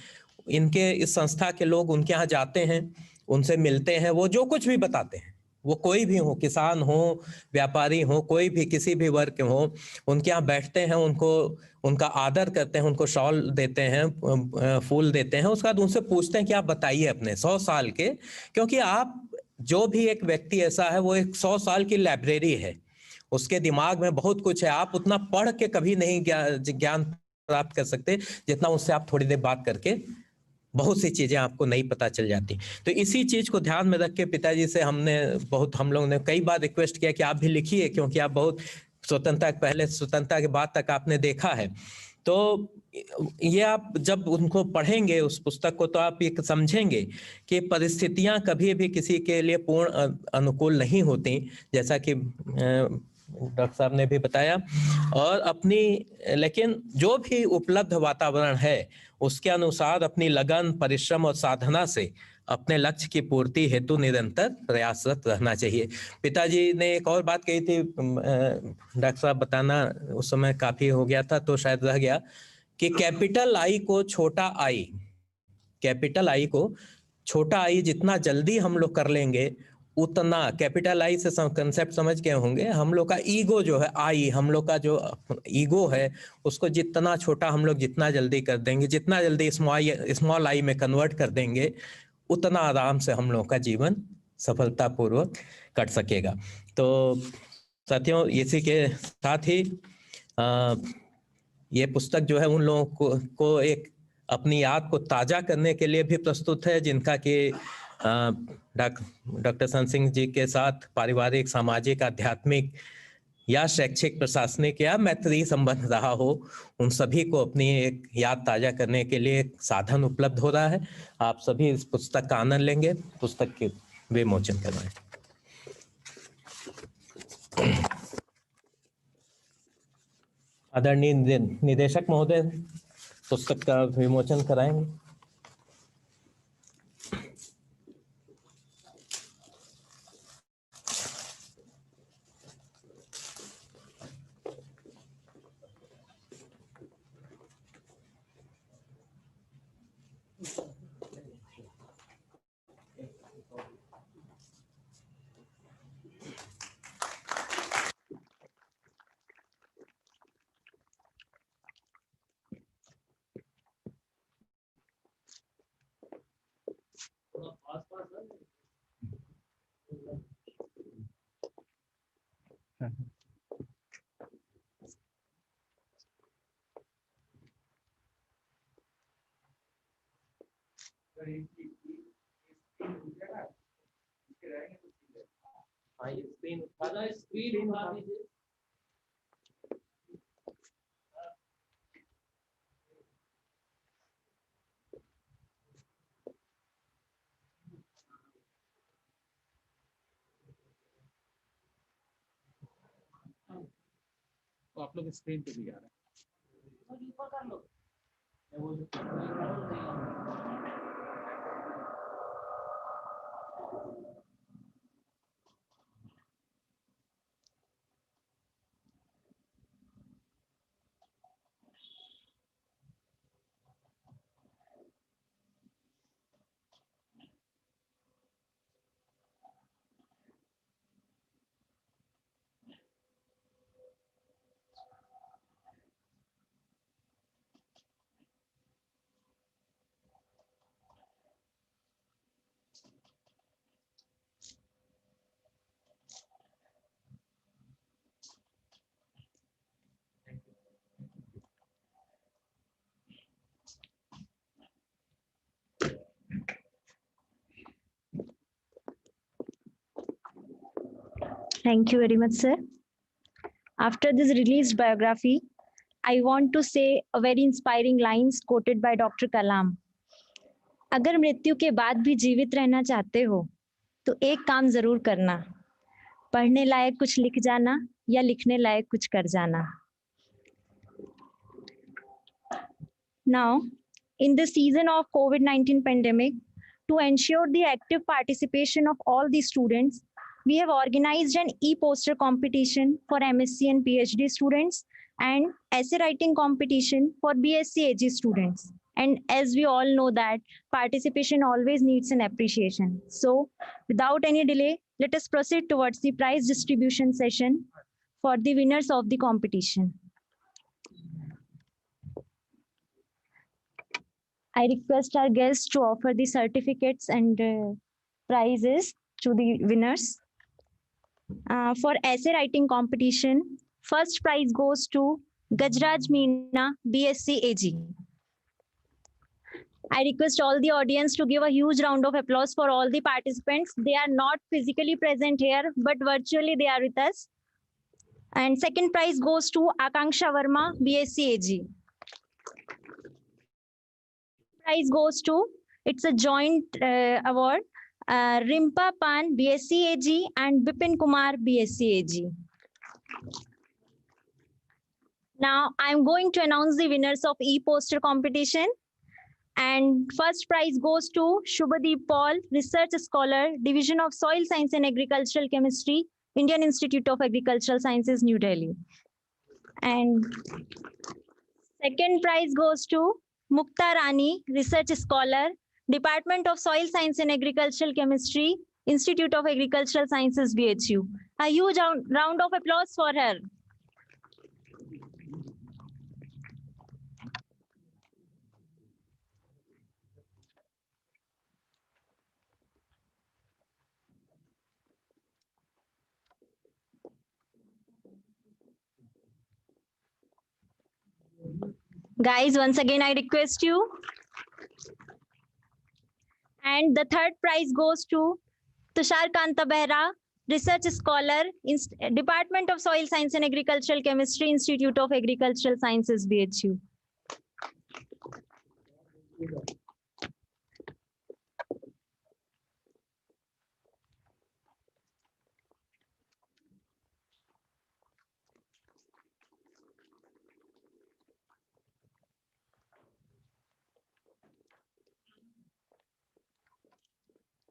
इनके इस संस्था के लोग उनके यहाँ जाते हैं, उनसे मिलते हैं, वो जो कुछ भी बताते हैं, वो कोई भी हो, किसान हो, व्यापारी हो, कोई भी किसी भी वर्ग के हो, उनके यहाँ बैठते हैं, उनको उनका आदर करते हैं, उनको शॉल देते हैं, फूल देते हैं, उसके बाद उनसे पूछते हैं कि आप बताइए अपने 100 साल के, क्योंकि आप जो भी एक व्यक्ति ऐसा है वो एक 100 साल की लाइब्रेरी है, उसके दिमाग में बहुत कुछ है। आप उतना पढ़ के कभी नहीं ज्ञान प्राप्त कर सकते जितना उससे आप थोड़ी देर बात करके बहुत सी चीजें आपको नहीं पता चल जाती। तो इसी चीज को ध्यान में रख के पिताजी से हम लोगों ने कई बार रिक्वेस्ट किया कि आप भी लिखिए, क्योंकि आप बहुत स्वतंत्रता के पहले स्वतंत्रता के बाद तक आपने देखा है। तो ये आप जब उनको पढ़ेंगे उस पुस्तक को तो आप ये समझेंगे कि परिस्थितियां कभी भी किसी के लिए पूर्ण अनुकूल नहीं होती, जैसा कि डॉक्टर साहब ने भी बताया। और लेकिन जो भी उपलब्ध वातावरण है उसके अनुसार अपनी लगन, परिश्रम और साधना से अपने लक्ष्य की पूर्ति हेतु निरंतर प्रयासरत रहना चाहिए। पिताजी ने एक और बात कही थी, डॉक्टर साहब बताना उस समय काफी हो गया था तो शायद रह गया, कि कैपिटल आई को छोटा आई जितना जल्दी हम लोग कर लेंगे उतना, कैपिटल आई से कंसेप्ट समझ गए होंगे, हम लोग का ईगो जो है, आई हम लोग का जो ईगो है उसको जितना छोटा हम लोग जितना जल्दी कर देंगे, जितना जल्दी स्मॉल आई में कन्वर्ट कर देंगे, उतना आराम से हम लोग का जीवन सफलतापूर्वक कट सकेगा। तो साथियों, इसी के साथ ही ये पुस्तक जो है उन लोगों को एक अपनी याद को ताजा करने के लिए भी प्रस्तुत है, जिनका कि डॉक्टर संत सिंह जी के साथ पारिवारिक, सामाजिक, आध्यात्मिक या शैक्षिक, प्रशासनिक या मैत्री संबंध रहा हो, उन सभी को अपनी एक याद ताजा करने के लिए एक साधन उपलब्ध हो रहा है। आप सभी इस पुस्तक का आनंद लेंगे, पुस्तक के विमोचन करवाएं। आदरणीय निदेशक महोदय पुस्तक का विमोचन कराएंगे। स्क्रीन उठा दीजिए। तो आप लोग स्क्रीन पे भी आ रहे हैं। Thank you very much, sir. After this released biography, I want to say a very inspiring lines quoted by Dr. Kalam. अगर मृत्यु के बाद भी जीवित रहना चाहते हो तो एक काम जरूर करना, पढ़ने लायक कुछ लिख जाना या लिखने लायक कुछ कर जाना. Now, in the season of COVID-19 pandemic, to ensure the active participation of all the students, we have organized an e-poster competition for MSc and PhD students and essay writing competition for B.Sc. AG students. And as we all know that participation always needs an appreciation. So without any delay, let us proceed towards the prize distribution session for the winners of the competition. I request our guests to offer the certificates and prizes to the winners. For essay writing competition, first prize goes to Gajraj Meena, B.Sc. AG. I request all the audience to give a huge round of applause for all the participants. They are not physically present here, but virtually they are with us. And second prize goes to Akanksha Verma, B.Sc. AG. Prize goes to, it's a joint award, Rimpa Pan, B.Sc. AG and Bipin Kumar, B.Sc. AG. Now I'm going to announce the winners of e-poster competition. And first prize goes to Shubhadeep Paul, Research Scholar, Division of Soil Science and Agricultural Chemistry, Indian Institute of Agricultural Sciences, New Delhi. And second prize goes to Mukta Rani, Research Scholar, Department of Soil Science and Agricultural Chemistry, Institute of Agricultural Sciences, B.H.U. A huge round of applause for her. Guys, once again, I request you. And the third prize goes to Tushar Kanta Behra, Research Scholar, Department of Soil Science and Agricultural Chemistry, Institute of Agricultural Sciences, B.H.U.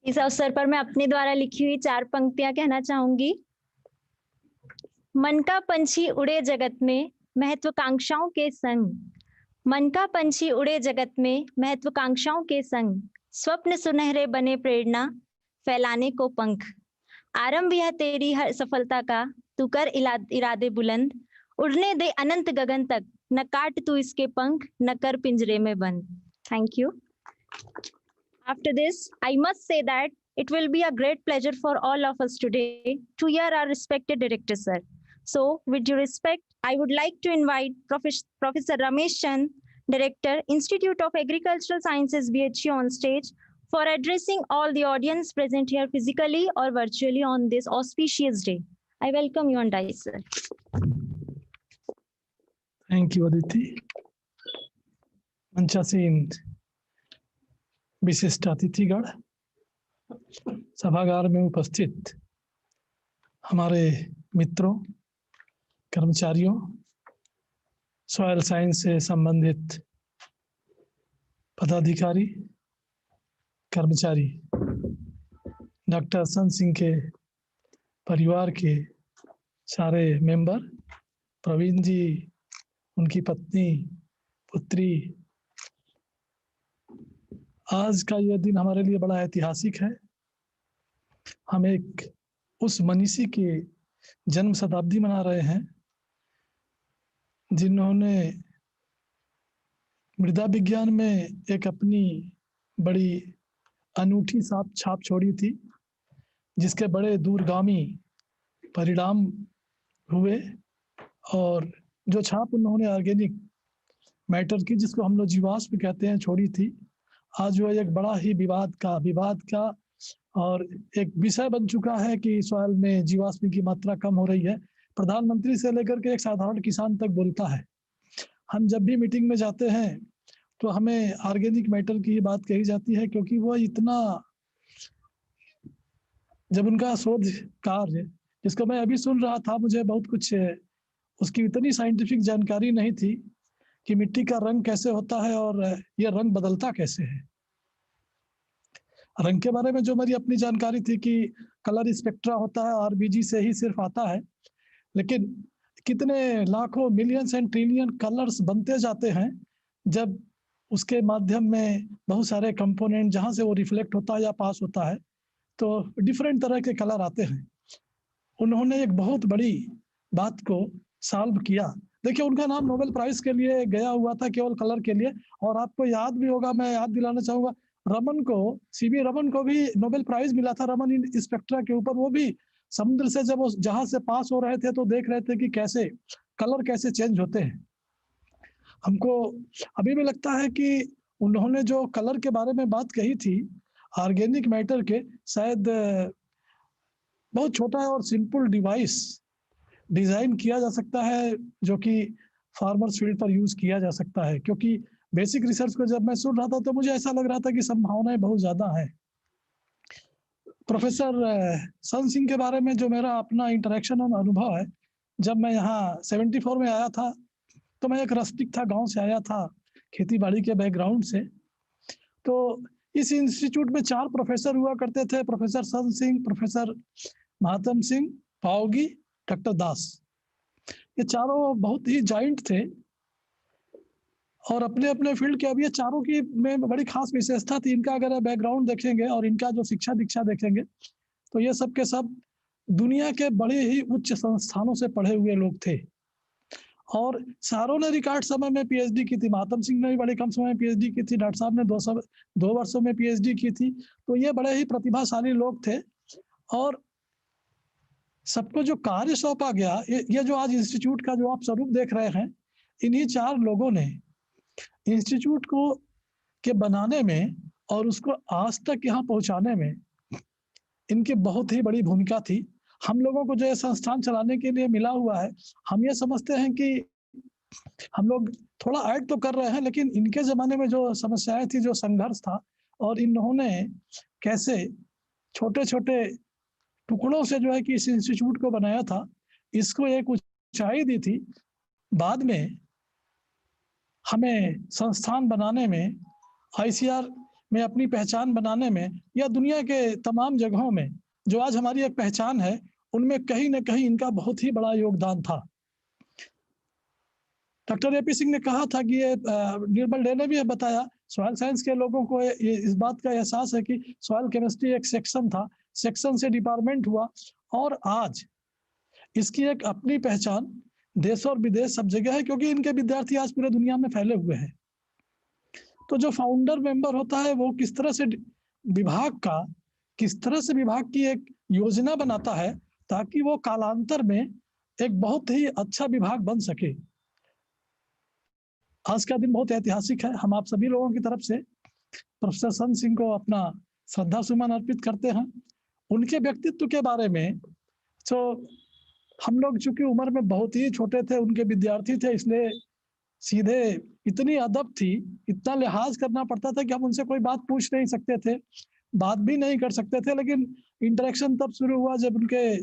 इस अवसर पर मैं अपने द्वारा लिखी हुई 4 पंक्तियां कहना चाहूंगी। मन का पंछी उड़े जगत में महत्वाकांक्षाओं के संग, मन का पंछी उड़े जगत में महत्वाकांक्षाओं के संग, स्वप्न सुनहरे बने प्रेरणा फैलाने को पंख, आरंभ यह तेरी हर सफलता का, तू कर इरादे बुलंद, उड़ने दे अनंत गगन तक, न काट तू इसके पंख, न कर पिंजरे में बंद। Thank you. After this, I must say that it will be a great pleasure for all of us today to hear our respected director, sir. So, with due respect, I would like to invite Professor Ramesh Chand, Director, Institute of Agricultural Sciences, B.H.U. on stage for addressing all the audience present here physically or virtually on this auspicious day. I welcome you on dais, sir. Thank you, Aditi. मंचासीन विशिष्ट अतिथिगण, सभागार में उपस्थित हमारे मित्रों, कर्मचारियों, soil science से संबंधित पदाधिकारी, कर्मचारी, डॉक्टर संत सिंह के परिवार के सारे मेंबर, प्रवीण जी, उनकी पत्नी, पुत्री, आज का यह दिन हमारे लिए बड़ा ऐतिहासिक है। हम एक उस मनीषी के जन्म शताब्दी मना रहे हैं जिन्होंने मृदा विज्ञान में एक अपनी बड़ी अनूठी छाप छोड़ी थी, जिसके बड़े दूरगामी परिणाम हुए। और जो छाप उन्होंने ऑर्गेनिक मैटर की, जिसको हम लोग जीवाश्म कहते हैं, छोड़ी थी, आज वो एक बड़ा ही विवाद का और एक विषय बन चुका है कि सॉइल में जीवाश्म की मात्रा कम हो रही है। प्रधानमंत्री से लेकर के एक साधारण किसान तक बोलता है। हम जब भी मीटिंग में जाते हैं तो हमें ऑर्गेनिक मैटर की बात कही जाती है, क्योंकि वो इतना, जब उनका शोध कार्य जिसको मैं अभी सुन रहा था, मुझे बहुत कुछ उसकी इतनी साइंटिफिक जानकारी नहीं थी कि मिट्टी का रंग कैसे होता है और ये रंग बदलता कैसे है। रंग के बारे में जो मेरी अपनी जानकारी थी कि कलर स्पेक्ट्रा होता है, आरबीजी से ही सिर्फ आता है, लेकिन कितने लाखों मिलियंस एंड ट्रिलियन कलर्स बनते जाते हैं जब उसके माध्यम में बहुत सारे कंपोनेंट जहां से वो रिफ्लेक्ट होता है या पास होता है, तो डिफरेंट तरह के कलर आते हैं। उन्होंने एक बहुत बड़ी बात को सॉल्व किया। देखिए, उनका नाम नोबेल प्राइज के लिए गया हुआ था, केवल कलर के लिए। और आपको याद भी होगा, मैं याद दिलाना चाहूंगा, रमन को, सीवी रमन को भी नोबेल प्राइज मिला था, रमन इन स्पेक्ट्रा के ऊपर। वो भी समुद्र से जब वो जहाज से पास हो रहे थे तो देख रहे थे कि कैसे कलर कैसे चेंज होते हैं। हमको अभी भी लगता है कि उन्होंने जो कलर के बारे में बात कही थी ऑर्गेनिक मैटर के, शायद बहुत छोटा है और सिंपल डिवाइस डिजाइन किया जा सकता है जो कि फार्मर्स फील्ड पर यूज किया जा सकता है। क्योंकि बेसिक रिसर्च को जब मैं सुन रहा था तो मुझे ऐसा लग रहा था कि संभावनाएं बहुत ज्यादा है। प्रोफेसर संत सिंह के बारे में जो मेरा अपना इंटरेक्शन और अनुभव है, जब मैं यहाँ 74 में आया था तो मैं एक रस्टिक था, गांव से आया था, खेती बाड़ी के बैकग्राउंड से। तो इस इंस्टीट्यूट में 4 प्रोफेसर हुआ करते थे, प्रोफेसर संत सिंह, प्रोफेसर महात्म सिंह, पाओगी, डॉक्टर दास। ये चारों बहुत ही जाइंट थे और अपने अपने फील्ड के। अब ये चारों की में बड़ी खास विशेषता थी इनका, अगर बैकग्राउंड देखेंगे और इनका जो शिक्षा दीक्षा देखेंगे तो ये सब के सब दुनिया के बड़े ही उच्च संस्थानों से पढ़े हुए लोग थे। और चारों ने रिकॉर्ड समय में पीएचडी की थी। महात्म सिंह ने भी बड़े कम समय में पीएचडी की थी, डॉक्टर साहब ने 2 वर्षों में पीएचडी की थी। तो ये बड़े ही प्रतिभाशाली लोग थे। और सबको जो कार्य सौंपा गया, ये जो आज इंस्टीट्यूट का जो आप स्वरूप देख रहे हैं, इन्हीं 4 लोगों ने इंस्टीट्यूट को के बनाने में और उसको आज तक यहाँ पहुंचाने में इनकी बहुत ही बड़ी भूमिका थी। हम लोगों को जो ये संस्थान चलाने के लिए मिला हुआ है, हम ये समझते हैं कि हम लोग थोड़ा ऐड तो कर रहे हैं, लेकिन इनके जमाने में जो समस्याएं थी, जो संघर्ष था, और इन्होंने कैसे छोटे छोटे टुकड़ों से जो है कि इस इंस्टीट्यूट को बनाया था, इसको एक ऊंचाई दी थी। बाद में हमें संस्थान बनाने में, आईसीआर में अपनी पहचान बनाने में, या दुनिया के तमाम जगहों में जो आज हमारी एक पहचान है, उनमें कहीं ना कहीं इनका बहुत ही बड़ा योगदान था। डॉक्टर एपी सिंह ने कहा था कि ये निर्मल डे ने भी बताया, सॉइल साइंस के लोगों को ये इस बात का एहसास है कि सॉइल केमिस्ट्री एक सेक्शन था, सेक्शन से डिपार्टमेंट हुआ, और आज इसकी एक अपनी पहचान देश और विदेश सब जगह है, क्योंकि इनके विद्यार्थी आज पूरे दुनिया में फैले हुए हैं। तो जो फाउंडर मेंबर होता है वो किस तरह से विभाग की एक योजना बनाता है ताकि वो कालांतर में एक बहुत ही अच्छा विभाग बन सके। आज का दिन बहुत ऐतिहासिक है। हम आप सभी लोगों की तरफ से प्रोफेसर संत सिंह को अपना श्रद्धा सुमन अर्पित करते हैं। उनके व्यक्तित्व के बारे में तो हम लोग चूंकि उम्र में बहुत ही छोटे थे, उनके विद्यार्थी थे, इसलिए सीधे इतनी अदब थी, इतना लिहाज करना पड़ता था कि हम उनसे कोई बात पूछ नहीं सकते थे, बात भी नहीं कर सकते थे। लेकिन इंटरेक्शन तब शुरू हुआ जब उनके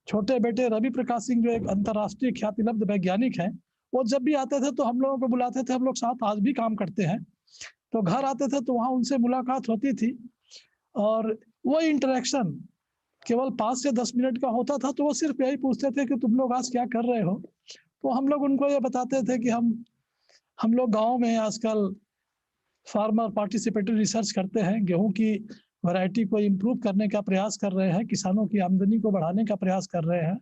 छोटे बेटे रवि प्रकाश सिंह, जो एक अंतर्राष्ट्रीय ख्यातिलब्ध वैज्ञानिक हैं, वो जब भी आते थे तो हम लोगों को बुलाते थे। हम लोग साथ आज भी काम करते हैं, तो घर आते थे तो वहाँ उनसे मुलाकात होती थी, और वो इंटरेक्शन केवल 5 से 10 मिनट का होता था। तो वो सिर्फ यही पूछते थे कि तुम लोग आज क्या कर रहे हो। तो हम लोग उनको ये बताते थे कि हम लोग गांव में आजकल फार्मर पार्टिसिपेटरी रिसर्च करते हैं, गेहूं की वैरायटी को इम्प्रूव करने का प्रयास कर रहे हैं, किसानों की आमदनी को बढ़ाने का प्रयास कर रहे हैं।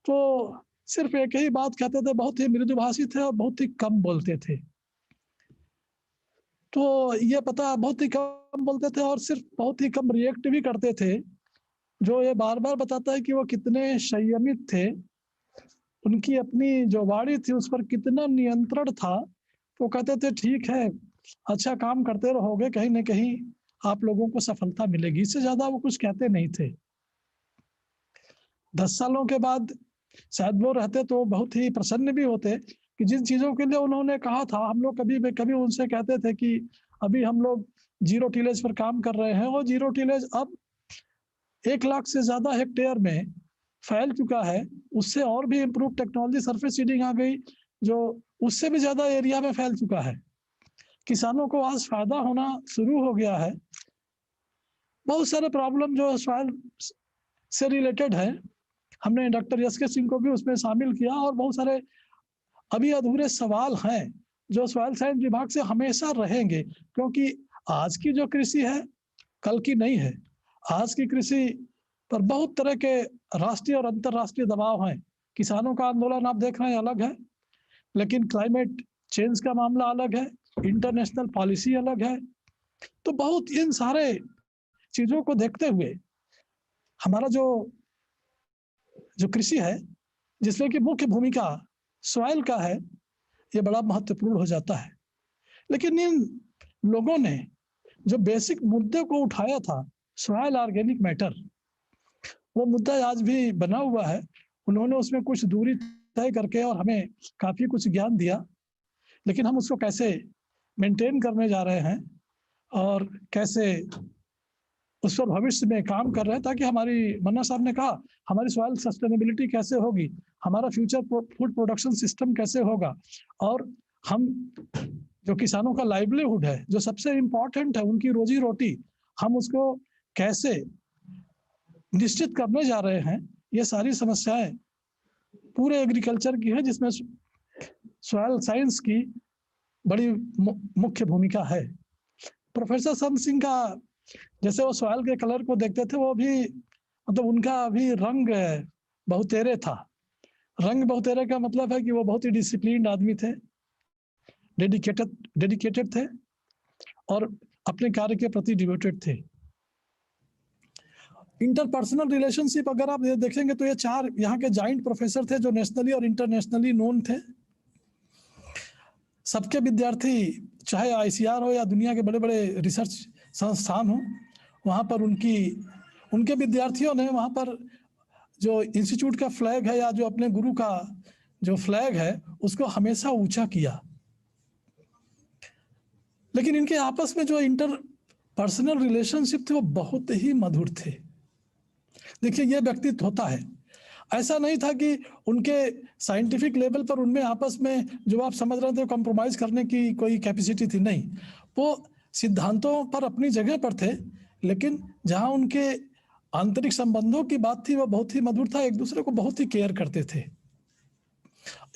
तो सिर्फ एक ही बात कहते थे, बहुत ही मृदुभाषी थे और बहुत ही कम बोलते थे। तो ये पता, बहुत ही कम बोलते थे और सिर्फ बहुत ही कम रिएक्ट भी करते थे, जो ये बार बार बताता है कि वो कितने संयमित थे, उनकी अपनी जो वाणी थी उस पर कितना नियंत्रण था। तो कहते थे ठीक है, अच्छा काम करते रहोगे, कहीं ना कहीं आप लोगों को सफलता मिलेगी। इससे ज्यादा वो कुछ कहते नहीं थे। 10 सालों के बाद शायद वो रहते तो बहुत ही प्रसन्न भी होते कि जिन चीजों के लिए उन्होंने कहा था, हम लोग कभी उनसे कहते थे कि अभी हम लोग जीरो टिलेज पर काम कर रहे हैं, और जीरो टिलेज अब 1 लाख से ज्यादा हेक्टेयर में फैल चुका है। उससे और भी इम्प्रूव टेक्नोलॉजी, सरफेस सीडिंग आ गई, जो उससे भी ज्यादा एरिया में फैल चुका है। किसानों को आज फायदा होना शुरू हो गया है। बहुत सारे प्रॉब्लम जो सॉइल से रिलेटेड है, हमने डॉक्टर I.Ag.Sc. सिंह को भी उसमें शामिल किया, और बहुत सारे अभी अधूरे सवाल हैं जो सॉइल साइंस विभाग से हमेशा रहेंगे, क्योंकि आज की जो कृषि है कल की नहीं है। आज की कृषि पर बहुत तरह के राष्ट्रीय और अंतर्राष्ट्रीय दबाव हैं। किसानों का आंदोलन आप देख रहे हैं अलग है, लेकिन क्लाइमेट चेंज का मामला अलग है, इंटरनेशनल पॉलिसी अलग है। तो बहुत इन सारे चीजों को देखते हुए हमारा जो कृषि है, जिसमें कि मुख्य भूमिका सॉइल का है, ये बड़ा महत्वपूर्ण हो जाता है। लेकिन इन लोगों ने जो बेसिक मुद्दे को उठाया था, सॉइल ऑर्गेनिक मैटर, वो मुद्दा आज भी बना हुआ है। उन्होंने उसमें कुछ दूरी तय करके और हमें काफी कुछ ज्ञान दिया, लेकिन हम उसको कैसे मेंटेन करने जा रहे हैं और कैसे उस पर भविष्य में काम कर रहे हैं, ताकि हमारी, मन्ना साहब ने कहा, हमारी सॉइल सस्टेनेबिलिटी कैसे होगी, हमारा फ्यूचर फूड प्रोडक्शन सिस्टम कैसे होगा, और हम जो किसानों का लाइवलीहुड है, जो सबसे इम्पोर्टेंट है, उनकी रोजी रोटी, हम उसको कैसे निश्चित करने जा रहे हैं। ये सारी समस्याएं पूरे एग्रीकल्चर की है, जिसमें सॉइल साइंस की बड़ी मुख्य भूमिका है। प्रोफेसर संत सिंह का, जैसे वो सॉइल के कलर को देखते थे, वो भी मतलब उनका भी रंग बहुतेरे था। रंग बहुतेरे का मतलब है कि वो बहुत ही डिसिप्लिन्ड आदमी थे, डेडिकेटेड थे और अपने कार्य के प्रति डिवोटेड थे। इंटरपर्सनल रिलेशनशिप अगर आप देखेंगे तो ये 4 यहाँ के जॉइंट प्रोफेसर थे जो नेशनली और इंटरनेशनली नोन थे। सबके विद्यार्थी, चाहे ICR हो या दुनिया के बड़े बड़े रिसर्च संस्थान हो, वहाँ पर उनके विद्यार्थियों ने वहाँ पर जो इंस्टीट्यूट का फ्लैग है या जो अपने गुरु का जो फ्लैग है उसको हमेशा ऊंचा किया। लेकिन इनके आपस में जो इंटरपर्सनल रिलेशनशिप थे वो बहुत ही मधुर थे। देखिए, ये व्यक्तित्व होता है। ऐसा नहीं था कि उनके साइंटिफिक लेवल पर उनमें आपस में जो आप समझ रहे थे कॉम्प्रोमाइज करने की कोई कैपेसिटी थी, नहीं। वो सिद्धांतों पर अपनी जगह पर थे, लेकिन जहां उनके आंतरिक संबंधों की बात थी वो बहुत ही मधुर था। एक दूसरे को बहुत ही केयर करते थे,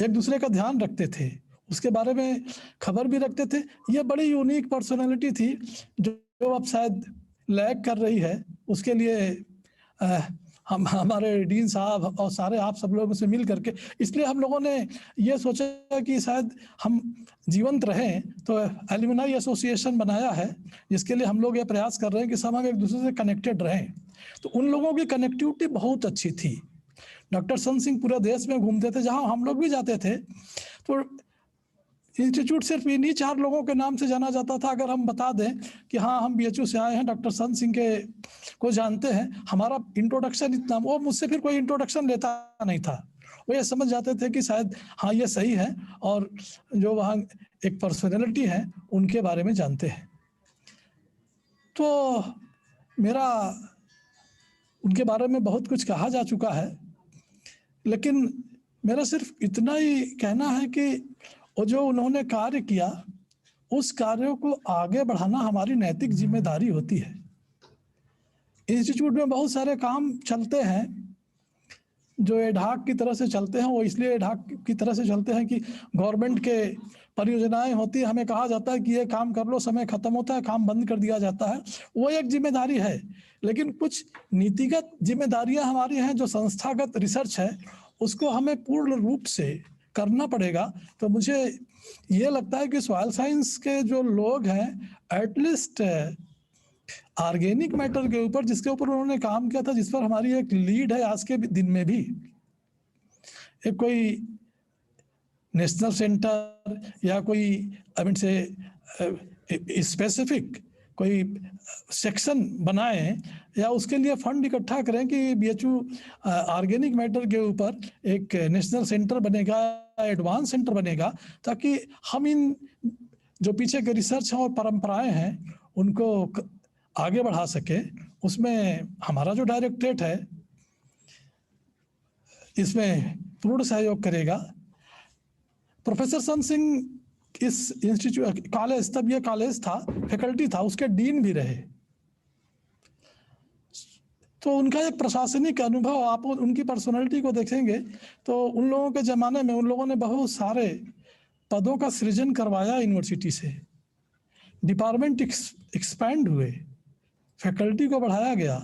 एक दूसरे का ध्यान रखते थे, उसके बारे में खबर भी रखते थे। ये बड़ी यूनिक पर्सनालिटी थी जो अब शायद लैग कर रही है। उसके लिए हम, हमारे डीन साहब और सारे आप सब लोगों से मिल करके, इसलिए हम लोगों ने ये सोचा कि शायद हम जीवंत रहें, तो एल्यूमिनाई एसोसिएशन बनाया है, जिसके लिए हम लोग ये प्रयास कर रहे हैं कि सब हम एक दूसरे से कनेक्टेड रहें। तो उन लोगों की कनेक्टिविटी बहुत अच्छी थी। डॉक्टर संत सिंह पूरे देश में घूमते थे, जहाँ हम लोग भी जाते थे। तो इंस्टीट्यूट सिर्फ इन्हीं 4 लोगों के नाम से जाना जाता था। अगर हम बता दें कि हाँ हम B.H.U से आए हैं, डॉक्टर संत सिंह के को जानते हैं, हमारा इंट्रोडक्शन इतना, वो मुझसे फिर कोई इंट्रोडक्शन लेता नहीं था। वो ये समझ जाते थे कि शायद हाँ ये सही है, और जो वहाँ एक पर्सनैलिटी है उनके बारे में जानते हैं। तो मेरा उनके बारे में बहुत कुछ कहा जा चुका है, लेकिन मेरा सिर्फ इतना ही कहना है कि वो जो उन्होंने कार्य किया, उस कार्यों को आगे बढ़ाना हमारी नैतिक जिम्मेदारी होती है। इंस्टीट्यूट में बहुत सारे काम चलते हैं जो एडहॉक की तरह से चलते हैं। वो इसलिए एडहॉक की तरह से चलते हैं कि गवर्नमेंट के परियोजनाएं होती है, हमें कहा जाता है कि ये काम कर लो, समय खत्म होता है, काम बंद कर दिया जाता है। वो एक जिम्मेदारी है, लेकिन कुछ नीतिगत जिम्मेदारियां हमारी हैं। जो संस्थागत रिसर्च है उसको हमें पूर्ण रूप से करना पड़ेगा। तो मुझे ये लगता है कि सॉइल साइंस के जो लोग हैं, एटलीस्ट ऑर्गेनिक मैटर के ऊपर, जिसके ऊपर उन्होंने काम किया था, जिस पर हमारी एक लीड है आज के दिन में भी, एक कोई नेशनल सेंटर या कोई आई मीन से स्पेसिफिक कोई सेक्शन बनाएं या उसके लिए फंड इकट्ठा करें कि BHU ऑर्गेनिक मैटर के ऊपर एक नेशनल सेंटर बनेगा, एडवांस सेंटर बनेगा, ताकि हम इन जो पीछे के रिसर्च और परंपराएं हैं उनको आगे बढ़ा सके। उसमें हमारा जो डायरेक्टरेट है इसमें पूर्ण सहयोग करेगा। प्रोफेसर संत सिंह इस इंस्टीट्यूट कॉलेज, तब ये कॉलेज था, फैकल्टी था, उसके डीन भी रहे। तो उनका एक प्रशासनिक अनुभव, आप उनकी पर्सनालिटी को देखेंगे तो उन लोगों के ज़माने में उन लोगों ने बहुत सारे पदों का सृजन करवाया यूनिवर्सिटी से। डिपार्टमेंट एक्सपैंड हुए, फैकल्टी को बढ़ाया गया,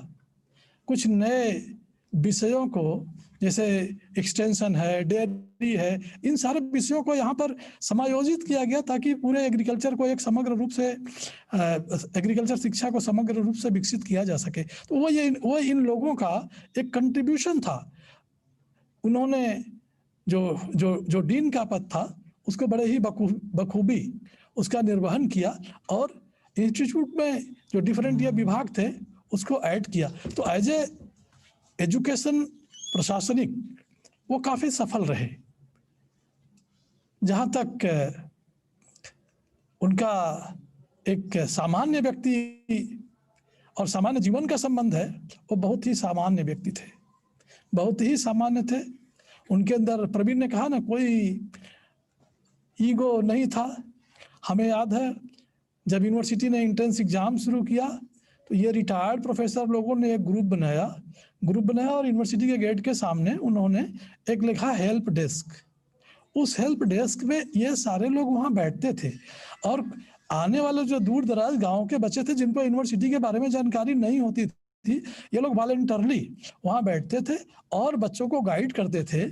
कुछ नए विषयों को जैसे एक्सटेंशन है, डेयरी है, इन सारे विषयों को यहाँ पर समायोजित किया गया ताकि पूरे एग्रीकल्चर को एक समग्र रूप से, एग्रीकल्चर शिक्षा को समग्र रूप से विकसित किया जा सके। तो वो इन लोगों का एक कंट्रीब्यूशन था। उन्होंने जो जो जो डीन का पद था उसको बड़े ही बखूबी उसका निर्वहन किया और इंस्टीट्यूट में जो डिफरेंट ये विभाग थे उसको ऐड किया। तो एज ए एजुकेशन प्रशासनिक वो काफ़ी सफल रहे। जहाँ तक उनका एक सामान्य व्यक्ति और सामान्य जीवन का संबंध है, वो बहुत ही सामान्य व्यक्ति थे, बहुत ही सामान्य थे। उनके अंदर, प्रवीण ने कहा ना, कोई ईगो नहीं था। हमें याद है जब यूनिवर्सिटी ने एंट्रेंस एग्जाम शुरू किया तो ये रिटायर्ड प्रोफेसर लोगों ने एक ग्रुप बनाया और यूनिवर्सिटी के गेट के सामने उन्होंने एक लिखा हेल्प डेस्क। उस हेल्प डेस्क में ये सारे लोग वहाँ बैठते थे और आने वाले जो दूर दराज गाँव के बच्चे थे जिनको यूनिवर्सिटी के बारे में जानकारी नहीं होती थी, ये लोग वॉलंटरली वहाँ बैठते थे और बच्चों को गाइड करते थे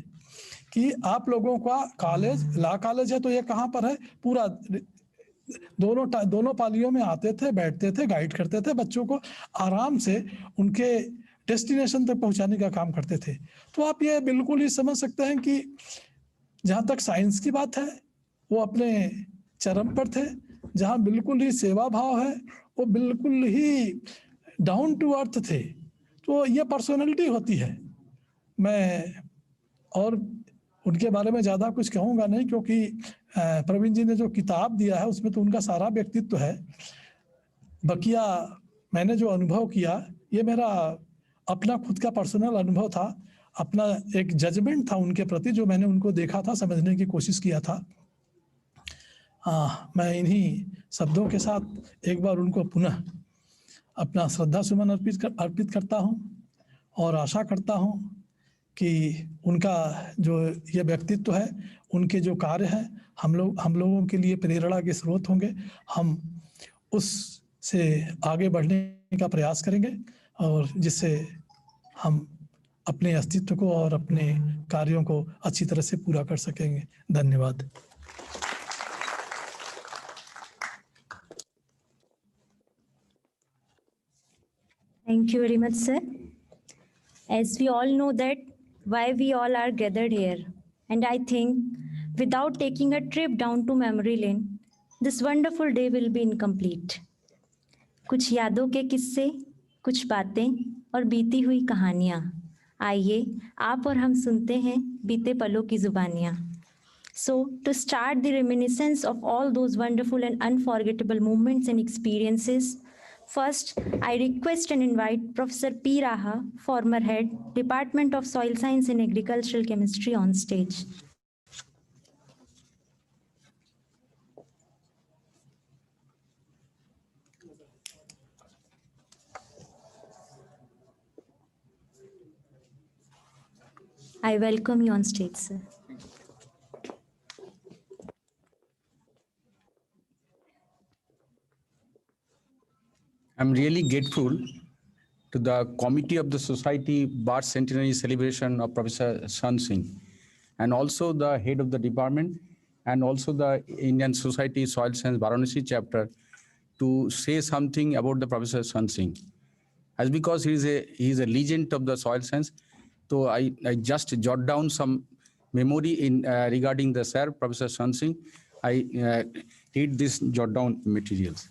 कि आप लोगों का कॉलेज, लॉ कॉलेज है तो ये कहाँ पर है, पूरा दोनों पालियों में आते थे, बैठते थे, गाइड करते थे, बच्चों को आराम से उनके डेस्टिनेशन तक पहुंचाने का काम करते थे। तो आप ये बिल्कुल ही समझ सकते हैं कि जहाँ तक साइंस की बात है वो अपने चरम पर थे, जहाँ बिल्कुल ही सेवा भाव है वो बिल्कुल ही डाउन टू अर्थ थे। तो ये पर्सनैलिटी होती है। मैं और उनके बारे में ज़्यादा कुछ कहूँगा नहीं, क्योंकि प्रवीण जी ने जो किताब दिया है उसमें तो उनका सारा व्यक्तित्व है। बकिया मैंने जो अनुभव किया ये मेरा अपना खुद का पर्सनल अनुभव था, अपना एक जजमेंट था उनके प्रति, जो मैंने उनको देखा था, समझने की कोशिश किया था। मैं इन्हीं शब्दों के साथ एक बार उनको पुनः अपना श्रद्धा सुमन अर्पित करता हूँ और आशा करता हूँ कि उनका जो ये व्यक्तित्व है, उनके जो कार्य हैं, हम लोगों के लिए प्रेरणा के स्रोत होंगे। हम उससे आगे बढ़ने का प्रयास करेंगे और जिससे हम अपने अस्तित्व को और अपने कार्यों को अच्छी तरह से पूरा कर सकेंगे। धन्यवाद। Thank you very much, sir. As we all know that why we all are gathered here, and I think without taking a trip down to memory lane, this wonderful day will be incomplete. कुछ यादों के किस्से, कुछ बातें और बीती हुई कहानियाँ। आइए आप और हम सुनते हैं बीते पलों की जुबानियाँ। So, to start the reminiscence of all those wonderful and unforgettable moments and experiences, first, I request and invite Professor P. Raha, former head, Department of Soil Science and Agricultural Chemistry, on stage. I welcome you on stage, sir. I'm really grateful to the committee of the Society Bar Centenary celebration of Professor Sant Singh, and also the head of the department, and also the Indian Society Soil Science Varanasi chapter, to say something about the Professor Sant Singh. As because he is a legend of the soil science, so I just jot down some memory in regarding the sir, Professor Sant Singh. I read this jot down materials.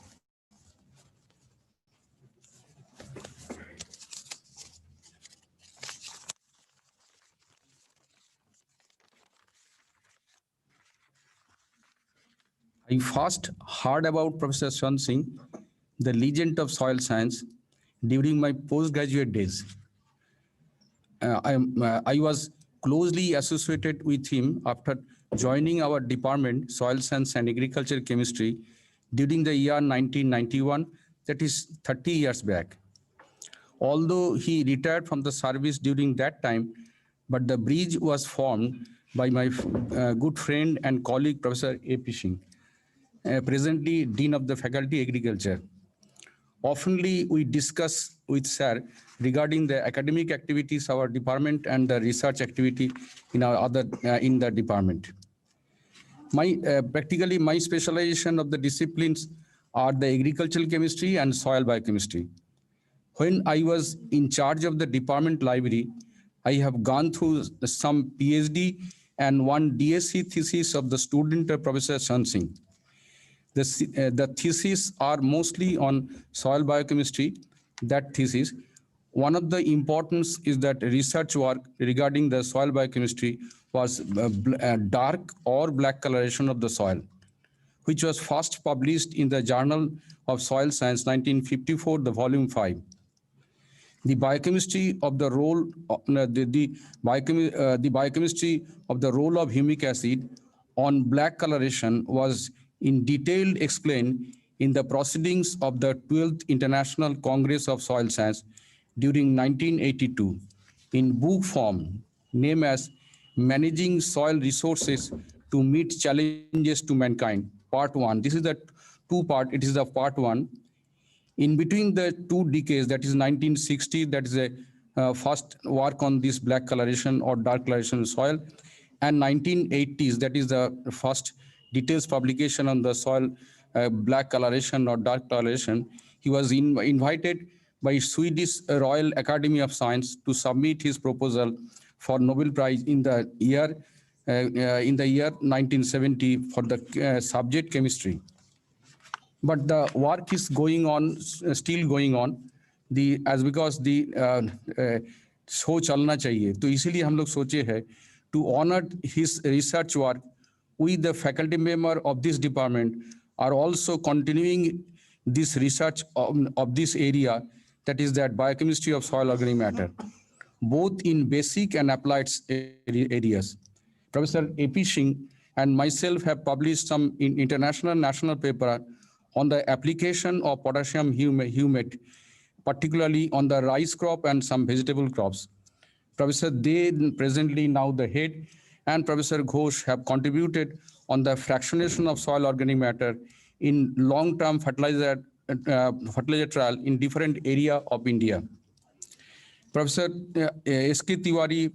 I first heard about Professor Sant Singh, the legend of soil science, during my postgraduate days. I was closely associated with him after joining our department, Soil Science and Agriculture Chemistry, during the year 1991, that is 30 years back. Although he retired from the service during that time, but the bridge was formed by my good friend and colleague, Professor A.P. Singh, presently Dean of the Faculty Agriculture. Oftenly, we discuss with Sir regarding the academic activities of our department and the research activity in our other in the department. Practically my specialization of the disciplines are the agricultural chemistry and soil biochemistry. When I was in charge of the department library, I have gone through some PhD and one DSc thesis of the student Professor Sant Singh. The theses are mostly on soil biochemistry, that thesis. One of the importance is that research work regarding the soil biochemistry was dark or black coloration of the soil, which was first published in the Journal of Soil Science, 1954, the volume 5. The biochemistry of the role, the biochemistry of the role of humic acid on black coloration was in detail explained in the proceedings of the 12th International Congress of Soil Science during 1982 in book form named as Managing Soil Resources to Meet Challenges to Mankind, Part 1. This is the two-part, it is the Part 1. In between the two decades, that is 1960, that is a first work on this black coloration or dark coloration soil, and 1980s, that is the first details publication on the soil black coloration or dark coloration. He was invited by Swedish Royal Academy of Science to submit his proposal for Nobel Prize in the year 1970 for the subject chemistry. But the work is going on, still going on. Because the show chalna chahiye, तो इसीलिए हम लोग सोचे है to honor his research work. We, the faculty member of this department, are also continuing this research of this area, that is that biochemistry of soil organic matter, both in basic and applied areas. Professor A.P. Singh and myself have published some international national paper on the application of potassium humus, particularly on the rice crop and some vegetable crops. Professor De, presently now the head, and Professor Ghosh have contributed on the fractionation of soil organic matter in long-term fertilizer trial in different areas of India. Professor S.K. Tiwari,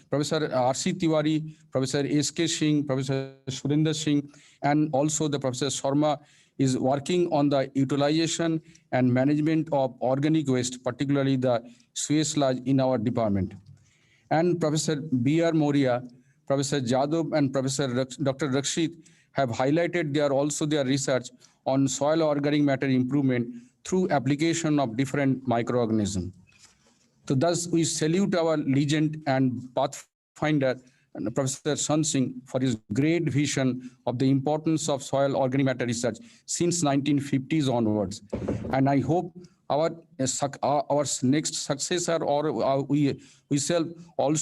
Professor R.C. Tiwari, Professor S.K. Singh, Professor Surendra Singh, and also the Professor Sharma is working on the utilization and management of organic waste, particularly the sewage sludge in our department. And Professor B.R. Moria, Professor Jadov, and Professor Dr. Rakshit have highlighted their research on soil organic matter improvement through application of different microorganisms. So thus we salute our legend and pathfinder, Professor Sant Singh, for his great vision of the importance of soil organic matter research since 1950s onwards. And I hope our next successor, or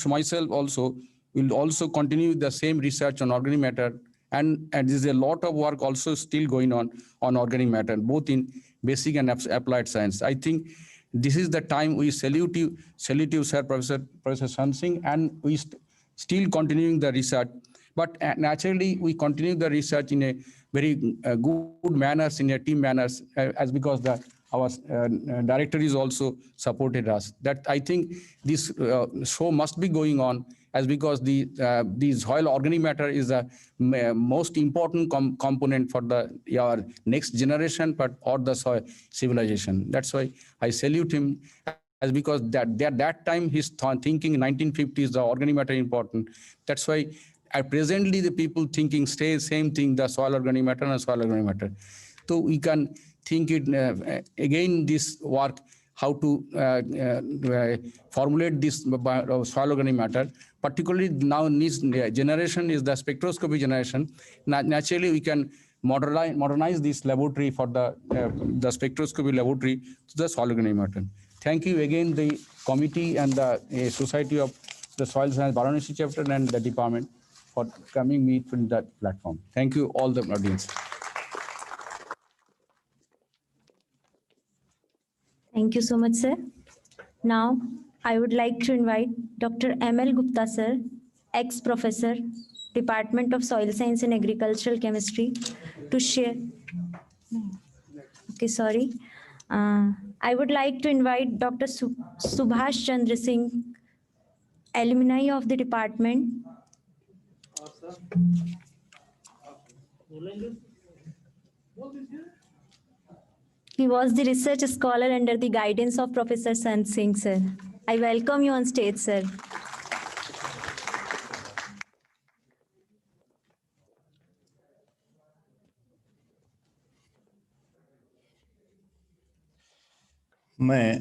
myself also, will also continue the same research on organic matter. And there's a lot of work also still going on organic matter, both in basic and applied science. I think this is the time we salute you, Sir Professor Sant Singh, and we still continuing the research. But naturally, we continue the research in a very good manners, in a team manners, as because our director is also supported us. That I think this show must be going on, as because the soil organic matter is the most important component for our next generation, or the soil civilization. That's why I salute him, as because that time his thinking in 1950s, the organic matter important. That's why presently the people thinking same thing, the soil organic matter and soil organic matter. So we can think it again, this work, how to formulate this soil organic matter. Particularly now this generation is the spectroscopy generation. Naturally we can modernize this laboratory for the spectroscopy laboratory to the solid organic matter. Thank you again, the committee and the Society of the Soil Science Varanasi chapter and the department for coming me from that platform. Thank you all the audience. Thank you so much, sir. Now, I would like to invite Dr. M.L. Gupta, sir, ex-professor, Department of Soil Science and Agricultural Chemistry, to share. Okay, sorry. I would like to invite Dr. Subhash Chandra Singh, alumni of the department. He was the research scholar under the guidance of Professor Sant Singh, sir. I welcome you on stage, sir. मैं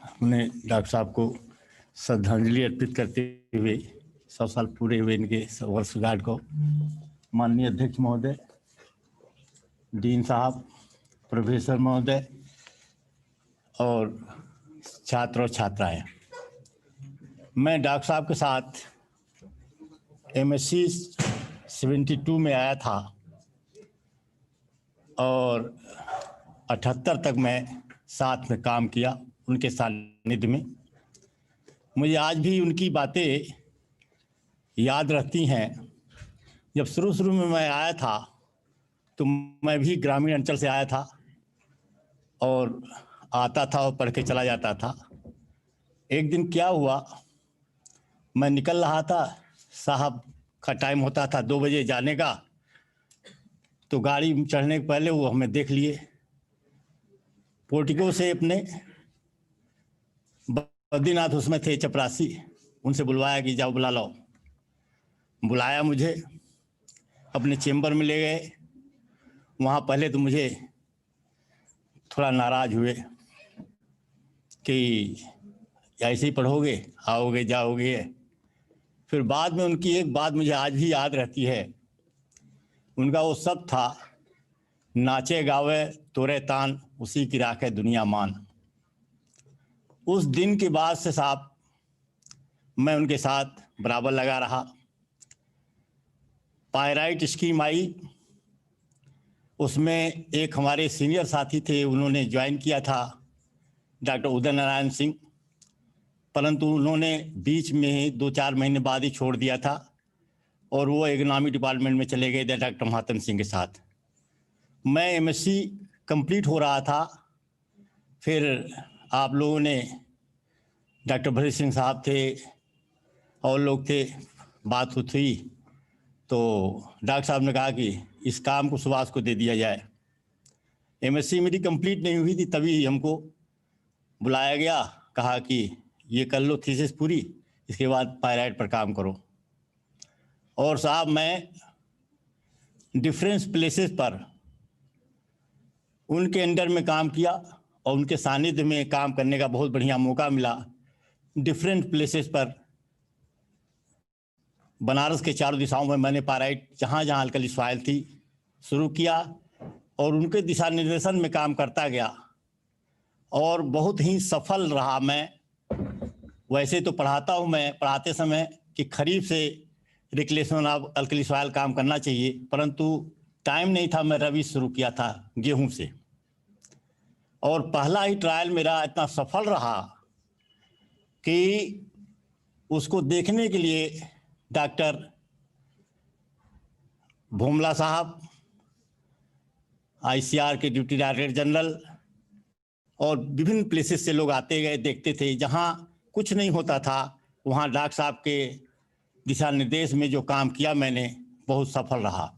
अपने doctor साहब को श्रद्धांजलि अर्पित करते हुए 100 साल पूरे हुए इनके वर्षगांठ को माननीय अध्यक्ष महोदय, डीन साहब, प्रोफेसर महोदय और छात्र और छात्राएं, मैं डॉक्टर साहब के साथ MSc 72 में आया था और 78 तक मैं साथ में काम किया उनके सानिध्य में। मुझे आज भी उनकी बातें याद रहती हैं। जब शुरू में मैं आया था तो मैं भी ग्रामीण अंचल से आया था और आता था और पढ़ के चला जाता था। एक दिन क्या हुआ, मैं निकल रहा था, साहब का टाइम होता था 2 बजे जाने का, तो गाड़ी चढ़ने के पहले वो हमें देख लिए। पोर्टिको से अपने बद्रीनाथ उसमें थे चपरासी, उनसे बुलवाया कि जाओ बुला लो। बुलाया मुझे, अपने चेम्बर में ले गए। वहाँ पहले तो मुझे थोड़ा नाराज हुए कि ऐसे ही पढ़ोगे, आओगे जाओगे। फिर बाद में उनकी एक बात मुझे आज भी याद रहती है। उनका वो सब था, नाचे गावे तोरे तान, उसी की राखे दुनिया मान। उस दिन के बाद से साहब मैं उनके साथ बराबर लगा रहा। पायराइट स्कीम आई, उसमें एक हमारे सीनियर साथी थे, उन्होंने ज्वाइन किया था, डॉक्टर उदय नारायण सिंह, परंतु उन्होंने बीच में ही 2-4 महीने बाद ही छोड़ दिया था और वो इकोनॉमी डिपार्टमेंट में चले गए थे डॉक्टर महातन सिंह के साथ। मैं MSc कंप्लीट हो रहा था। फिर आप लोगों ने, डॉक्टर भरत सिंह साहब थे और लोग थे, बात हुई तो डॉक्टर साहब ने कहा कि इस काम को सुभाष को दे दिया जाए। MSc मेरी कंप्लीट नहीं हुई थी, तभी हमको बुलाया गया, कहा कि ये कर लो थीसिस पूरी, इसके बाद पायराइट पर काम करो। और साहब मैं डिफरेंस प्लेसेस पर उनके अंडर में काम किया और उनके सानिध्य में काम करने का बहुत बढ़िया मौका मिला। डिफरेंट प्लेसेस पर बनारस के चारों दिशाओं में मैंने पायराइट जहाँ जहाँ अल्कली सॉइल थी शुरू किया और उनके दिशा निर्देशन में काम करता गया और बहुत ही सफल रहा। मैं वैसे तो पढ़ाता हूँ, मैं पढ़ाते समय कि खरीफ से रिक्लेशन ऑफ अल्कली सॉइल काम करना चाहिए, परंतु टाइम नहीं था। मैं रबी शुरू किया था गेहूं से और पहला ही ट्रायल मेरा इतना सफल रहा कि उसको देखने के लिए डॉक्टर भोमला साहब, ICR के ड्यूटी डायरेक्टर जनरल और विभिन्न प्लेसेस से लोग आते गए, देखते थे। जहां कुछ नहीं होता था वहां डॉक्टर साहब के दिशा निर्देश में जो काम किया मैंने, बहुत सफल रहा।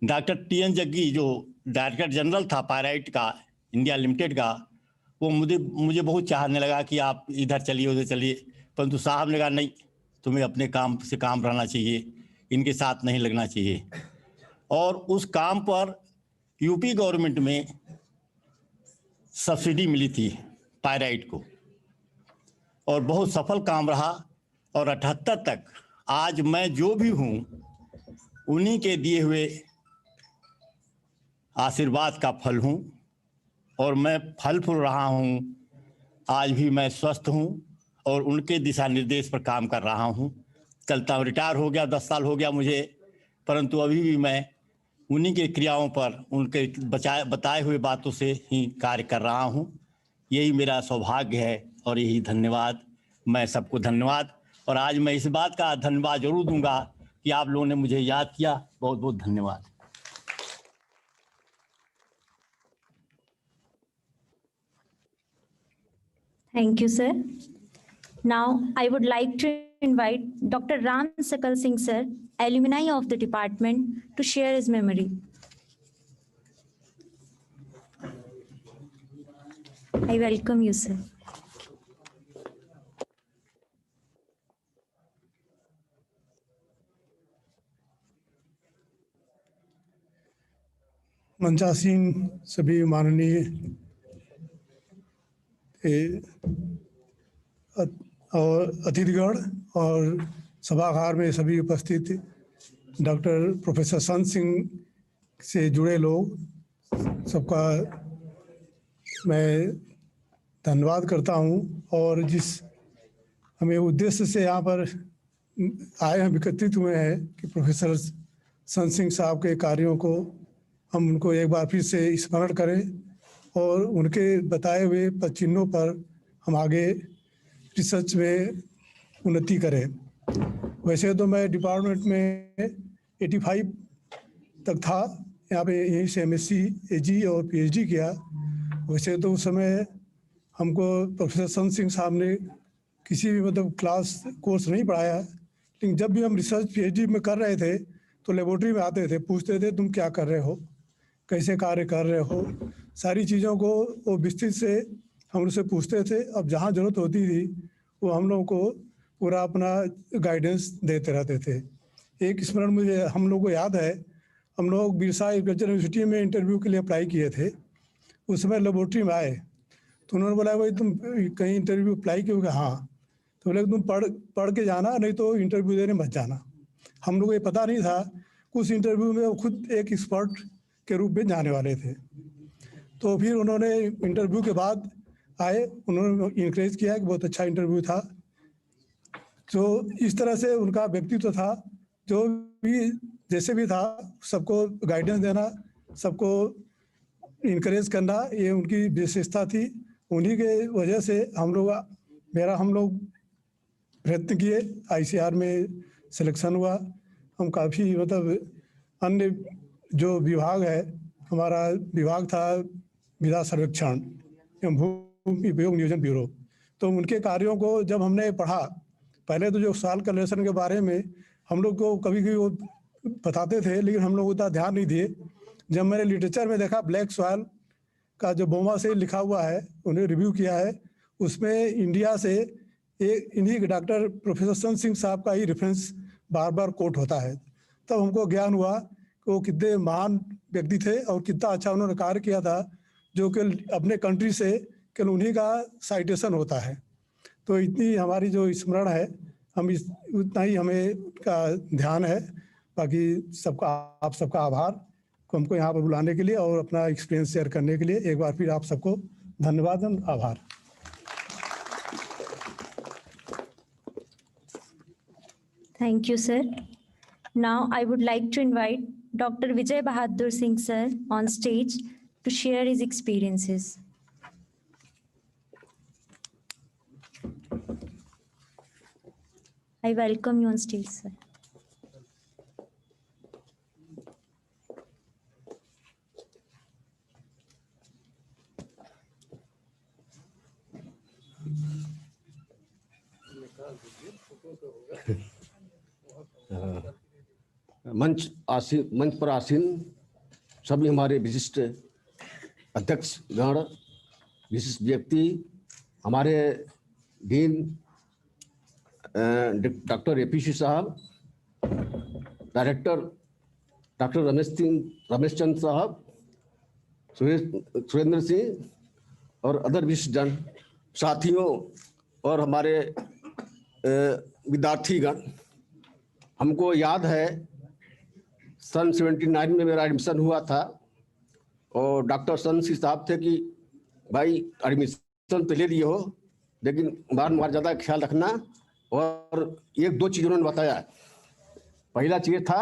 डॉक्टर TN जग्गी जो डायरेक्टर जनरल था पायराइट का इंडिया लिमिटेड का, वो मुझे बहुत चाहने लगा कि आप इधर चलिए उधर चलिए, परंतु साहब ने कहा नहीं, तुम्हें अपने काम से काम रहना चाहिए, इनके साथ नहीं लगना चाहिए। और उस काम पर यूपी गवर्नमेंट में सब्सिडी मिली थी पायराइट को और बहुत सफल काम रहा। और 78 तक आज मैं जो भी हूँ उन्हीं के दिए हुए आशीर्वाद का फल हूँ और मैं फल फूल रहा हूँ। आज भी मैं स्वस्थ हूँ और उनके दिशा निर्देश पर काम कर रहा हूँ। चलता हूँ, रिटायर हो गया, 10 साल हो गया मुझे, परंतु अभी भी मैं उन्हीं के क्रियाओं पर, उनके बताए हुए बातों से ही कार्य कर रहा हूँ। यही मेरा सौभाग्य है और यही धन्यवाद। मैं सबको धन्यवाद, और आज मैं इस बात का धन्यवाद जरूर दूंगा कि आप लोगों ने मुझे याद किया। बहुत बहुत धन्यवाद। Thank you, sir. Now, I would like to invite Dr. Ram Sakal Singh, sir, alumni of the department, to share his memory. I welcome you, sir. मंचासीन सभी माननीय और अतिथिगण और सभागार में सभी उपस्थित डॉक्टर प्रोफेसर संत सिंह से जुड़े लोग, सबका मैं धन्यवाद करता हूं। और जिस हमें उद्देश्य से यहाँ पर आए हैं, एकत्रित हुए हैं कि प्रोफेसर संत सिंह साहब के कार्यों को हम उनको एक बार फिर से स्मरण करें और उनके बताए हुए चिन्हों पर हम आगे रिसर्च में उन्नति करें। वैसे तो मैं डिपार्टमेंट में 85 तक था, यहाँ पे यहीं से MSc, AG और PhD किया। वैसे तो उस समय हमको प्रोफेसर संत सिंह साहब ने किसी भी मतलब क्लास कोर्स नहीं पढ़ाया, लेकिन जब भी हम रिसर्च PhD में कर रहे थे तो लेबोरेटरी में आते थे, पूछते थे तुम क्या कर रहे हो, कैसे कार्य कर रहे हो, सारी चीज़ों को वो विस्तृत से हम उनसे पूछते थे। अब जहाँ ज़रूरत होती थी वो हम लोगों को पूरा अपना गाइडेंस देते रहते थे। एक स्मरण मुझे हम लोग को याद है, हम लोग बिरसा एग्रीकल्चर यूनिवर्सिटी में इंटरव्यू के लिए अप्लाई किए थे। उस समय लेबोरेटरी में आए तो उन्होंने बोला भाई तुम कहीं इंटरव्यू अप्लाई किए? हाँ। तो बोले तुम पढ़ के जाना, नहीं तो इंटरव्यू देने मत जाना। हम लोग को ये पता नहीं था, कुछ इंटरव्यू में वो खुद एक एक्सपर्ट के रूप में जाने वाले थे। तो फिर उन्होंने इंटरव्यू के बाद आए, उन्होंने इंकरेज किया कि बहुत अच्छा इंटरव्यू था। तो इस तरह से उनका व्यक्तित्व था, जो भी जैसे भी था सबको गाइडेंस देना, सबको इंकरेज करना, ये उनकी विशेषता थी। उन्हीं के वजह से हम लोग प्रयत्न किए, ICR में सिलेक्शन हुआ। हम काफ़ी मतलब अन्य जो विभाग है, हमारा विभाग था मृदा सर्वेक्षण एवं भूमि उपयोग नियोजन ब्यूरो, तो उनके कार्यों को जब हमने पढ़ा, पहले तो जो सॉइल कलेक्शन के बारे में हम लोग को कभी कभी वो बताते थे, लेकिन हम लोग उतना ध्यान नहीं दिए। जब मैंने लिटरेचर में देखा ब्लैक सॉइल का जो बोमा से लिखा हुआ है, उन्हें रिव्यू किया है, उसमें इंडिया से इन्हीं डॉक्टर प्रोफेसर संत सिंह साहब का ही रेफरेंस बार बार कोट होता है। तब हमको ज्ञान हुआ कि वो कितने महान व्यक्ति थे और कितना अच्छा उन्होंने कार्य किया था, जो कि अपने कंट्री से केवल उन्हीं का साइटेशन होता है। तो इतनी हमारी जो स्मरण है, हम उतना ही हमें का ध्यान है। बाकी आप सबका आभार हमको यहाँ पर बुलाने के लिए और अपना एक्सपीरियंस शेयर करने के लिए। एक बार फिर आप सबको धन्यवाद और आभार। Thank you, sir. Now, I would like to invite Dr. Vijay Bahadur Singh, sir, on stage to share his experiences. I welcome you on stage, sir. मंच पर आसीन सभी हमारे विशिष्ट अध्यक्ष गण, विशिष्ट व्यक्ति, हमारे डीन डॉक्टर APC साहब, डायरेक्टर डॉक्टर रमेश चंद साहब, सुरेंद्र सिंह और अदर विशिष्ट जन, साथियों और हमारे विद्यार्थीगण। हमको याद है सन 79 में मेरा एडमिशन हुआ था और डॉक्टर सन सिंह साहब थे कि भाई एडमिशन तो ले लिए हो लेकिन बार ज़्यादा ख्याल रखना। और एक दो चीज़ उन्होंने बताया। पहला चीज़ था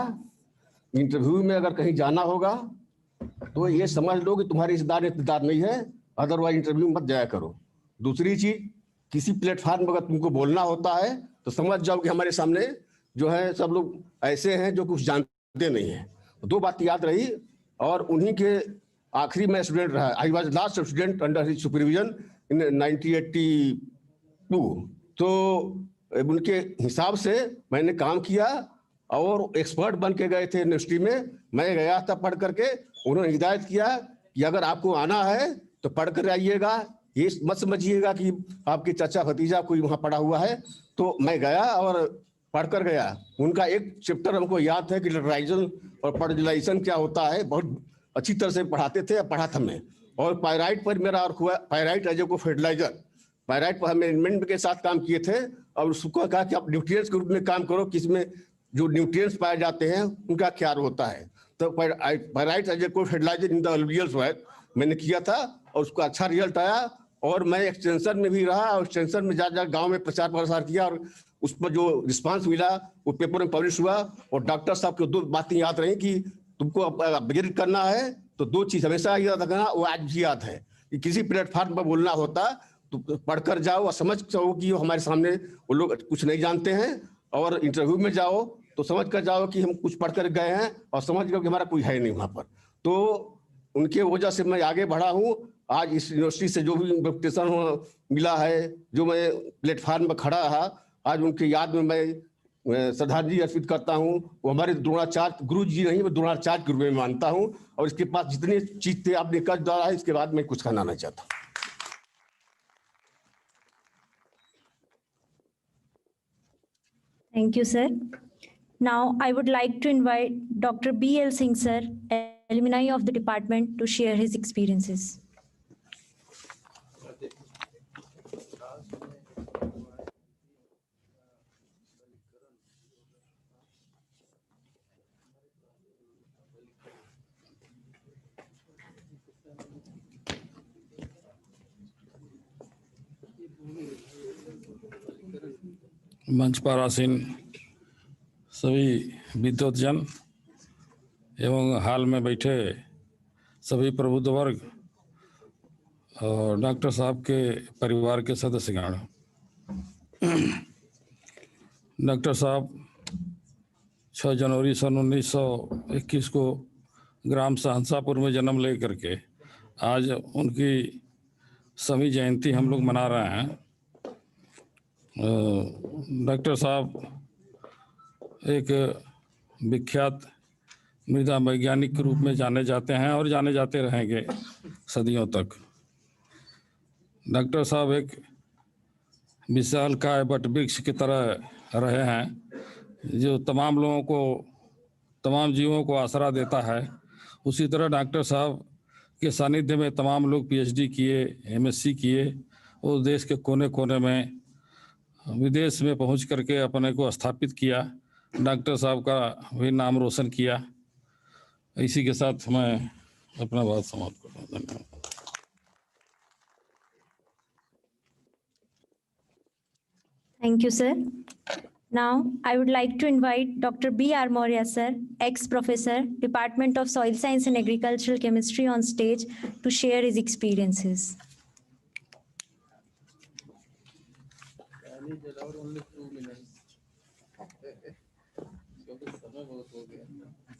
इंटरव्यू में अगर कहीं जाना होगा तो ये समझ लो कि तुम्हारे रिश्तेदार नहीं है, अदरवाइज इंटरव्यू मत जाया करो। दूसरी चीज़, किसी प्लेटफार्म पर अगर तुमको बोलना होता है तो समझ जाओ कि हमारे सामने जो है सब लोग ऐसे हैं जो कुछ जानते नहीं हैं। दो बात याद रही। और उन्हीं के आखिरी में स्टूडेंट रहा। I was last student under his supervision in 1982। तो उनके हिसाब से मैंने काम किया और एक्सपर्ट बन के गए थे यूनिवर्सिटी में। मैं गया था पढ़ करके, उन्होंने हिदायत किया कि अगर आपको आना है तो पढ़ कर आइएगा, ये मत समझिएगा कि आपके चाचा भतीजा कोई वहाँ पढ़ा हुआ है। तो मैं गया और पढ़ कर गया। उनका एक चैप्टर हमको याद है कि लिटराइजेशन और पर्जुलाइजेशन क्या होता है, बहुत अच्छी तरह से पढ़ाते थे, पढ़ा था मैं। और पायराइट पर मेरा और हुआ, पायराइट एज को फर्टिलाइजर, पायराइट पर हम मैनेजमेंट के साथ काम किए थे और उसको कहा कि आप न्यूट्रिएंट्स के रूप में काम करो, किसमें जो न्यूट्रिएंट्स पाए जाते हैं उनका क्या होता है। तो पायराइट एज को fertiliser in the alluvial soil मैंने किया था और उसका अच्छा रिजल्ट आया। और मैं एक्सटेंशन में भी रहा और एक्सटेंशन में जा गाँव में प्रचार प्रसार किया और उस पर जो रिस्पांस मिला वो पेपर में पब्लिश हुआ। और डॉक्टर साहब को दो बातें याद रही कि तुमको अपग्रेड करना है तो दो चीज हमेशा याद रखना, वो आज भी याद है कि किसी प्लेटफॉर्म पर बोलना होता तो पढ़कर जाओ और समझ जाओ कि हमारे सामने वो लोग कुछ नहीं जानते हैं। और इंटरव्यू में जाओ तो समझ कर जाओ कि हम कुछ पढ़ कर गए हैं और समझ गए कि हमारा कोई है नहीं वहाँ पर। तो उनके वजह से मैं आगे बढ़ा हूँ। आज इस यूनिवर्सिटी से जो भी इन्विटेशन मिला है, जो मैं प्लेटफार्म पर खड़ा रहा, आज उनकी याद में मैं श्रद्धांजलि अर्पित करता हूँ। वो हमारे द्रोणाचार्य गुरु जी नहीं, मैं द्रोणाचार्य के रूप में मानता हूँ। और इसके पास जितनी चीज थे आपने कर डाला है, इसके बाद मैं कुछ कहना नहीं चाहता। Thank you, sir. Now, I would like to invite Dr. B.L. Singh, sir, alumni of the department, to share his experiences. मंच पर आसीन सभी विद्वतजन एवं हाल में बैठे सभी प्रबुद्ध वर्ग और डॉक्टर साहब के परिवार के सदस्यगण। डॉक्टर साहब 6 जनवरी सन 1921 को ग्राम सहंसापुर में जन्म ले करके आज उनकी सभी जयंती हम लोग मना रहे हैं। डॉक्टर साहब एक विख्यात मृदा वैज्ञानिक के रूप में जाने जाते हैं और जाने जाते रहेंगे सदियों तक। डॉक्टर साहब एक विशालकाय वट वृक्ष की तरह रहे हैं जो तमाम लोगों को, तमाम जीवों को आसरा देता है। उसी तरह डॉक्टर साहब के सानिध्य में तमाम लोग PhD किए, MSc किए और देश के कोने कोने में, विदेश में पहुंच करके अपने को स्थापित किया। डॉक्टर साहब का भी नाम रोशन किया। इसी के साथ मैं अपना बात समाप्त करता हूँ। धन्यवाद। Thank you, sir. Now, I would like to invite Dr. B.R. Maurya, sir, ex-professor, Department of Soil Science and Agricultural Chemistry, on stage to share his experiences.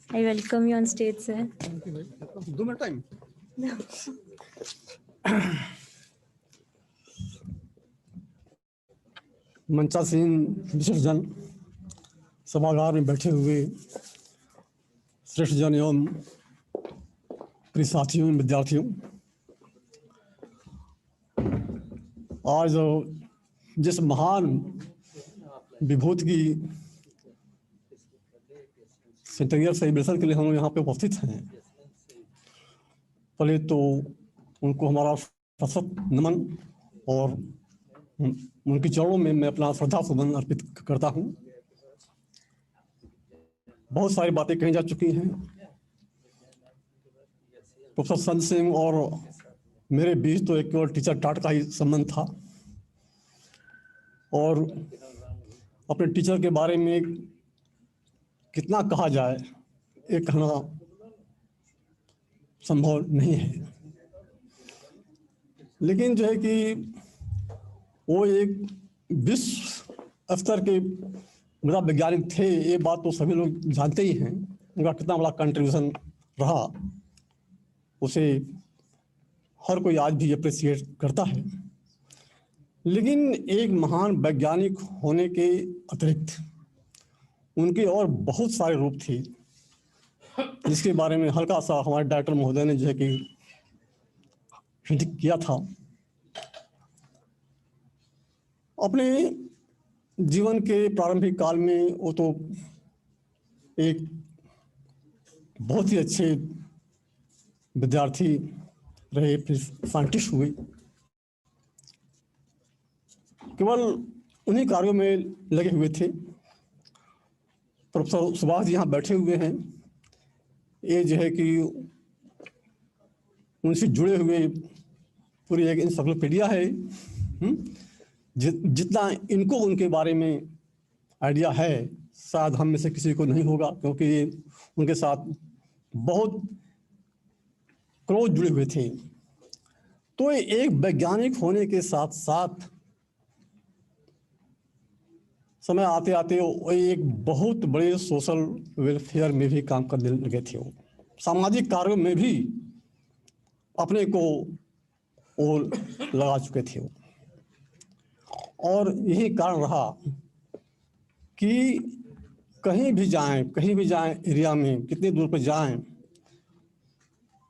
I welcome you on stage, sir. Do my time. मंचासीन विशेषजन, सभागार में बैठे हुए श्रेष्ठ जन एवं प्रिय साथियों, विद्यार्थियों, आज जिस महान विभूति की सेंटेनियर सेलिब्रेशन के लिए हम यहाँ पे उपस्थित हैं, पहले तो उनको हमारा सशक्त नमन और उनके चरणों में मैं अपना श्रद्धा सुमन अर्पित करता हूँ। बहुत सारी बातें कही जा चुकी हैं। प्रोफेसर संत सिंह और मेरे बीच तो एक केवल टीचर टाट का ही संबंध था, और अपने टीचर के बारे में कितना कहा जाए ये कहना संभव नहीं है। लेकिन जो है कि वो एक विश्व स्तर के मेरा वैज्ञानिक थे, ये बात तो सभी लोग जानते ही हैं। उनका कितना बड़ा कंट्रीब्यूशन रहा उसे हर कोई आज भी अप्रिशिएट करता है। लेकिन एक महान वैज्ञानिक होने के अतिरिक्त उनके और बहुत सारे रूप थे, जिसके बारे में हल्का सा हमारे डॉक्टर महोदय ने जो है कि हिंट किया था। अपने जीवन के प्रारंभिक काल में वो तो एक बहुत ही अच्छे विद्यार्थी रहे, फिर साइंटिस्ट हुए। केवल उन्हीं कार्यों में लगे हुए थे। प्रोफेसर सुभाष जी यहाँ बैठे हुए हैं, ये जो है कि उनसे जुड़े हुए पूरी एक इंसाइक्लोपीडिया है। जितना इनको उनके बारे में आइडिया है शायद हम में से किसी को नहीं होगा, क्योंकि ये उनके साथ बहुत क्लोज जुड़े हुए थे। तो एक वैज्ञानिक होने के साथ साथ समय आते आते वो एक बहुत बड़े सोशल वेलफेयर में भी काम करने लगे थे। वो सामाजिक कार्यों में भी अपने को वो लगा चुके थे। और यही कारण रहा कि कहीं भी जाएं एरिया में, कितनी दूर पर जाएं,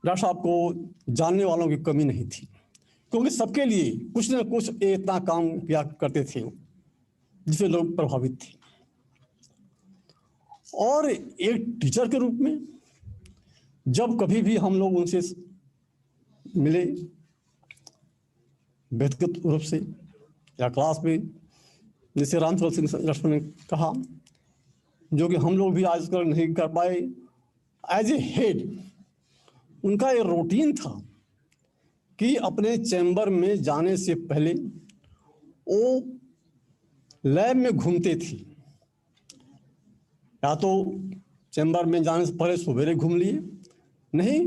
डॉक्टर साहब को जानने वालों की कमी नहीं थी, क्योंकि सबके लिए कुछ न कुछ इतना काम किया करते थे जिससे लोग प्रभावित थे। और एक टीचर के रूप में जब कभी भी हम लोग उनसे मिले व्यक्तिगत रूप से या क्लास में, जैसे रामचंद्र सिंह लक्ष्मण ने कहा, जो कि हम लोग भी आजकल नहीं कर पाए, एज ए हेड उनका ये रूटीन था कि अपने चैम्बर में जाने से पहले वो लैब में घूमते थे। या तो चैम्बर में जाने से पहले सवेरे घूम लिए, नहीं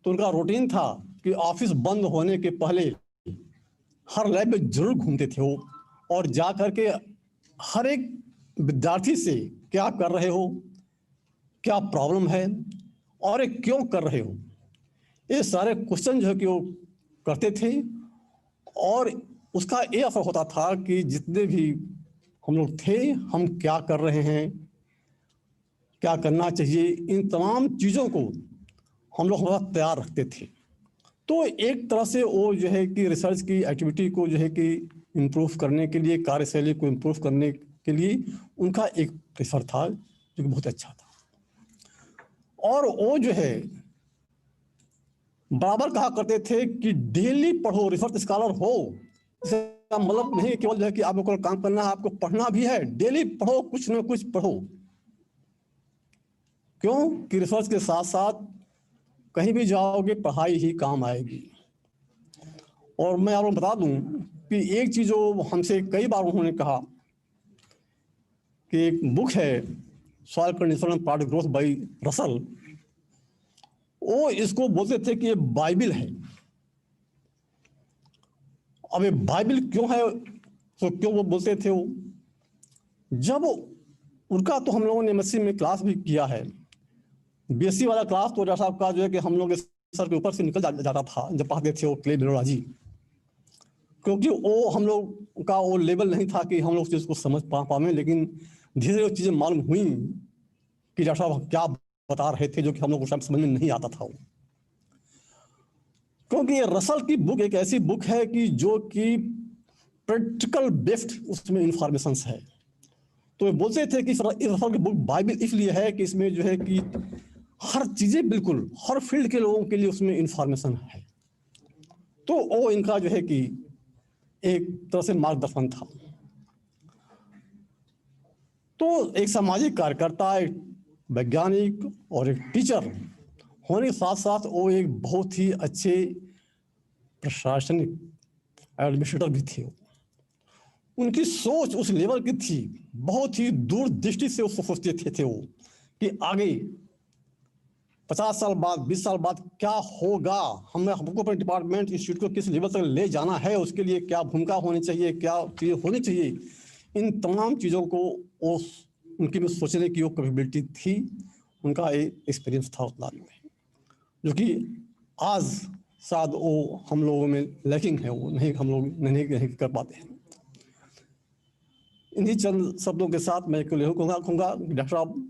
तो उनका रूटीन था कि ऑफिस बंद होने के पहले हर लैब में जरूर घूमते थे वो, और जा करके हर एक विद्यार्थी से क्या कर रहे हो, क्या प्रॉब्लम है और ये क्यों कर रहे हो, ये सारे क्वेश्चन जो है कि वो करते थे। और उसका ये असर होता था कि जितने भी हम लोग थे, हम क्या कर रहे हैं, क्या करना चाहिए, इन तमाम चीज़ों को हम लोग हमारा तैयार रखते थे। तो एक तरह से वो जो है कि रिसर्च की एक्टिविटी को जो है कि इम्प्रूव करने के लिए, कार्यशैली को इम्प्रूव करने के लिए उनका एक प्रेशर था जो कि बहुत अच्छा था। और वो जो है बराबर कहा करते थे कि डेली पढ़ो, रिसर्च स्कॉलर हो। इसका मतलब नहीं केवल जो है कि आपको काम करना है, आपको पढ़ना भी है, डेली पढ़ो, कुछ ना कुछ पढ़ो। क्यों कि रिसर्च के साथ साथ कहीं भी जाओगे पढ़ाई ही काम आएगी। और मैं आपको बता दूं कि एक चीज जो हमसे कई बार उन्होंने कहा कि एक बुक है soil condition and plant growth by Russell, वो इसको बोलते थे कि ये बाइबिल है। अब ये बाइबिल क्यों है, तो क्यों वो बोलते थे वो, जब उनका तो हम लोगों ने एमएससी में क्लास भी किया है। बीएससी वाला क्लास तो डॉक्टर साहब का जो है कि हम लोग सर के ऊपर से निकल जाता था जब पढ़ते थे वो क्ले मिनरोलॉजी, क्योंकि वो हम लोग का वो लेवल नहीं था कि हम लोग चीज़ को समझ पाए। लेकिन धीरे धीरे चीज़ें मालूम हुई कि डॉक्टर साहब क्या बता रहे थे, जो कि हम लोग उस टाइम समझ में नहीं आता था वो। क्योंकि ये रसल की बुक एक ऐसी बुक है कि जो कि प्रैक्टिकल बेस्ड उसमें इंफॉर्मेशन है। तो ये बोलते थे कि रसल की बुक बाइबिल इसलिए है कि इसमें जो है कि हर चीजें बिल्कुल हर फील्ड के लोगों के लिए उसमें इंफॉर्मेशन है। तो वो इनका जो है कि एक तरह से मार्गदर्शन था। तो एक सामाजिक कार्यकर्ता, एक वैज्ञानिक और एक टीचर होने के साथ साथ वो एक बहुत ही अच्छे प्रशासनिक एडमिनिस्ट्रेटर भी थे। उनकी सोच उस लेवल की थी, बहुत ही दूरदृष्टि से उसको सोचते थे वो कि आगे 50 साल बाद 20 साल बाद क्या होगा, हमको अपने डिपार्टमेंट इंस्टीट्यूट को किस लेवल तक ले जाना है, उसके लिए क्या भूमिका होनी चाहिए, क्या चीज़ें होनी चाहिए। इन तमाम चीज़ों को उनकी में सोचने की वो कैपेबिलिटी थी, उनका एक एक्सपीरियंस था उस लाइन में, जो कि आज शायद वो हम लोगों में लैकिंग है, वो नहीं हम लोग नहीं कर पाते हैं। इन्हीं चंद शब्दों के साथ मैं कहूँगा डॉक्टर साहब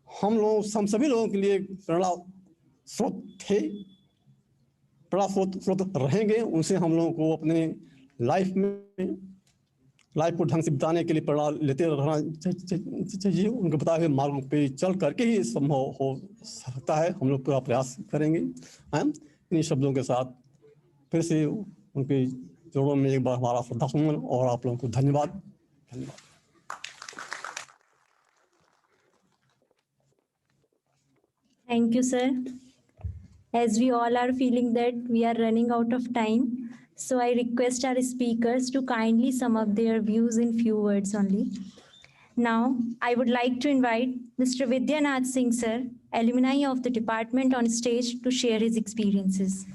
हम सभी लोगों के लिए प्रेरणा स्रोत थे, प्रेरणा स्रोत रहेंगे। उनसे हम लोगों को अपने लाइफ को ढंग से बिताने के लिए प्रेरणा लेते रहना चाहिए। उनके बताए हुए मार्ग पे चल करके ही संभव हो सकता है, हम लोग पूरा प्रयास करेंगे। इन्हीं शब्दों के साथ फिर से उनके जोड़ों में एक बार हमारा श्रद्धासुमन और आप लोगों को धन्यवाद। Thank you, sir. As we all are feeling that we are running out of time, so I request our speakers to kindly sum up their views in few words only. Now, I would like to invite Mr. Vidyanath Singh, sir, alumni of the department, on stage to share his experiences.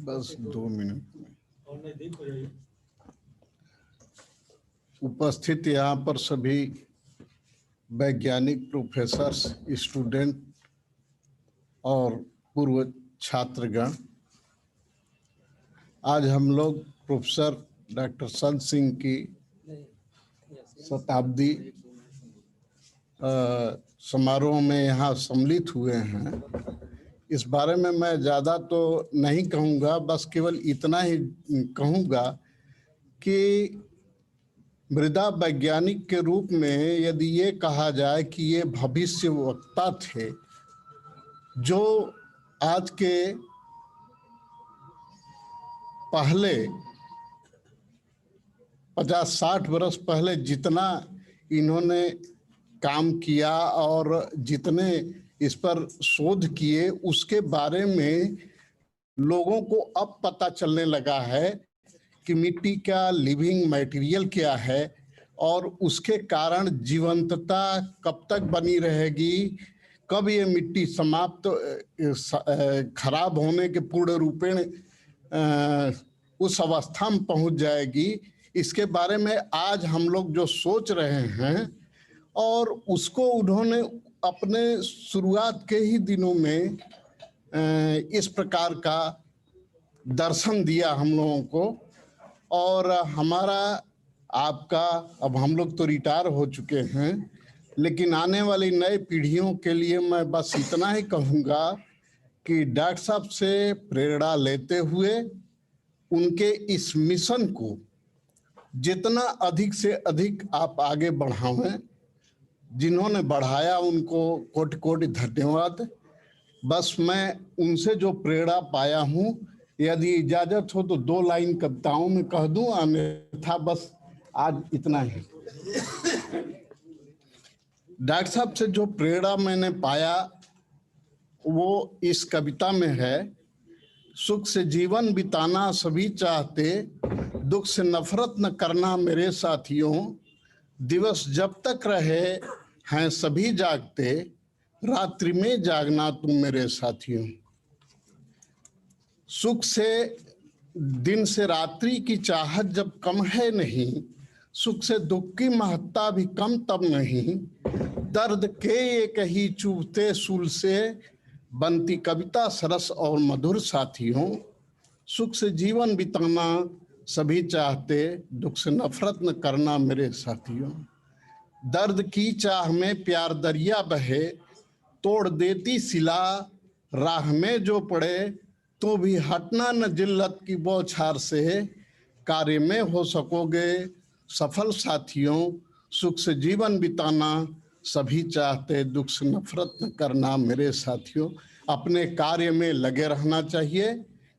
बस 2 minute उपस्थित यहाँ पर सभी वैज्ञानिक, professors, student और पूर्व छात्रगण, आज हम लोग प्रोफेसर डॉक्टर संत सिंह की शताब्दी समारोह में यहाँ सम्मिलित हुए हैं। इस बारे में मैं ज़्यादा तो नहीं कहूँगा, बस केवल इतना ही कहूँगा कि मृदा वैज्ञानिक के रूप में यदि ये कहा जाए कि ये भविष्य वक्ता थे, जो आज के पहले 50-60 वर्ष पहले जितना इन्होंने काम किया और जितने इस पर शोध किए, उसके बारे में लोगों को अब पता चलने लगा है कि मिट्टी का लिविंग मटेरियल क्या है और उसके कारण जीवंतता कब तक बनी रहेगी, कब ये मिट्टी समाप्त खराब होने के पूर्ण रूपेण उस अवस्था में पहुंच जाएगी। इसके बारे में आज हम लोग जो सोच रहे हैं, और उसको उन्होंने अपने शुरुआत के ही दिनों में इस प्रकार का दर्शन दिया हम लोगों को। और हमारा आपका, अब हम लोग तो रिटायर हो चुके हैं, लेकिन आने वाली नई पीढ़ियों के लिए मैं बस इतना ही कहूँगा कि डॉक्टर साहब से प्रेरणा लेते हुए उनके इस मिशन को जितना अधिक से अधिक आप आगे बढ़ावें। जिन्होंने बढ़ाया उनको कोटि कोटि धन्यवाद। बस मैं उनसे जो प्रेरणा पाया हूँ, यदि इजाजत हो तो 2 लाइन कविताओं में कह दूं, अन्यथा बस आज इतना ही। डॉक्टर साहब से जो प्रेरणा मैंने पाया वो इस कविता में है। सुख से जीवन बिताना सभी चाहते, दुख से नफरत न करना मेरे साथियों, दिवस जब तक रहे हैं सभी जागते, रात्रि में जागना तुम मेरे साथियों। सुख से दिन से रात्रि की चाहत जब कम है नहीं, सुख से दुख की महत्ता भी कम तब नहीं, दर्द के एक ही चुभते सूल से बनती कविता सरस और मधुर साथियों। सुख से जीवन बिताना सभी चाहते, दुख से नफरत न करना मेरे साथियों। दर्द की चाह में प्यार दरिया बहे, तोड़ देती सिला राह में जो पड़े, तो भी हटना न जिल्लत की बौछार से, कार्य में हो सकोगे सफल साथियों। सुख से जीवन बिताना सभी चाहते दुख से नफरत न करना। मेरे साथियों, अपने कार्य में लगे रहना चाहिए।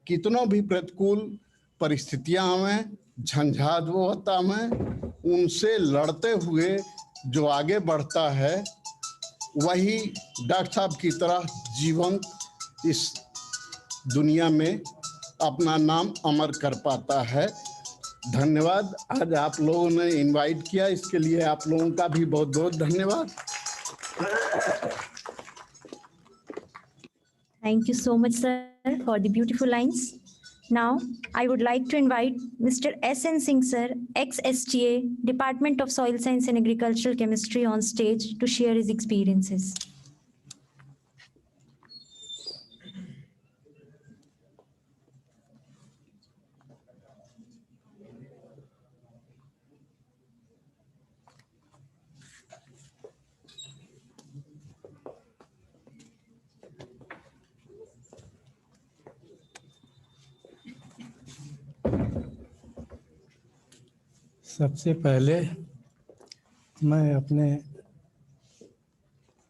कितनों भी प्रतिकूल परिस्थितियां आवें, झंझावात में, उनसे लड़ते हुए जो आगे बढ़ता है वही डॉक्टर साहब की तरह जीवंत इस दुनिया में अपना नाम अमर कर पाता है। धन्यवाद। आज आप लोगों ने इनवाइट किया, इसके लिए आप लोगों का भी बहुत बहुत धन्यवाद। Thank you so much, sir, for the beautiful lines. Now, I would like to invite Mr. S.N. Singh, sir, ex-STA, Department of Soil Science and Agricultural Chemistry, on stage to share his experiences. सबसे पहले मैं अपने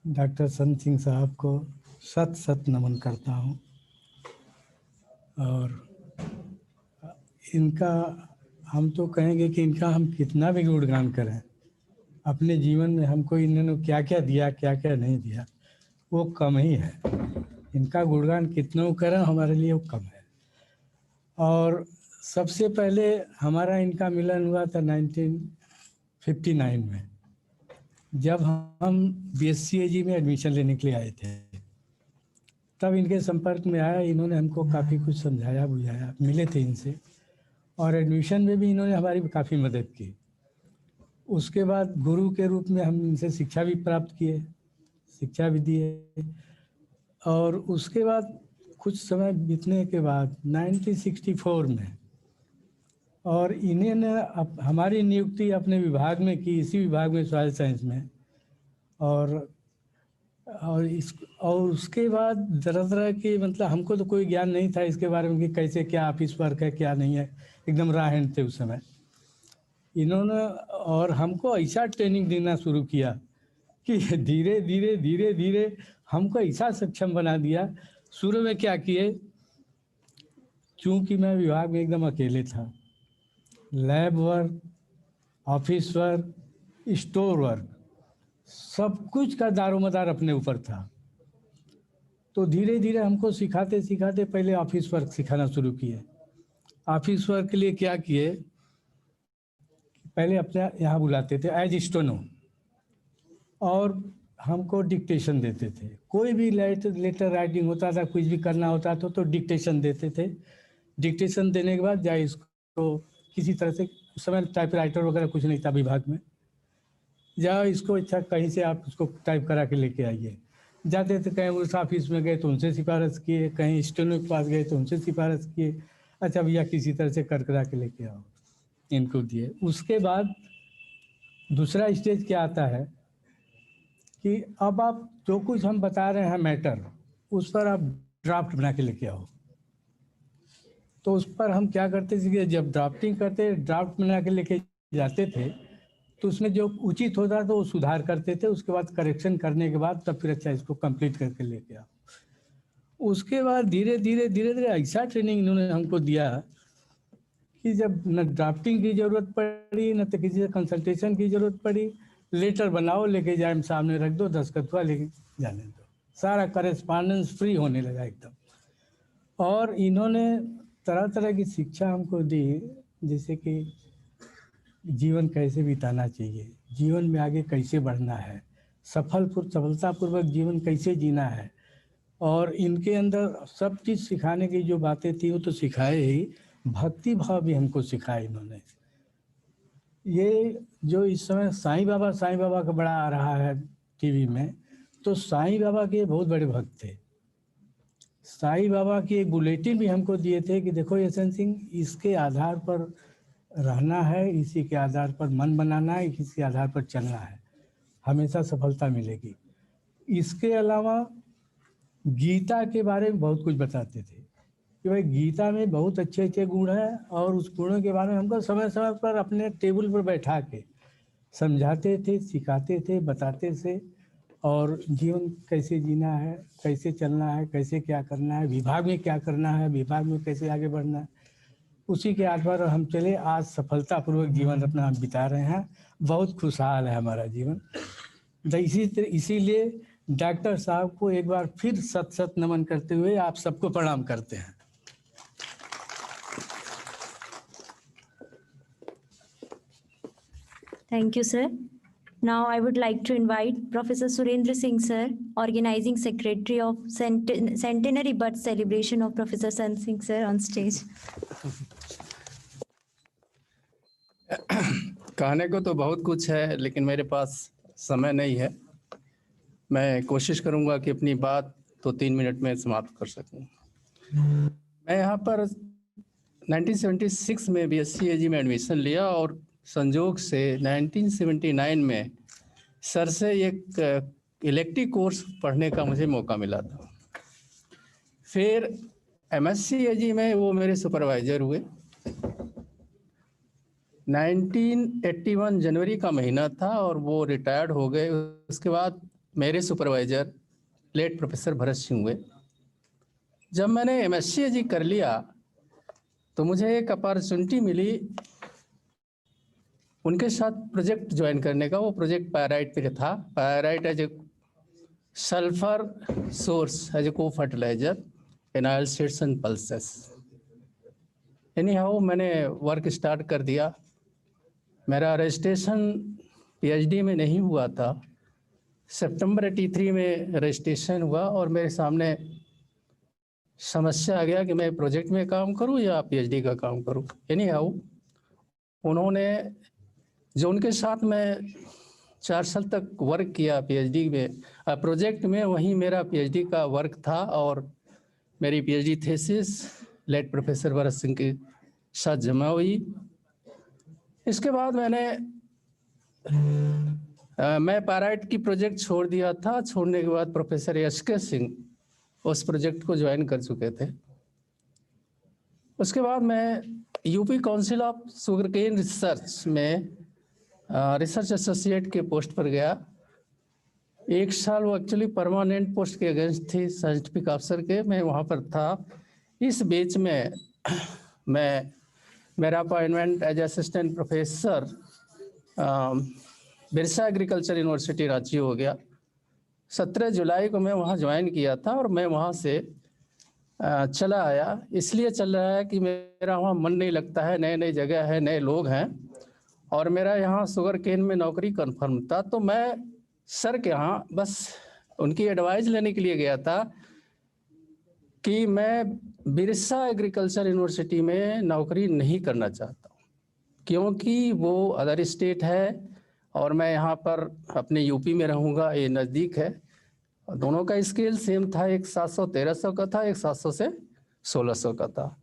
doctor संत सिंह साहब को शत शत नमन करता हूँ और इनका हम तो कहेंगे कि इनका हम कितना भी गुणगान करें, अपने जीवन में हमको इन्होंने क्या क्या दिया, क्या क्या नहीं दिया, वो कम ही है। इनका गुणगान कितना करें हमारे लिए वो कम है। और सबसे पहले हमारा इनका मिलन हुआ था 1959 में, जब हम B.H.U में एडमिशन लेने के लिए आए थे। तब इनके संपर्क में आया, इन्होंने हमको काफ़ी कुछ समझाया बुझाया, मिले थे इनसे और एडमिशन में भी इन्होंने हमारी काफ़ी मदद की। उसके बाद गुरु के रूप में हम इनसे शिक्षा भी प्राप्त किए, शिक्षा भी दिए। और उसके बाद कुछ समय बीतने के बाद 1964 में और इन्हें ने हमारी नियुक्ति अपने विभाग में की, इसी विभाग में सॉइल साइंस में। और उसके बाद तरह तरह के मतलब हमको तो कोई ज्ञान नहीं था इसके बारे में कि कैसे क्या ऑफिस वर्क है क्या नहीं है, एकदम राहन थे उस समय। इन्होंने और हमको ऐसा ट्रेनिंग देना शुरू किया कि धीरे धीरे धीरे धीरे हमको ऐसा सक्षम बना दिया। शुरू में क्या किए, चूँकि मैं विभाग में एकदम अकेले था, lab work, office work, store work, सब कुछ का दारोमदार अपने ऊपर था। तो धीरे धीरे हमको सिखाते सिखाते पहले ऑफिस वर्क सिखाना शुरू किए। ऑफिस वर्क के लिए क्या किए, पहले अपने यहाँ बुलाते थे एज स्टोनो और हमको डिक्टेशन देते थे। कोई भी लेटर राइटिंग होता था, कुछ भी करना होता था तो डिक्टेशन देते थे। डिक्टेशन देने के बाद जाए इसको किसी तरह से, उस समय टाइपराइटर वगैरह कुछ नहीं था विभाग में, जाओ इसको अच्छा कहीं से आप उसको टाइप करा के लेके आइए। जाते थे, कहीं उस ऑफिस में गए तो उनसे सिफारिश किए, कहीं स्टेनो के पास गए तो उनसे सिफारिश किए, अच्छा भैया किसी तरह से कर करा के लेके आओ, इनको दिए। उसके बाद दूसरा स्टेज क्या आता है कि अब आप जो कुछ हम बता रहे हैं मैटर, उस पर आप ड्राफ्ट बना के लेके आओ। तो उस पर हम क्या करते थे कि जब ड्राफ्टिंग करते, ड्राफ्ट बना के लेके जाते थे तो उसमें जो उचित होता तो वो सुधार करते थे। उसके बाद करेक्शन करने के बाद तब फिर अच्छा इसको कंप्लीट करके लेके आओ। उसके बाद धीरे धीरे धीरे धीरे ऐसा ट्रेनिंग इन्होंने हमको दिया कि जब न ड्राफ्टिंग की ज़रूरत पड़ी न तो किसी से कंसल्टेशन की ज़रूरत पड़ी, लेटर बनाओ लेके जाए, सामने रख दो, दस्तखत हुआ लेके जाने दो, सारा करेस्पॉन्डेंस फ्री होने लगा एकदम। और इन्होंने तरह तरह की शिक्षा हमको दी, जैसे कि जीवन कैसे बिताना चाहिए, जीवन में आगे कैसे बढ़ना है, सफलतापूर्वक जीवन कैसे जीना है। और इनके अंदर सब चीज़ सिखाने की जो बातें थी वो तो सिखाए ही, भक्ति भाव भी हमको सिखाया इन्होंने। ये जो इस समय साईं बाबा का बड़ा आ रहा है टीवी में, तो साईं बाबा के बहुत बड़े भक्त थे। साईं बाबा की एक बुलेटिन भी हमको दिए थे कि देखो एस.एन. सिंह, इसके आधार पर रहना है, इसी के आधार पर मन बनाना है, इसी के आधार पर चलना है, हमेशा सफलता मिलेगी। इसके अलावा गीता के बारे में बहुत कुछ बताते थे कि भाई गीता में बहुत अच्छे अच्छे गुण हैं और उस गुणों के बारे में हमको समय समय पर अपने टेबल पर बैठा के समझाते थे, सिखाते थे, बताते थे, और जीवन कैसे जीना है, कैसे चलना है, कैसे क्या करना है, विभाग में क्या करना है, विभाग में कैसे आगे बढ़ना है, उसी के आधार पर हम चले। आज सफलतापूर्वक जीवन अपना हम बिता रहे हैं, बहुत खुशहाल है हमारा जीवन। इसीलिए डॉक्टर साहब को एक बार फिर सत सत नमन करते हुए आप सबको प्रणाम करते हैं। Thank you, sir. Now I would like to invite Professor Surendra Singh, sir, Organizing Secretary of Centenary Birth Celebration of Professor Sant Singh, sir, on stage. कहने को तो बहुत कुछ है, लेकिन मेरे पास समय नहीं है। मैं कोशिश करूंगा कि अपनी बात 2-3 मिनट में समाप्त कर सकूं। मैं यहाँ पर 1976 में B.H.U A.G. में एडमिशन लिया और संजोग से 1979 में सर से एक इलेक्टिव कोर्स पढ़ने का मुझे मौका मिला था। फिर MSc A.G. में वो मेरे सुपरवाइजर हुए। 1981 जनवरी का महीना था और वो रिटायर्ड हो गए। उसके बाद मेरे supervisor late professor Bharat Singh हुए। जब मैंने MSc A.G. कर लिया तो मुझे एक अपॉर्चुनिटी मिली उनके साथ प्रोजेक्ट ज्वाइन करने का। वो प्रोजेक्ट पायराइट पे था। Pyrite as a sulphur source as a को fertiliser in oil seeds and pulses. Anyhow मैंने वर्क स्टार्ट कर दिया। मेरा रजिस्ट्रेशन PhD में नहीं हुआ था। सितंबर 83 में रजिस्ट्रेशन हुआ और मेरे सामने समस्या आ गया कि मैं प्रोजेक्ट में काम करूं या PhD का काम करूं। एनी हाउ उन्होंने जो उनके साथ मैं 4 साल तक वर्क किया PhD में प्रोजेक्ट में, वहीं मेरा PhD का वर्क था और मेरी PhD thesis late professor Bharat Singh के साथ जमा हुई। इसके बाद मैं पायराइट की प्रोजेक्ट छोड़ दिया था। छोड़ने के बाद प्रोफेसर I.Ag.Sc. सिंह उस प्रोजेक्ट को ज्वाइन कर चुके थे। उसके बाद मैं UP Council of Sugarcane Research में रिसर्च एसोसिएट के पोस्ट पर गया। 1 साल वो एक्चुअली परमानेंट पोस्ट के अगेंस्ट थी साइंटिफिक ऑफिसर के। मैं वहाँ पर था। इस बीच में मेरा appointment as assistant professor Birsa Agriculture University Ranchi हो गया। 17 जुलाई को मैं वहाँ ज्वाइन किया था और मैं वहाँ से चला आया। इसलिए चल रहा है कि मेरा वहाँ मन नहीं लगता है, नई नई जगह है, नए लोग हैं और मेरा यहाँ शुगर केन में नौकरी कन्फर्म था। तो मैं सर के यहाँ बस उनकी एडवाइस लेने के लिए गया था कि मैं बिरसा एग्रीकल्चर यूनिवर्सिटी में नौकरी नहीं करना चाहता हूँ, क्योंकि वो अदर स्टेट है और मैं यहाँ पर अपने यूपी में रहूँगा, ये नज़दीक है। दोनों का स्केल सेम था, एक 700-1300 का था, एक 700 से 1600 का था।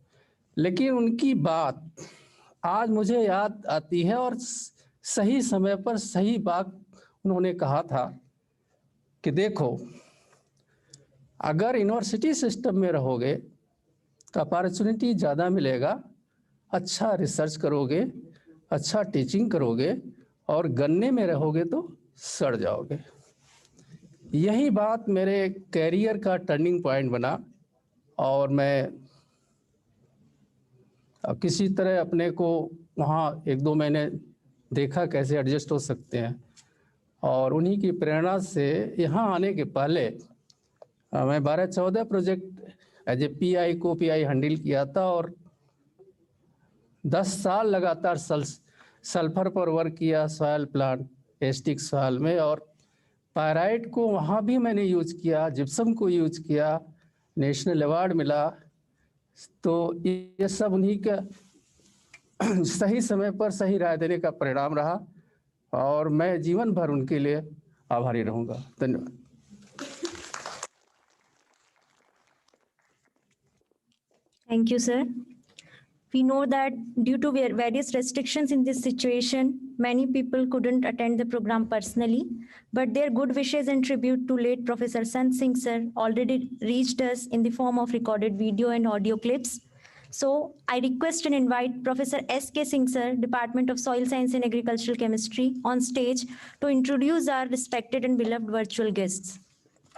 लेकिन उनकी बात आज मुझे याद आती है और सही समय पर सही बात उन्होंने कहा था कि देखो, अगर यूनिवर्सिटी सिस्टम में रहोगे तो अपॉर्चुनिटी ज़्यादा मिलेगा, अच्छा रिसर्च करोगे, अच्छा टीचिंग करोगे, और गन्ने में रहोगे तो सड़ जाओगे। यही बात मेरे कैरियर का टर्निंग पॉइंट बना और मैं किसी तरह अपने को वहाँ 1-2 महीने देखा कैसे एडजस्ट हो सकते हैं। और उन्हीं की प्रेरणा से यहाँ आने के पहले मैं 12-14 प्रोजेक्ट एज ए PI को PI हैंडल किया था और 10 साल लगातार सल्फर पर वर्क किया, सॉयल प्लांट एस्टिक सॉयल में। और पायराइट को वहाँ भी मैंने यूज किया, जिप्सम को यूज किया, नेशनल अवार्ड मिला। तो ये सब उन्हीं का सही समय पर सही राय देने का परिणाम रहा और मैं जीवन भर उनके लिए आभारी रहूँगा। धन्यवाद। Thank you, sir. We know that due to various restrictions in this situation, many people couldn't attend the program personally, but their good wishes and tribute to late Professor Sant Singh, sir, already reached us in the form of recorded video and audio clips. So I request and invite Professor S.K. Singh sir, Department of Soil Science and Agricultural Chemistry, on stage to introduce our respected and beloved virtual guests.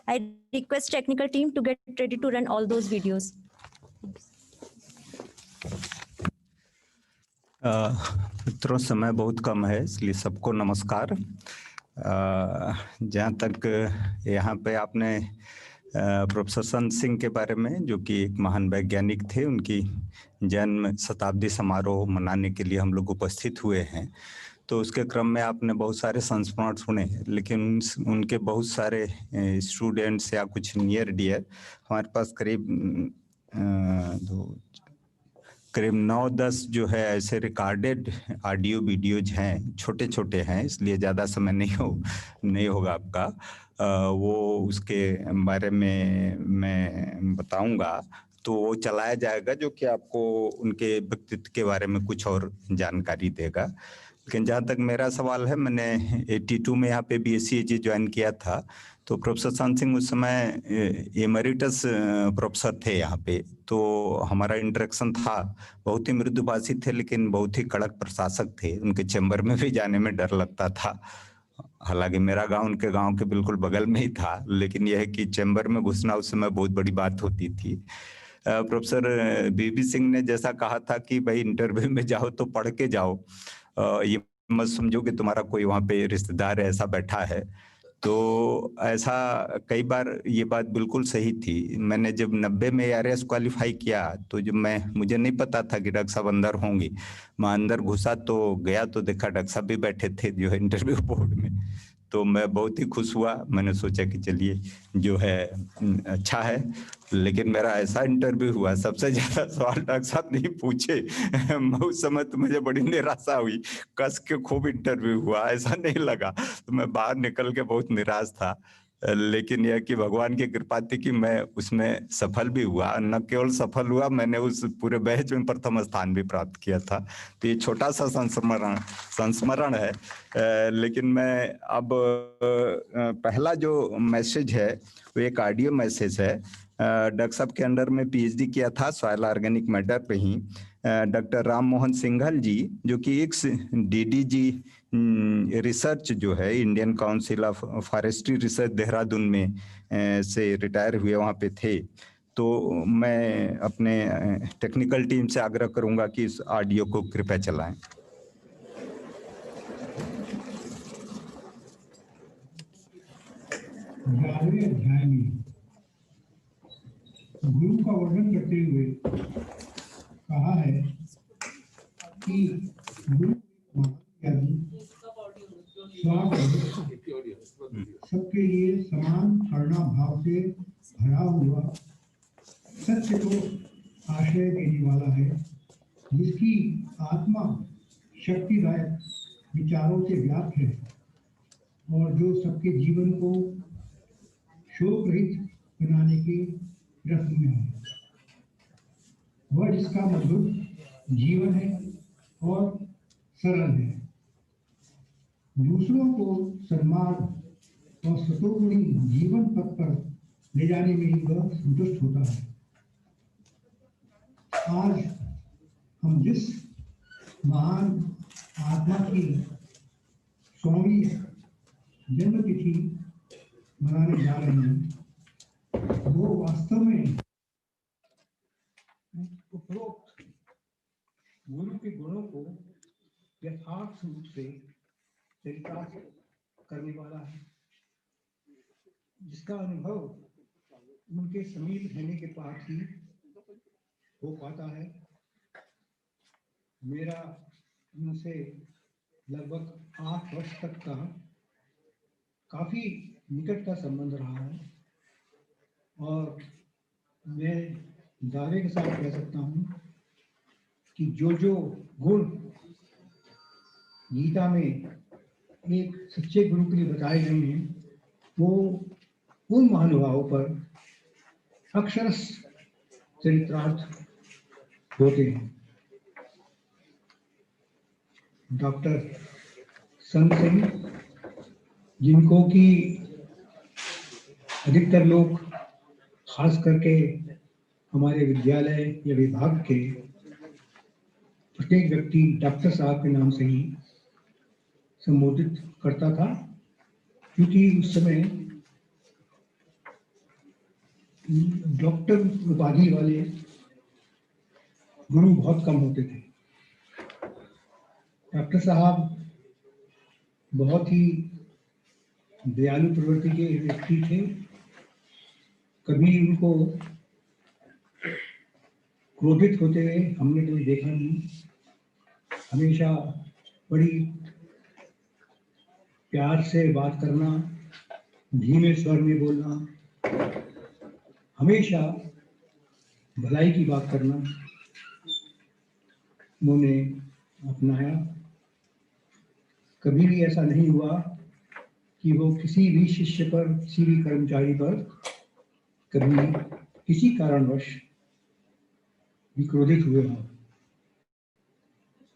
I request technical team to get ready to run all those videos. मित्रों, समय बहुत कम है, इसलिए सबको नमस्कार। जहाँ तक यहाँ पे आपने प्रोफेसर संत सिंह के बारे में, जो कि एक महान वैज्ञानिक थे, उनकी जन्म शताब्दी समारोह मनाने के लिए हम लोग उपस्थित हुए हैं। तो उसके क्रम में आपने बहुत सारे संस्मरण सुने, लेकिन उनके बहुत सारे स्टूडेंट्स या कुछ नियर डियर हमारे पास करीब 9-10 जो है ऐसे रिकॉर्डेड ऑडियो वीडियोज हैं, छोटे छोटे हैं, इसलिए ज़्यादा समय नहीं होगा आपका। वो उसके बारे में मैं बताऊंगा, तो वो चलाया जाएगा, जो कि आपको उनके व्यक्तित्व के बारे में कुछ और जानकारी देगा। लेकिन जहाँ तक मेरा सवाल है, मैंने 82 में यहाँ पे B.H.U ज्वाइन किया था, तो प्रोफेसर संत सिंह उस समय एमरिटस प्रोफेसर थे यहाँ पे। तो हमारा इंटरेक्शन था, बहुत ही मृदुभाषी थे, लेकिन बहुत ही कड़क प्रशासक थे। उनके चैम्बर में भी जाने में डर लगता था। हालांकि मेरा गांव उनके गांव के बिल्कुल बगल में ही था, लेकिन यह है कि चैम्बर में घुसना उस समय बहुत बड़ी बात होती थी। प्रोफेसर बीबी सिंह ने जैसा कहा था कि भाई इंटरव्यू में जाओ तो पढ़ के जाओ, ये मत समझो कि तुम्हारा कोई वहाँ पे रिश्तेदार ऐसा बैठा है। तो ऐसा कई बार ये बात बिल्कुल सही थी। मैंने जब 90 में ARS क्वालिफाई किया, तो जब मुझे नहीं पता था कि डॉक्टर साहब अंदर होंगे। मैं अंदर घुसा तो गया तो देखा डॉक्टर साहब भी बैठे थे जो है इंटरव्यू बोर्ड में। तो मैं बहुत ही खुश हुआ। मैंने सोचा कि चलिए जो है अच्छा है, लेकिन मेरा ऐसा इंटरव्यू हुआ, सबसे ज्यादा सवाल डॉक्टर साहब नहीं पूछे। उस समय तो मुझे बड़ी निराशा हुई। कस के खूब इंटरव्यू हुआ, ऐसा नहीं लगा। तो मैं बाहर निकल के बहुत निराश था, लेकिन यह कि भगवान की कृपा थी कि मैं उसमें सफल भी हुआ। न केवल सफल हुआ, मैंने उस पूरे बैच में प्रथम स्थान भी प्राप्त किया था। तो ये छोटा सा संस्मरण है। लेकिन मैं अब पहला जो मैसेज है वो एक ऑडियो मैसेज है। डॉक्टर साहब के अंडर में PhD किया था सॉइल ऑर्गेनिक मैटर पे ही। डॉक्टर राम मोहन सिंघल जी, जो कि एक DDG रिसर्च जो है Indian council of forestry research Dehradun में से रिटायर हुए, वहाँ पे थे। तो मैं अपने टेक्निकल टीम से आग्रह करूंगा कि इस ऑडियो को कृपया चलाएं। ग्यारहवें अध्याय में गुरु का वर्णन करते हुए कहा है कि गुरु सबके लिए समान करुणा भाव से भरा हुआ सत्य को आश्रय देने वाला है, जिसकी आत्मा शक्तिदायक विचारों से व्याप्त है और जो सबके जीवन को शोक रहित बनाने के रस्म में है। वह जिसका मधुर जीवन है और सरल है, दूसरों को सन्मार्ग और सतोगुणी जीवन पथ पर ले जाने में ही वह संतुष्ट होता है। आज हम जिस महान आत्मा की 100वीं जन्मतिथि मनाने जा रहे हैं, वो वास्तव में उपरोक्त गुरु के गुणों को यथार्थ रूप से चरितार्थ करने वाला है, जिसका अनुभव उनके समीप रहने के बाद ही हो पाता है। मेरा उनसे लगभग 8 वर्ष तक का काफी निकट का संबंध रहा है और मैं दावे के साथ कह सकता हूँ कि जो गुण गीता में एक सच्चे गुरु के लिए बताए गए हैं, वो उन महानुभावों पर अक्षरश चरितार्थ होते हैं। डॉक्टर संत सिंह, जिनको कि अधिकतर लोग खास करके हमारे विद्यालय या विभाग के प्रत्येक व्यक्ति डॉक्टर साहब के नाम से ही संबोधित करता था, क्योंकि उस समय डॉक्टर उपाधि वाले गुरु बहुत कम होते थे। डॉक्टर साहब बहुत ही दयालु प्रवृत्ति के व्यक्ति थे। कभी उनको क्रोधित होते हुए हमने कभी देखा नहीं। हमेशा बड़ी प्यार से बात करना, धीमे स्वर में बोलना, हमेशा भलाई की बात करना उन्होंने अपनाया। कभी भी ऐसा नहीं हुआ कि वो किसी भी शिष्य पर, किसी भी कर्मचारी पर कभी किसी कारणवश भी क्रोधित हुए हों।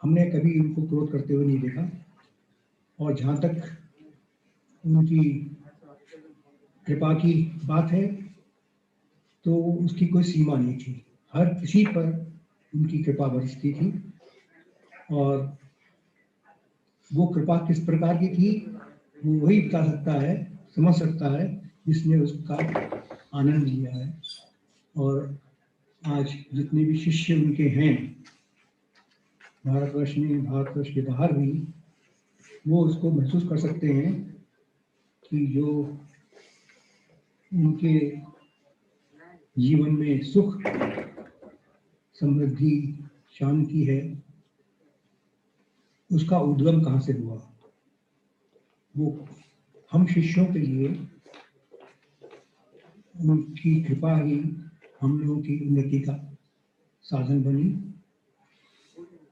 हमने कभी उनको क्रोध करते हुए नहीं देखा। और जहाँ तक उनकी कृपा की बात है तो उसकी कोई सीमा नहीं थी। हर किसी पर उनकी कृपा बरसती थी। और वो कृपा किस प्रकार की थी वो वही बता सकता है, समझ सकता है जिसने उसका आनंद लिया है। और आज जितने भी शिष्य उनके हैं भारतवर्ष में, भारतवर्ष के बाहर भी, वो उसको महसूस कर सकते हैं कि जो उनके जीवन में सुख, समृद्धि, शांति है, उसका उद्गम कहाँ से हुआ। वो हम शिष्यों के लिए उनकी कृपा ही हम लोगों की उन्नति का साधन बनी।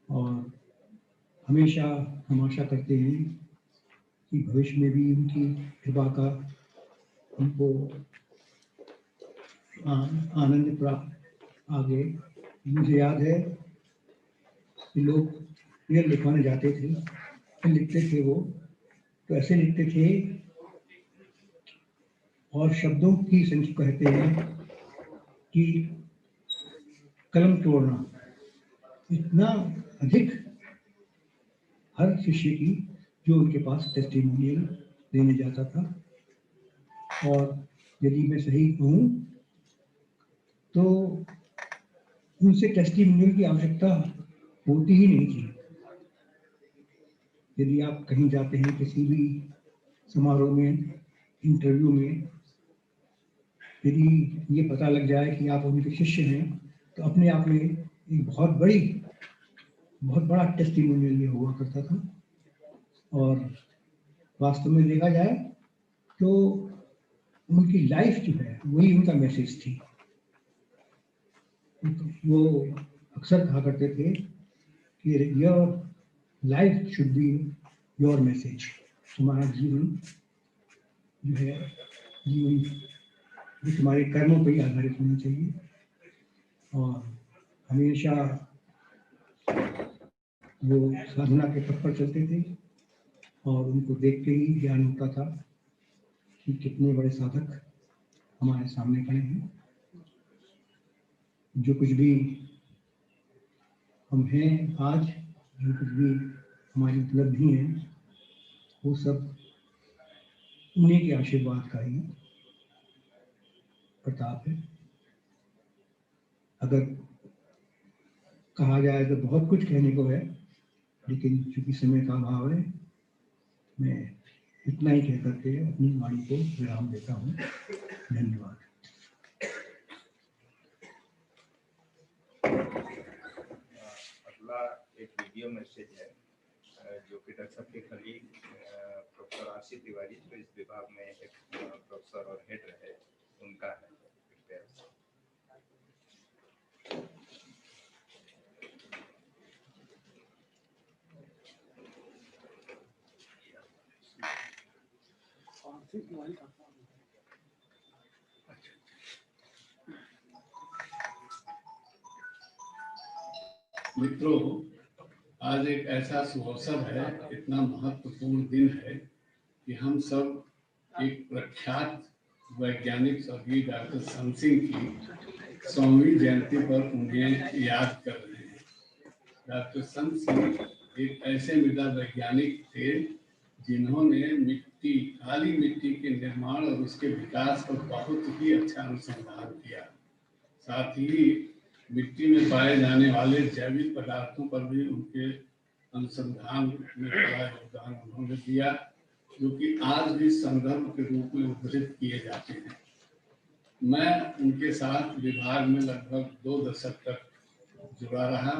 और हमेशा हम आशा करते हैं कि भविष्य में भी उनकी कृपा का हमको आनंद प्राप्त आगे। मुझे याद है कि लोग पेड़ लिखवाने जाते थे, फिर लिखते थे वो तो ऐसे लिखते थे, और शब्दों की संख्या कहते हैं कि कलम तोड़ना, इतना अधिक हर शिष्य की जो उनके पास टेस्टिमोनियल देने जाता था। और यदि मैं सही कहूँ तो उनसे टेस्टिमोनियल की आवश्यकता होती ही नहीं थी। यदि आप कहीं जाते हैं किसी भी समारोह में, इंटरव्यू में, यदि ये पता लग जाए कि आप उनके शिष्य हैं तो अपने आप में एक बहुत बड़ा टेस्टिमोनियल ये हुआ करता था। और वास्तव में देखा जाए तो उनकी लाइफ जो है वही उनका मैसेज थी। वो अक्सर कहा करते थे कि your life should be your message. तुम्हारा जीवन जो है, जीवन जो तुम्हारे कर्मों पर ही आधारित होना चाहिए। और हमेशा वो साधना के पथ पर चलते थे और उनको देख के ही ज्ञान होता था कि कितने बड़े साधक हमारे सामने खड़े हैं। जो कुछ भी हम हैं आज, जो कुछ भी हमारी उपलब्धि है, वो सब उन्हीं के आशीर्वाद का ही प्रताप है। अगर कहा जाए तो बहुत कुछ कहने को है, लेकिन चूंकि समय का अभाव है, मैं इतना ही कह करके अपनी वाणी को विराम देता हूँ। धन्यवाद। अगला एक वीडियो मैसेज है जो कि डॉक्टर साहब के कलीग प्रोफेसर आशीष तिवारी, जो इस विभाग में एक प्रोफेसर और हेड रहे, उनका है। मित्रों, आज एक ऐसा शुभ अवसर है, इतना महत्वपूर्ण दिन है कि हम सब एक प्रख्यात वैज्ञानिक स्वर्गीय डॉक्टर संत सिंह की 100वीं जयंती पर उन्हें याद कर रहे हैं। डॉक्टर संत सिंह एक ऐसे मृदा वैज्ञानिक थे जिन्होंने काली मिट्टी के निर्माण और उसके विकास पर बहुत ही अच्छा अनुसंधान किया। साथ ही मिट्टी में पाए जाने वाले जैविक पदार्थों पर भी उनके अनुसंधान में बड़ा योगदान उन्होंने दिया, जो कि आज भी संदर्भ के रूप में उद्धृत किए जाते हैं। मैं उनके साथ विभाग में लगभग 2 दशक तक जुड़ा रहा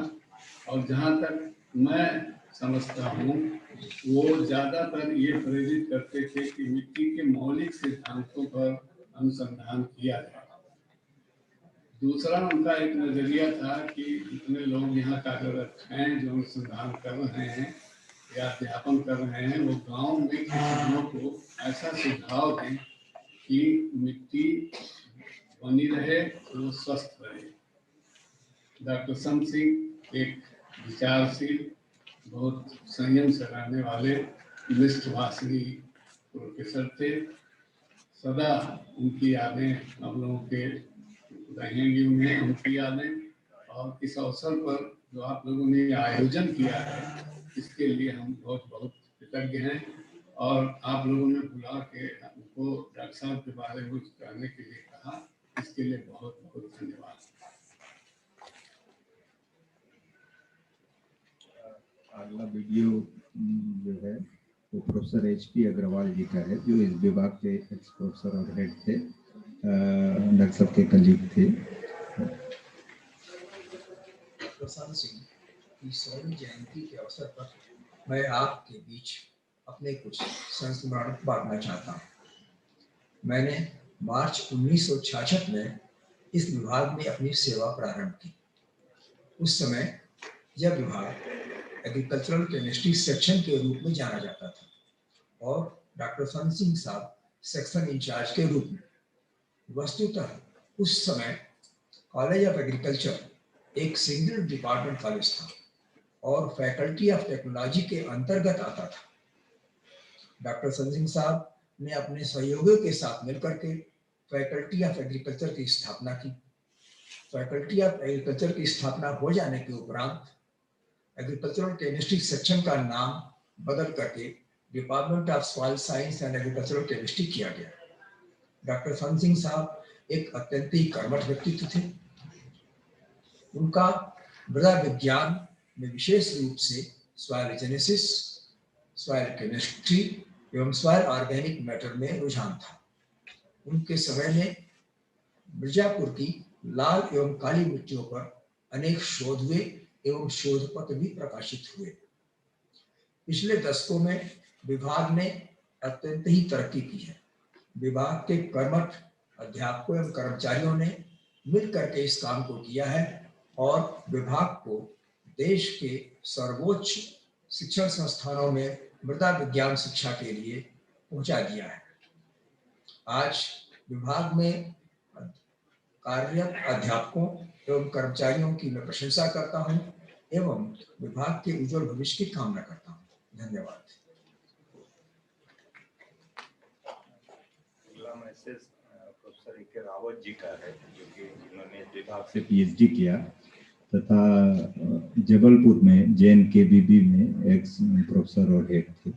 और जहाँ तक मैं समझता हूँ वो ज़्यादातर ये प्रेरित करते थे कि मिट्टी के मौलिक सिद्धांतों पर अनुसंधान किया जाए। दूसरा उनका एक नज़रिया था कि जितने लोग यहाँ कार्यरत हैं, जो अनुसंधान कर रहे हैं या अध्यापन कर रहे हैं, वो गांव में किसानों को ऐसा सुझाव दें कि मिट्टी बनी रहे, वो स्वस्थ रहे। डॉक्टर संत सिंह एक विचारशील, बहुत संयम से रहने वाले निष्ठभाषी प्रोफेसर थे। सदा उनकी यादें हम लोगों के रहेंगी, उन्हें उनकी यादें। और इस अवसर पर जो आप लोगों ने आयोजन किया है, इसके लिए हम बहुत बहुत कृतज्ञ हैं। और आप लोगों ने बुला के हमको डॉक्टर साहब के बारे में कुछ कहने के लिए कहा, इसके लिए बहुत बहुत धन्यवाद। अगला वीडियो जो है वो प्रोफेसर H.P. जी का है, जो इस विभाग के एक्स प्रोफेसर और हेड थे, डॉक्टर साहब के कलीग थे। डॉक्टर संत सिंह की 100वीं जयंती के अवसर पर मैं आपके बीच अपने कुछ संस्मरण बांटना चाहता हूँ। मैंने मार्च 1966 में इस विभाग में अपनी सेवा प्रारंभ की। उस समय यह विभाग एग्रीकल्चरल केमिस्ट्री सेक्शन के रूप में जाना जाता था और डॉक्टर संत सिंह साहब सेक्शन इंचार्ज के रूप में। वस्तुतः उस समय कॉलेज ऑफ एग्रीकल्चर एक सिंगल डिपार्टमेंट कॉलेज था और फैकल्टी ऑफ टेक्नोलॉजी के अंतर्गत आता था। डॉक्टर संत सिंह साहब ने अपने सहयोगियों के साथ मिलकर के फैकल्टी ऑफ एग्रीकल्चर की स्थापना की। फैकल्टी ऑफ एग्रीकल्चर की स्थापना हो जाने के उपरांत एग्रीकल्चरल केमिस्ट्री सेक्शन का नाम बदल करके department of soil science and agricultural chemistry किया गया। डॉक्टर संत सिंह साहब एक अत्यंत ही कर्मठ व्यक्तित्व थे। उनका मृदा विज्ञान में विशेष रूप से सॉइल जेनेसिस, सॉइल केमिस्ट्री एवं सॉइल ऑर्गेनिक मैटर में रुझान था। उनके समय में मिर्जापुर की लाल एवं काली मिट्टियों पर अनेक शोध हुए एवं शोध पत्र भी प्रकाशित हुए। पिछले दशकों में विभाग ने अत्यंत ही तरक्की की है। विभाग के कर्मठ अध्यापकों एवं कर्मचारियों ने मिलकर के इस काम को किया है और विभाग को देश के सर्वोच्च शिक्षण संस्थानों में मृदा विज्ञान शिक्षा के लिए पहुंचा दिया है। आज विभाग में कार्यरत अध्यापकों एवं कर्मचारियों की मैं प्रशंसा करता हूं एवं विभाग के उज्जवल भविष्य की कामना करता हूं। धन्यवाद। अगला message professor A.K. Rawat ji का है, जो कि इन्होंने विभाग से PhD किया तथा जबलपुर में JNKBB में एक्स प्रोफेसर और हेड थे।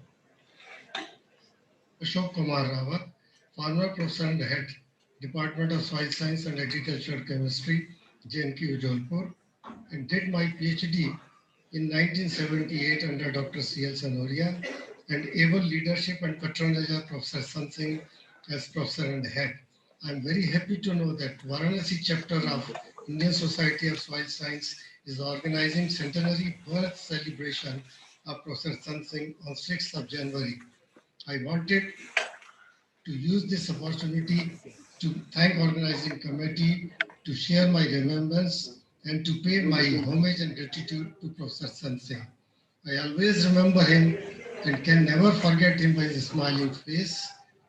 Ashok Kumar Rawat, farmer professor and head department of soil science and agricultural chemistry, JNK Ujjwalpur, and did my PhD in 1978 under Dr. C.L. Sanoria and able leadership and patronage of Professor Sant Singh as professor and head. I am very happy to know that Varanasi chapter of Indian Society of Soil Science is organizing Centenary birth celebration of Professor Sant Singh on 6th of January. I wanted to use this opportunity to thank organizing committee, to share my remembrance and to pay my homage and gratitude to Professor Sant Singh. I always remember him and can never forget him by his smiling face,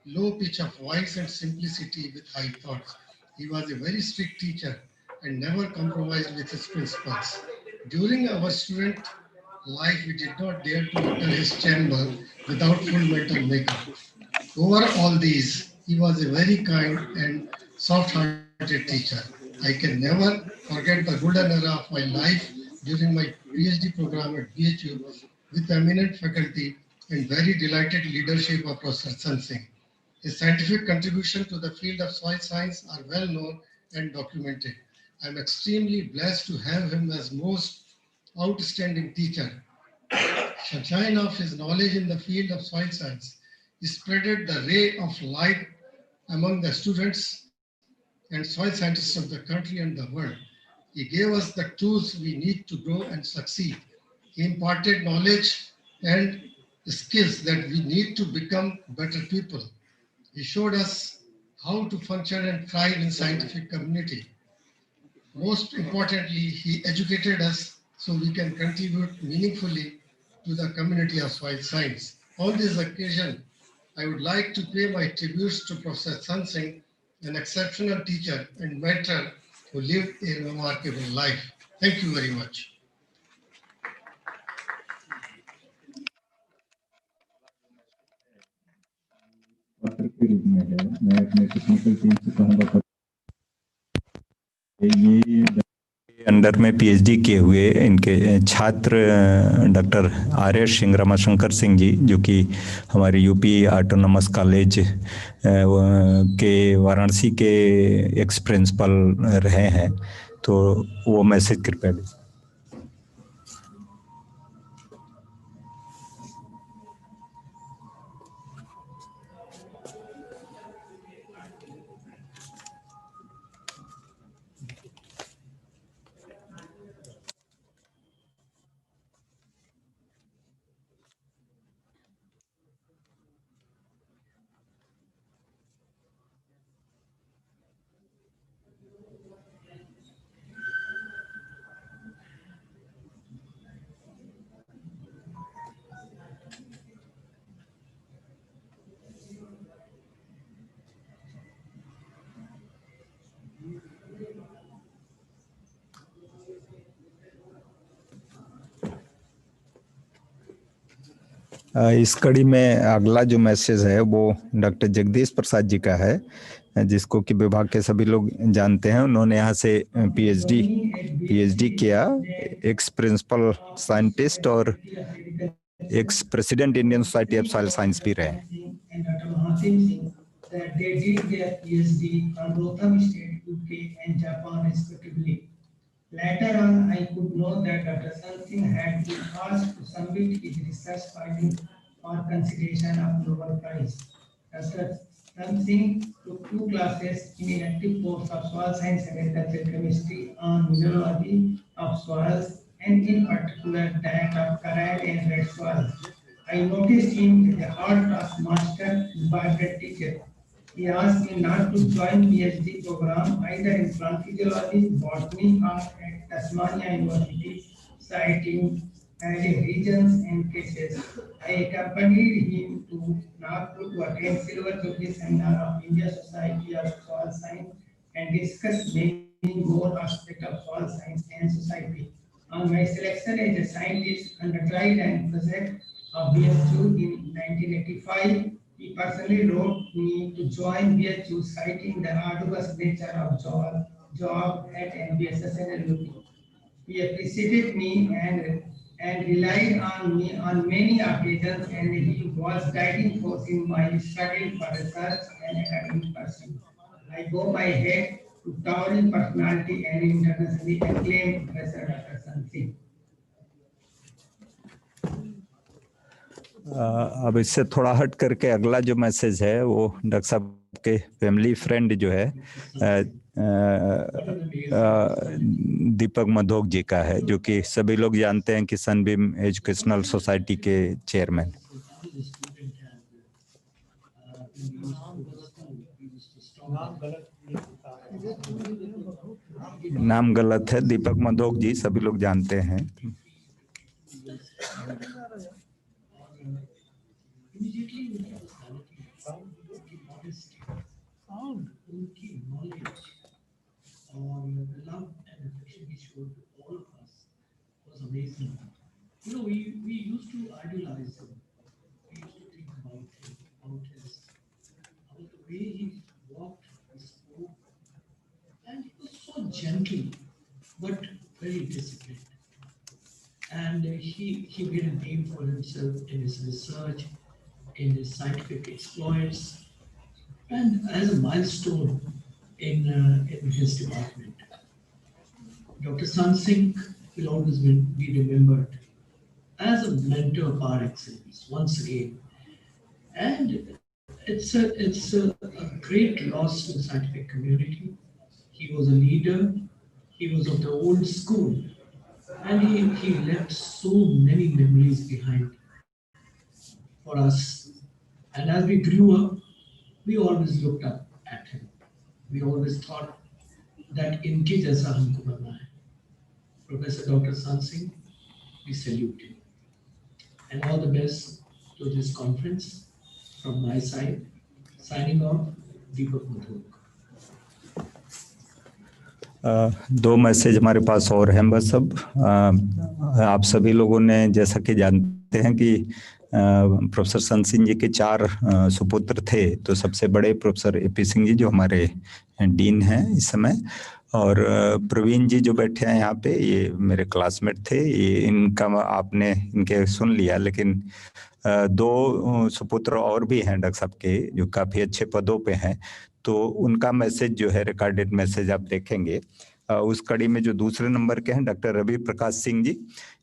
low pitch of voice and simplicity with high thoughts. He was a very strict teacher and never compromised with his principles. During our student life, we did not dare to enter his chamber without full mental makeup. Over all these, he was a very kind and soft-hearted teacher. I can never forget the golden era of my life during my PhD program at B.H.U with eminent faculty and very delighted leadership of Professor Sant Singh. His scientific contribution to the field of soil science are well known and documented. I am extremely blessed to have him as most outstanding teacher. The shine of his knowledge in the field of soil science spreaded the ray of light among the students and soil scientists of the country and the world. He gave us the tools we need to grow and succeed. He imparted knowledge and skills that we need to become better people. He showed us how to function and thrive in scientific community. Most importantly, he educated us so we can contribute meaningfully to the community of soil science. On this occasion, I would like to pay my tributes to Professor Sant Singh, an exceptional teacher and mentor who lived a remarkable life. Thank you very much. पत्र के रूप में है, मैं अपने technical team से कहूँगा ये अंडर में पीएचडी किए हुए इनके छात्र डॉक्टर आर्यश सिंह रमाशंकर सिंह जी, जो कि हमारे यूपी ऑटोनॉमस कॉलेज के वाराणसी के एक्स प्रिंसिपल रहे हैं, तो वो मैसेज कृपया लीजिए। इस कड़ी में अगला जो मैसेज है वो डॉक्टर जगदीश प्रसाद जी का है, जिसको कि विभाग के सभी लोग जानते हैं। उन्होंने यहाँ से पीएचडी किया, एक्स प्रिंसिपल साइंटिस्ट और ex president Indian society of soil science भी रहे। Later on, I could know that Dr. Sant Singh had been asked to submit his research findings for consideration of Nobel Prize. Dr. Sant Singh took 2 classes in elective course of soil science and agricultural chemistry on mineralogy of soils and in particular diet of correct and red soils. I noticed him with a hard taskmaster and vibrant teacher. He asked me not to join PhD program either in plant physiology, botany, or at Tasmania University, citing arid regions and cases. I accompanied him to Nagpur to attend Silver Jubilee Seminar of India Society of Soil Science and discuss many more aspects of soil science and society. On my selection as a scientist under trial and project of B.H.U in 1985, he personally wrote me to join B.H.U, citing the arduous nature of job at ISSS and UP. He appreciated me and relied on me on many occasions, and he was guiding force in my struggle for research and academic pursuit. I bow my head to towering personality and internationally acclaimed Professor Dr. Sant Singh. अब इससे थोड़ा हट करके अगला जो message है वो doctor साहब के फैमिली फ्रेंड जो है दीपक मधोक जी का है, जो कि सभी लोग जानते हैं कि सनबीम एजुकेशनल सोसाइटी के चेयरमैन। नाम गलत है, दीपक मधोक जी सभी लोग जानते हैं। Love and affection he showed to all of us was amazing. You know, we used to idolize him. We used to think about him, about the way he walked, he spoke, and he was so but very disciplined. And he made a name for himself in his research, in his scientific exploits, and as a milestone in his department. Dr. Sant Singh will always be remembered as a mentor par excellence, once again. And it's a great loss to the scientific community. He was a leader, he was of the old school, and he left so many memories behind for us. And as we grew up, we always looked up at him. We always thought that इनके जैसा हमको बनना है. Professor Dr. Sant Singh, we salute you. And all the best to this conference from my side. Signing off, Deepak Madhuk. दो message हमारे पास और हैं बस अब। आप सभी लोगों ने जैसा कि जानते हैं कि प्रोफेसर संत सिंह जी के 4 सुपुत्र थे। तो सबसे बड़े प्रोफेसर ए.पी. सिंह जी जो हमारे डीन हैं इस समय, और प्रवीण जी जो बैठे हैं यहाँ पे, ये मेरे क्लासमेट थे। ये इनका आपने इनके सुन लिया, लेकिन 2 सुपुत्र और भी हैं डॉक्टर साहब के जो काफ़ी अच्छे पदों पे हैं। तो उनका मैसेज जो है रिकॉर्डेड मैसेज आप देखेंगे। उस कड़ी में जो दूसरे नंबर के हैं डॉक्टर रवि प्रकाश सिंह जी,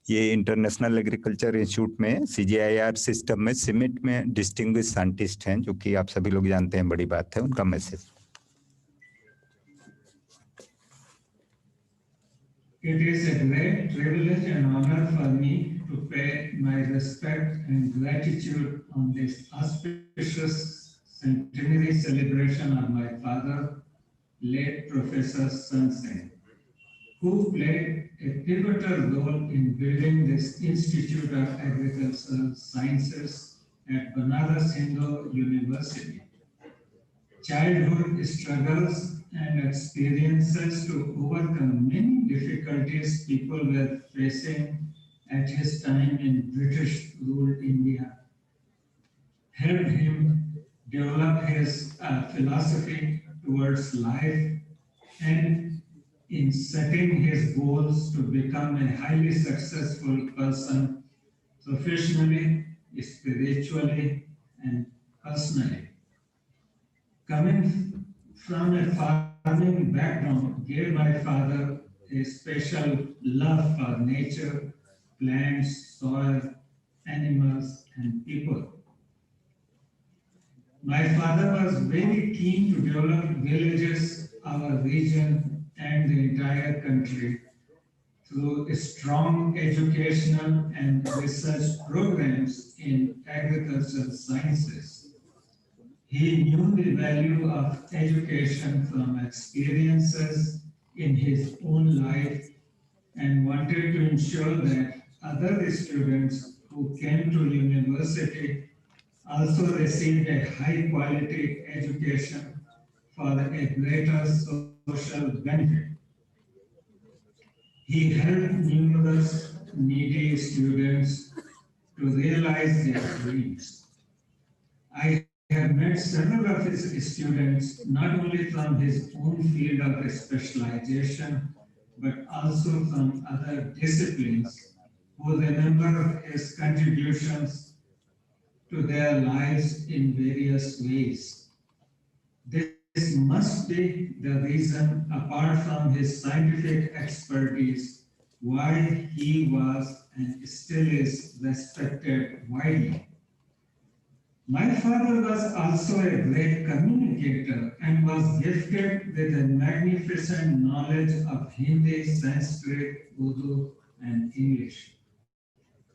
ये इंटरनेशनल एग्रीकल्चर इंस्टीट्यूट में CGIAR सिस्टम में सिमिट में डिस्टिंग्विश साइंटिस्ट हैं, जो कि आप सभी लोग जानते हैं, बड़ी बात है। उनका message. It is a great privilege and honor for me to pay my respect and gratitude on this auspicious centenary celebration of my father, late Professor Sant Singh, who played a pivotal role in building this Institute of Agricultural Sciences at Banaras Hindu University. Childhood struggles and experiences to overcome many difficulties people were facing at his time in British ruled India helped him develop his philosophy towards life and in setting his goals to become a highly successful person professionally, spiritually, and personally. Coming from a farming background gave my father a special love for nature, plants, soil, animals, and people. My father was very keen to develop villages, our region, and the entire country through strong educational and research programs in agricultural sciences. He knew the value of education from experiences in his own life and wanted to ensure that other students who came to university also received a high quality education for a greater social benefit. He helped numerous needy students to realize their dreams. I have met several of his students, not only from his own field of specialization, but also from other disciplines, who remember his contributions to their lives in various ways. This must be the reason, apart from his scientific expertise, why he was and still is respected widely. My father was also a great communicator and was gifted with a magnificent knowledge of Hindi, Sanskrit, Urdu, and English.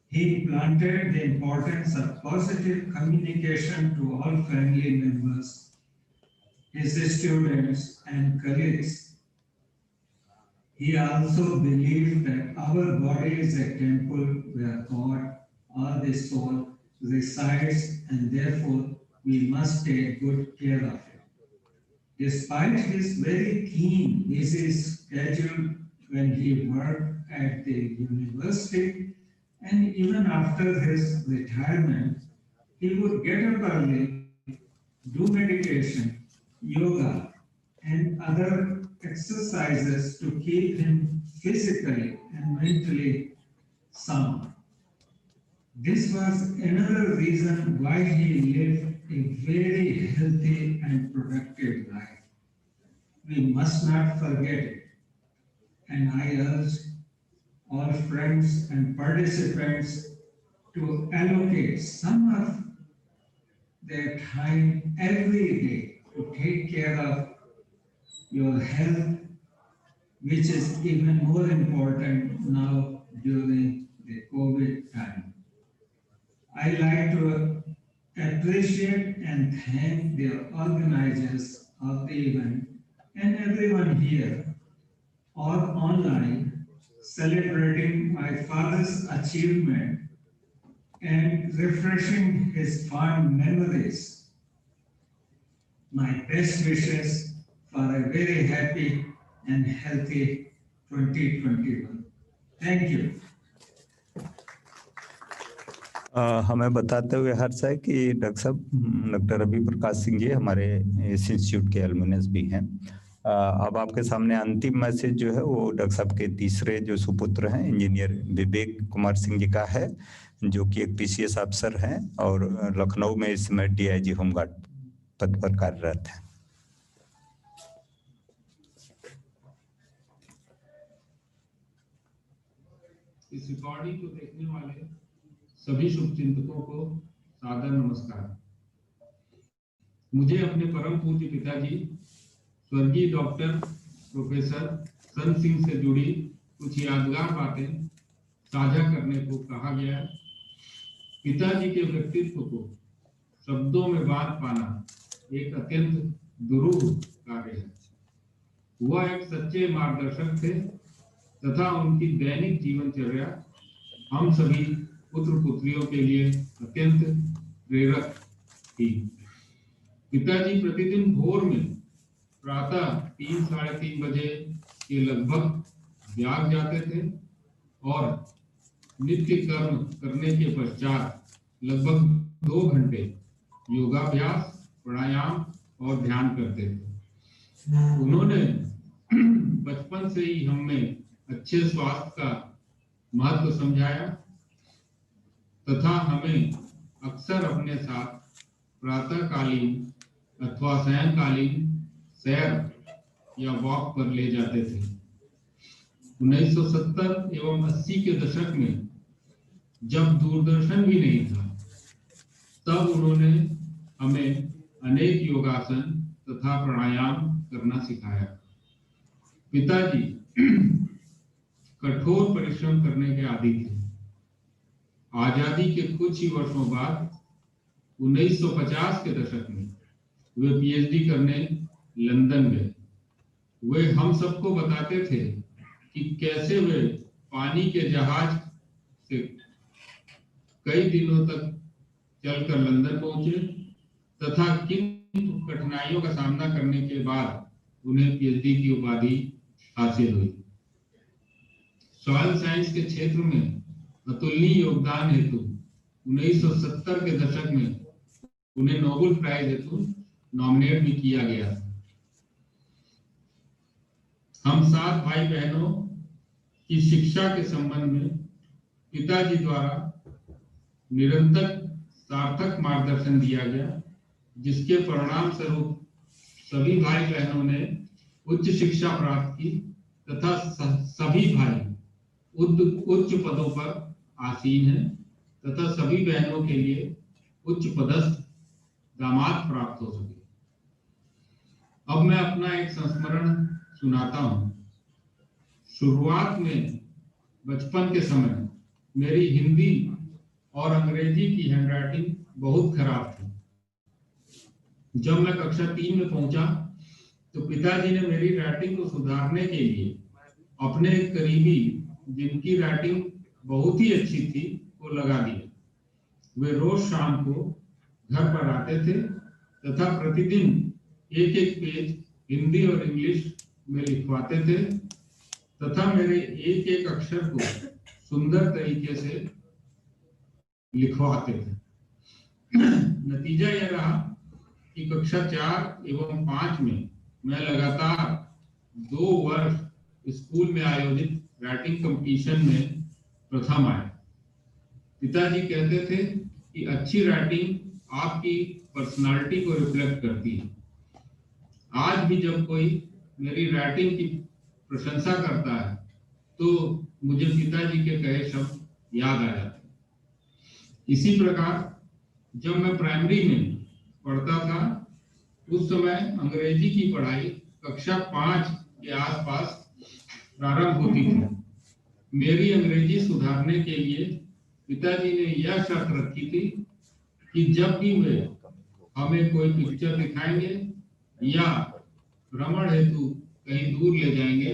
He planted the importance of positive communication to all family members, his students, and colleagues. He also believed that our body is a temple where God, or the soul, resides, and therefore we must take good care of it. Despite his very keen, busy schedule when he worked at the university, and even after his retirement, he would get up early, do meditation, yoga, and other exercises to keep him physically and mentally sound. This was another reason why he lived a very healthy and productive life. We must not forget it. And I urge all friends and participants to allocate some of their time every day to take care of your health, which is even more important now during the COVID time. I like to appreciate and thank the organizers of the event and everyone here or online celebrating my father's achievement and refreshing his fond memories. My best wishes for a very happy and healthy 2021. Thank you. हमें बताते हुए हर्ष है कि doctor साहब doctor Ravi Prakash Singh ji हमारे इस institute के alumnus भी हैं। अब आपके सामने अंतिम मैसेज जो है वो डॉक्टर साहब के तीसरे जो सुपुत्र हैं इंजीनियर विवेक कुमार सिंह जी का है, जो कि एक PCS अफसर हैं और लखनऊ में इस समय DIG होमगार्ड पद पर कार्यरत हैं। इस रिकॉर्डिंग को देखने वाले सभी शुभचिंतकों को सादर नमस्कार। मुझे अपने परम पूज्य पिताजी स्वर्गीय डॉक्टर प्रोफेसर संत सिंह से जुड़ी कुछ यादगार बातें साझा करने को कहा गया है। पिताजी के व्यक्तित्व को शब्दों में बांध पाना एक अत्यंत दुरूह कार्य है। वह एक सच्चे मार्गदर्शक थे तथा उनकी दैनिक जीवनचर्या हम सभी पुत्र पुत्रियों के लिए अत्यंत प्रेरक थी। पिताजी प्रतिदिन भोर में प्रातः 3-3:30 बजे के लगभग जाग जाते थे और नित्य कर्म करने के पश्चात लगभग 2 घंटे योगाभ्यास, प्राणायाम और ध्यान करते थे। उन्होंने बचपन से ही हमें अच्छे स्वास्थ्य का महत्व समझाया तथा हमें अक्सर अपने साथ प्रातःकालीन अथवा सायंकालीन सैर या वॉक पर ले जाते थे। 1970 एवं 80 के दशक में जब दूरदर्शन भी नहीं था, तब उन्होंने हमें अनेक योगासन तथा प्राणायाम करना सिखाया। पिताजी कठोर परिश्रम करने के आदी थे। आजादी के कुछ ही वर्षों बाद 1950 के दशक में वे PhD करने लंदन गए। वे हम सबको बताते थे कि कैसे वे पानी के जहाज से कई दिनों तक चलकर लंदन पहुंचे तथा किन कठिनाइयों का सामना करने के बाद उन्हें PhD की उपाधि हासिल हुई। सॉइल साइंस के क्षेत्र में अतुलनीय योगदान हेतु 1970 के दशक में उन्हें नोबेल प्राइज हेतु नॉमिनेट भी किया गया। हम 7 भाई बहनों की शिक्षा के संबंध में पिताजी द्वारा निरंतर सार्थक मार्गदर्शन दिया गया, जिसके परिणाम स्वरूप सभी भाई बहनों ने उच्च शिक्षा प्राप्त की तथा सभी भाई उच्च पदों पर आसीन हैं तथा सभी बहनों के लिए उच्च पदस्थ दामाद प्राप्त हो सके। अब मैं अपना एक संस्मरण सुनाता हूँ। शुरुआत में बचपन के समय मेरी हिंदी और अंग्रेजी की हैंडराइटिंग बहुत खराब थी। जब मैं कक्षा 3 में पहुंचा तो पिताजी ने मेरी राइटिंग को सुधारने के लिए अपने एक करीबी, जिनकी राइटिंग बहुत ही अच्छी थी, को लगा दिया। वे रोज शाम को घर पर आते थे तथा प्रतिदिन एक पेज हिंदी और इंग्लिश में लिखवाते थे तथा मेरे एक अक्षर को सुंदर तरीके से लिखवाते थे। नतीजा यह रहा कि कक्षा 4 एवं 5 में मैं लगातार 2 वर्ष स्कूल में आयोजित राइटिंग कंपटीशन में प्रथम आए। पिताजी कहते थे कि अच्छी राइटिंग आपकी पर्सनालिटी को रिफ्लेक्ट करती है। आज भी जब कोई मेरी राइटिंग की प्रशंसा करता है तो मुझे पिताजी के कहे शब्द याद आ जाते हैं। इसी प्रकार जब मैं प्राइमरी में पढ़ता था उस समय अंग्रेजी की पढ़ाई कक्षा 5 के आसपास प्रारंभ होती थी। मेरी अंग्रेजी सुधारने के लिए पिताजी ने यह शर्त रखी थी कि जब भी वे हमें कोई पिक्चर दिखाएंगे या भ्रमण हेतु कहीं दूर ले जाएंगे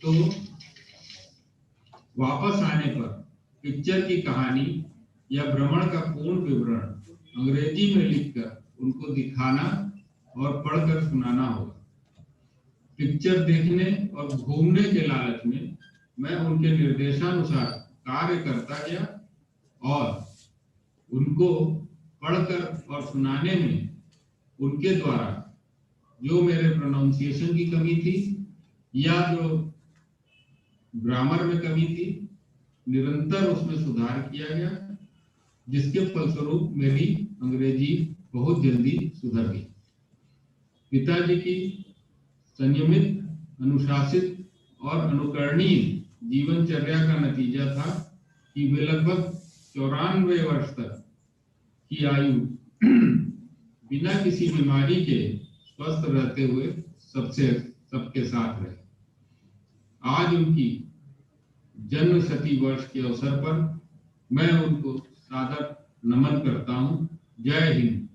तो वापस आने पर पिक्चर की कहानी या भ्रमण का पूर्ण विवरण अंग्रेजी में लिखकर उनको दिखाना और पढ़कर सुनाना होगा। पिक्चर देखने और घूमने के लालच में मैं उनके निर्देशानुसार कार्य करता गया और उनको पढ़कर और सुनाने में उनके द्वारा जो मेरे प्रोनाउंसिएशन की कमी थी या जो ग्रामर में कमी थी निरंतर उसमें सुधार किया गया, जिसके फलस्वरूप मेरी अंग्रेजी बहुत जल्दी सुधर गई। पिताजी की संयमित, अनुशासित और अनुकरणीय जीवनचर्या का नतीजा था कि वे लगभग 94 वर्ष तक की आयु बिना किसी बीमारी के स्वस्थ रहते हुए सबके साथ रहे। आज उनकी जन्म शती वर्ष के अवसर पर मैं उनको सादर नमन करता हूं। जय हिंद।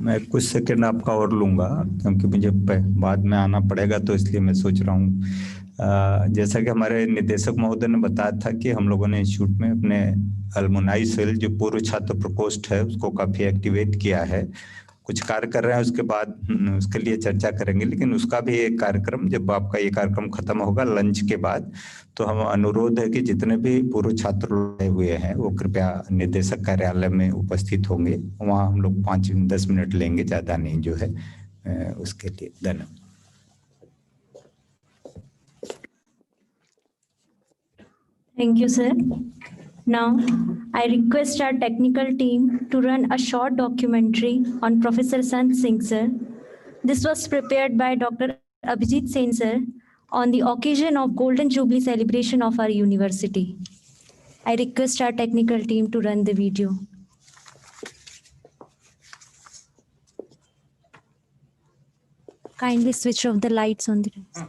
मैं कुछ सेकंड आपका और लूंगा क्योंकि मुझे बाद में आना पड़ेगा, तो इसलिए मैं सोच रहा हूँ जैसा कि हमारे निदेशक महोदय ने बताया था कि हम लोगों ने इंस्टीट्यूट में अपने अलमुनाई सेल जो पूर्व छात्र प्रकोष्ठ है उसको काफी एक्टिवेट किया है, कुछ कार्य कर रहे हैं। उसके बाद उसके लिए चर्चा करेंगे, लेकिन उसका भी एक कार्यक्रम, जब आपका ये कार्यक्रम खत्म होगा लंच के बाद, तो हम अनुरोध है कि जितने भी पूर्व छात्र आए हुए हैं वो कृपया निदेशक कार्यालय में उपस्थित होंगे। वहाँ हम लोग 5-10 मिनट लेंगे, ज्यादा नहीं जो है उसके लिए। धन्यवाद। Thank you, sir. Now, I request our technical team to run a short documentary on Professor Sant Singh, sir. This was prepared by Dr. I.Ag.Sc.has, sir, on the occasion of Golden Jubilee celebration of our university. I request our technical team to run the video. Kindly switch off the lights on the desk.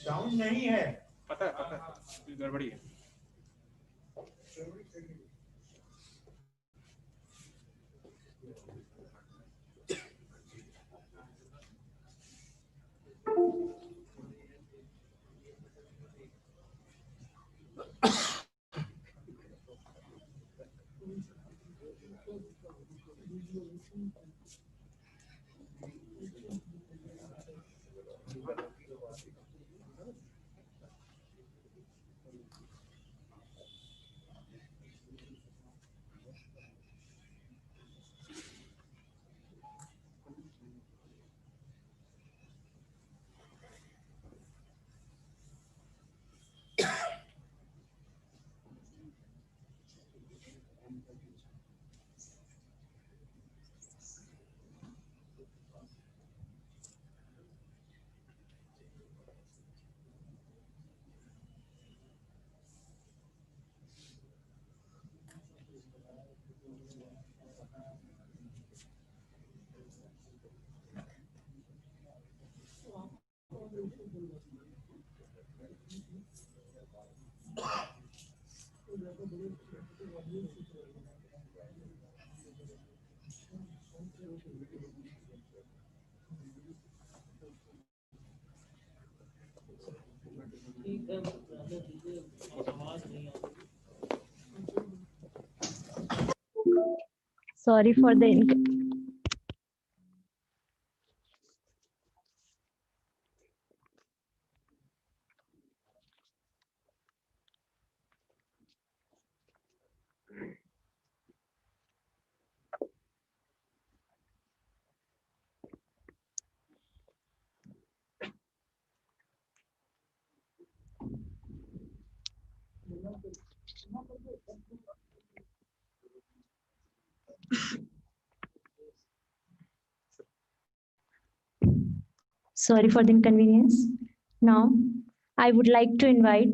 Sound नहीं है, पता है गड़बड़ी है। Sorry for the Sorry for the inconvenience. Now, I would like to invite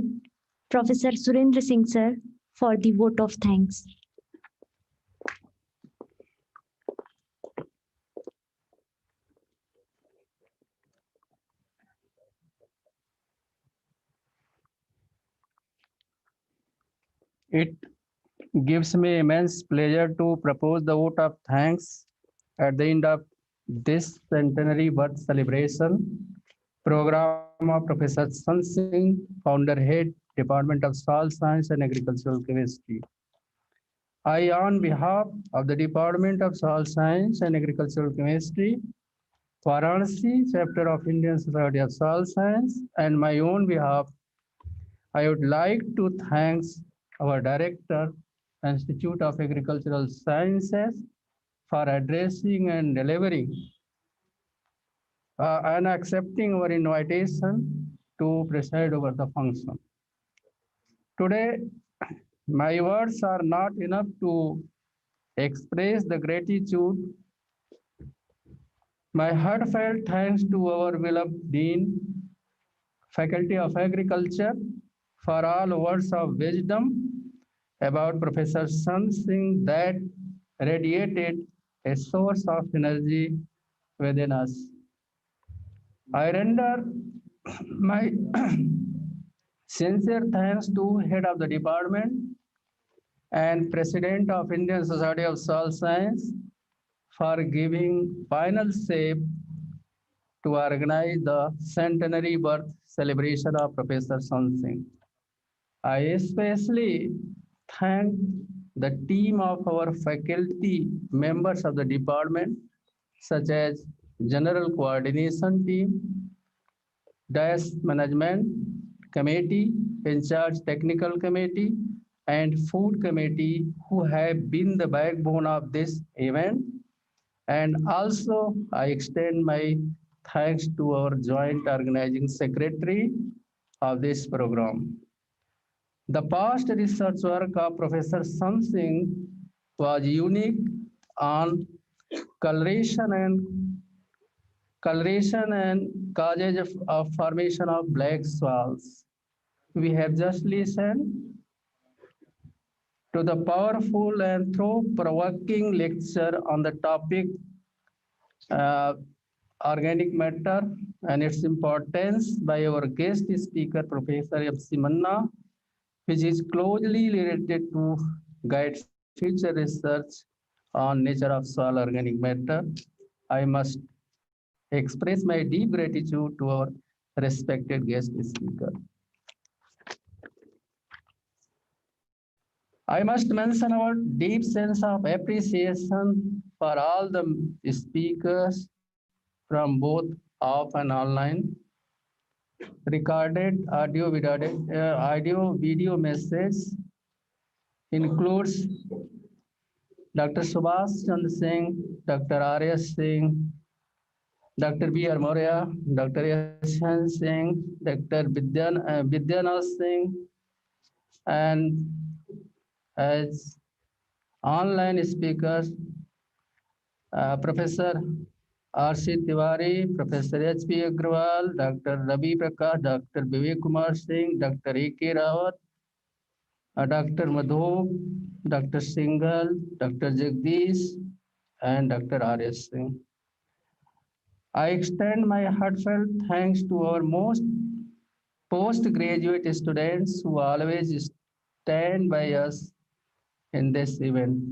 Professor Surendra Singh sir for the vote of thanks. It gives me immense pleasure to propose the vote of thanks at the end of this centenary birth celebration program of Professor Sant Singh, founder head, Department of Soil Science and Agricultural Chemistry. I, on behalf of the Department of Soil Science and Agricultural Chemistry, Varanasi, chapter of Indian Society of Soil Science, and my own behalf, I would like to thank our Director, Institute of Agricultural Sciences, for addressing and delivering and accepting our invitation to preside over the function. Today, my words are not enough to express the gratitude. My heartfelt thanks to our beloved Dean, Faculty of Agriculture, for all words of wisdom about Professor Sant Singh that radiated a source of energy within us. I render my sincere thanks to Head of the Department and President of Indian Society of Soil Science for giving final shape to organize the centenary birth celebration of Professor Sant Singh. I especially thank the team of our faculty members of the department, such as General Coordination Team, DAS Management Committee, in charge Technical Committee, and Food Committee, who have been the backbone of this event. And also, I extend my thanks to our joint organizing secretary of this program. The past research work of Professor Sant Singh was unique on coloration and causes of formation of black swells. We have just listened to the powerful and thought-provoking lecture on the topic organic matter and its importance by our guest speaker, Professor F.C. Manna, which is closely related to guide future research on nature of soil organic matter. I must express my deep gratitude to our respected guest speaker. I must mention our deep sense of appreciation for all the speakers from both off and online. Recorded audio video message includes Dr. Subhash Chand Singh, Dr. R.S. Singh, Dr. B.R. Moria, Dr. Yashan Singh, Dr. Vidyanath Singh, and as online speakers, Professor R.C. Tiwari, Professor H.P. Agrawal, Dr. Ravi Prakash, Dr. Vivek Kumar Singh, Dr. A.K. Rawat, Dr. Madhu, Dr. Singhal, Dr. Jagdish, and Dr. R.S. Singh. I extend my heartfelt thanks to our most postgraduate students who always stand by us in this event.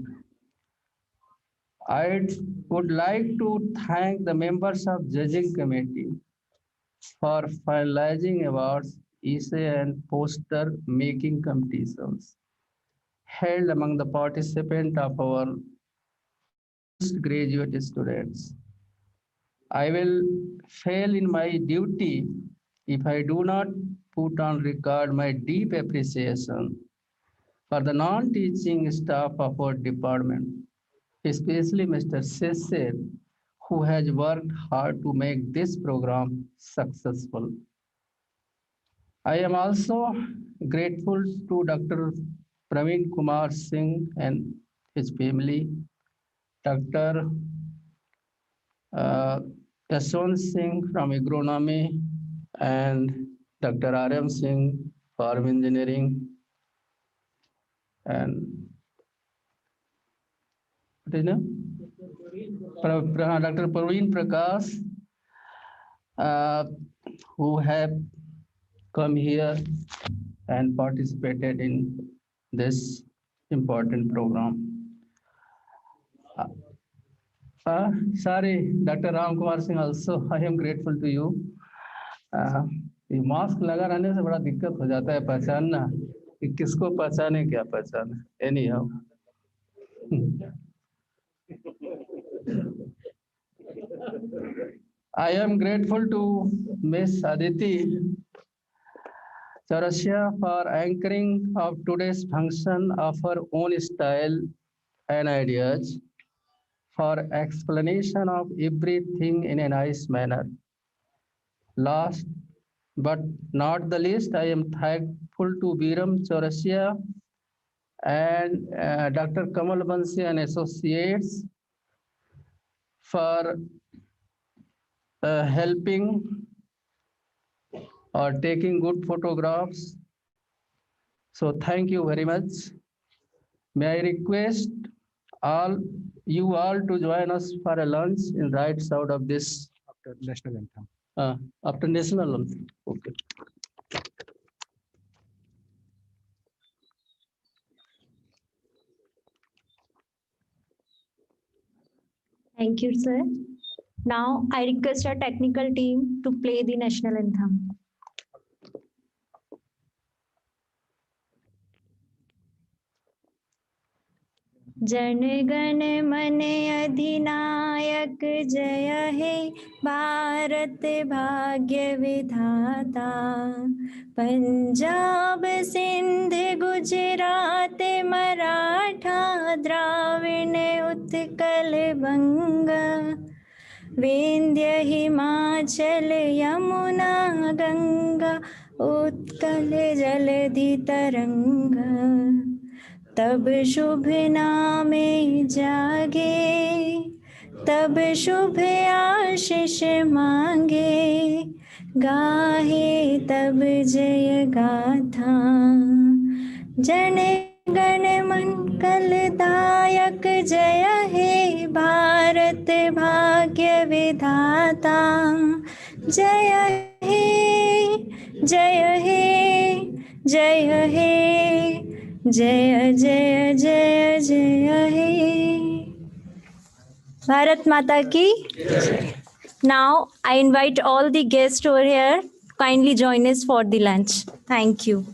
I would like to thank the members of judging committee for finalizing awards, essay and poster making competitions held among the participants of our postgraduate students. I will fail in my duty if I do not put on record my deep appreciation for the non-teaching staff of our department, especially Mr. Sesser, who has worked hard to make this program successful. I am also grateful to Dr. Praveen Kumar Singh and his family, Dr. Yashwant Singh from agronomy, and Dr. R.M. Singh, farm engineering, and what is his name? Dr. Praveen Prakash, who have come here and participated in this important program. Sorry, Dr. Ram Kumar Singh also, I am grateful to you. ये mask लगा रहने से बड़ा दिक्कत हो जाता है पहचानना कि किसको पहचाने क्या पहचाने. Anyhow. I am grateful to Ms. Aditi Chaurasia for anchoring of today's function of her own style and ideas, for explanation of everything in a nice manner. Last but not the least, I am thankful to Biram Chaurasia and Dr. Kamal Bansi and Associates for helping or taking good photographs. So thank you very much. May I request you all to join us for a lunch in right side of this after national anthem. After national anthem. Okay. Thank you, sir. Now I request our technical team to play the national anthem. Jana Gana मन अधिनायक जय हे भारत भाग्य विधाता पंजाब सिंध गुजरात मराठा द्राविण उत्कल बंगा विंध्य हिमाचल यमुना गंगा उत्कल जलधि तरंगा तब शुभ नामे जागे तब शुभ आशीष मांगे गाहे तब जय गाथा जन गण मन कलदायक जय हे भारत भाग्य विधाता जय हे जय हे जय हे जय जय जय जय हे भारत माता की. Now I invite all the guests over here kindly join us for the lunch. Thank you.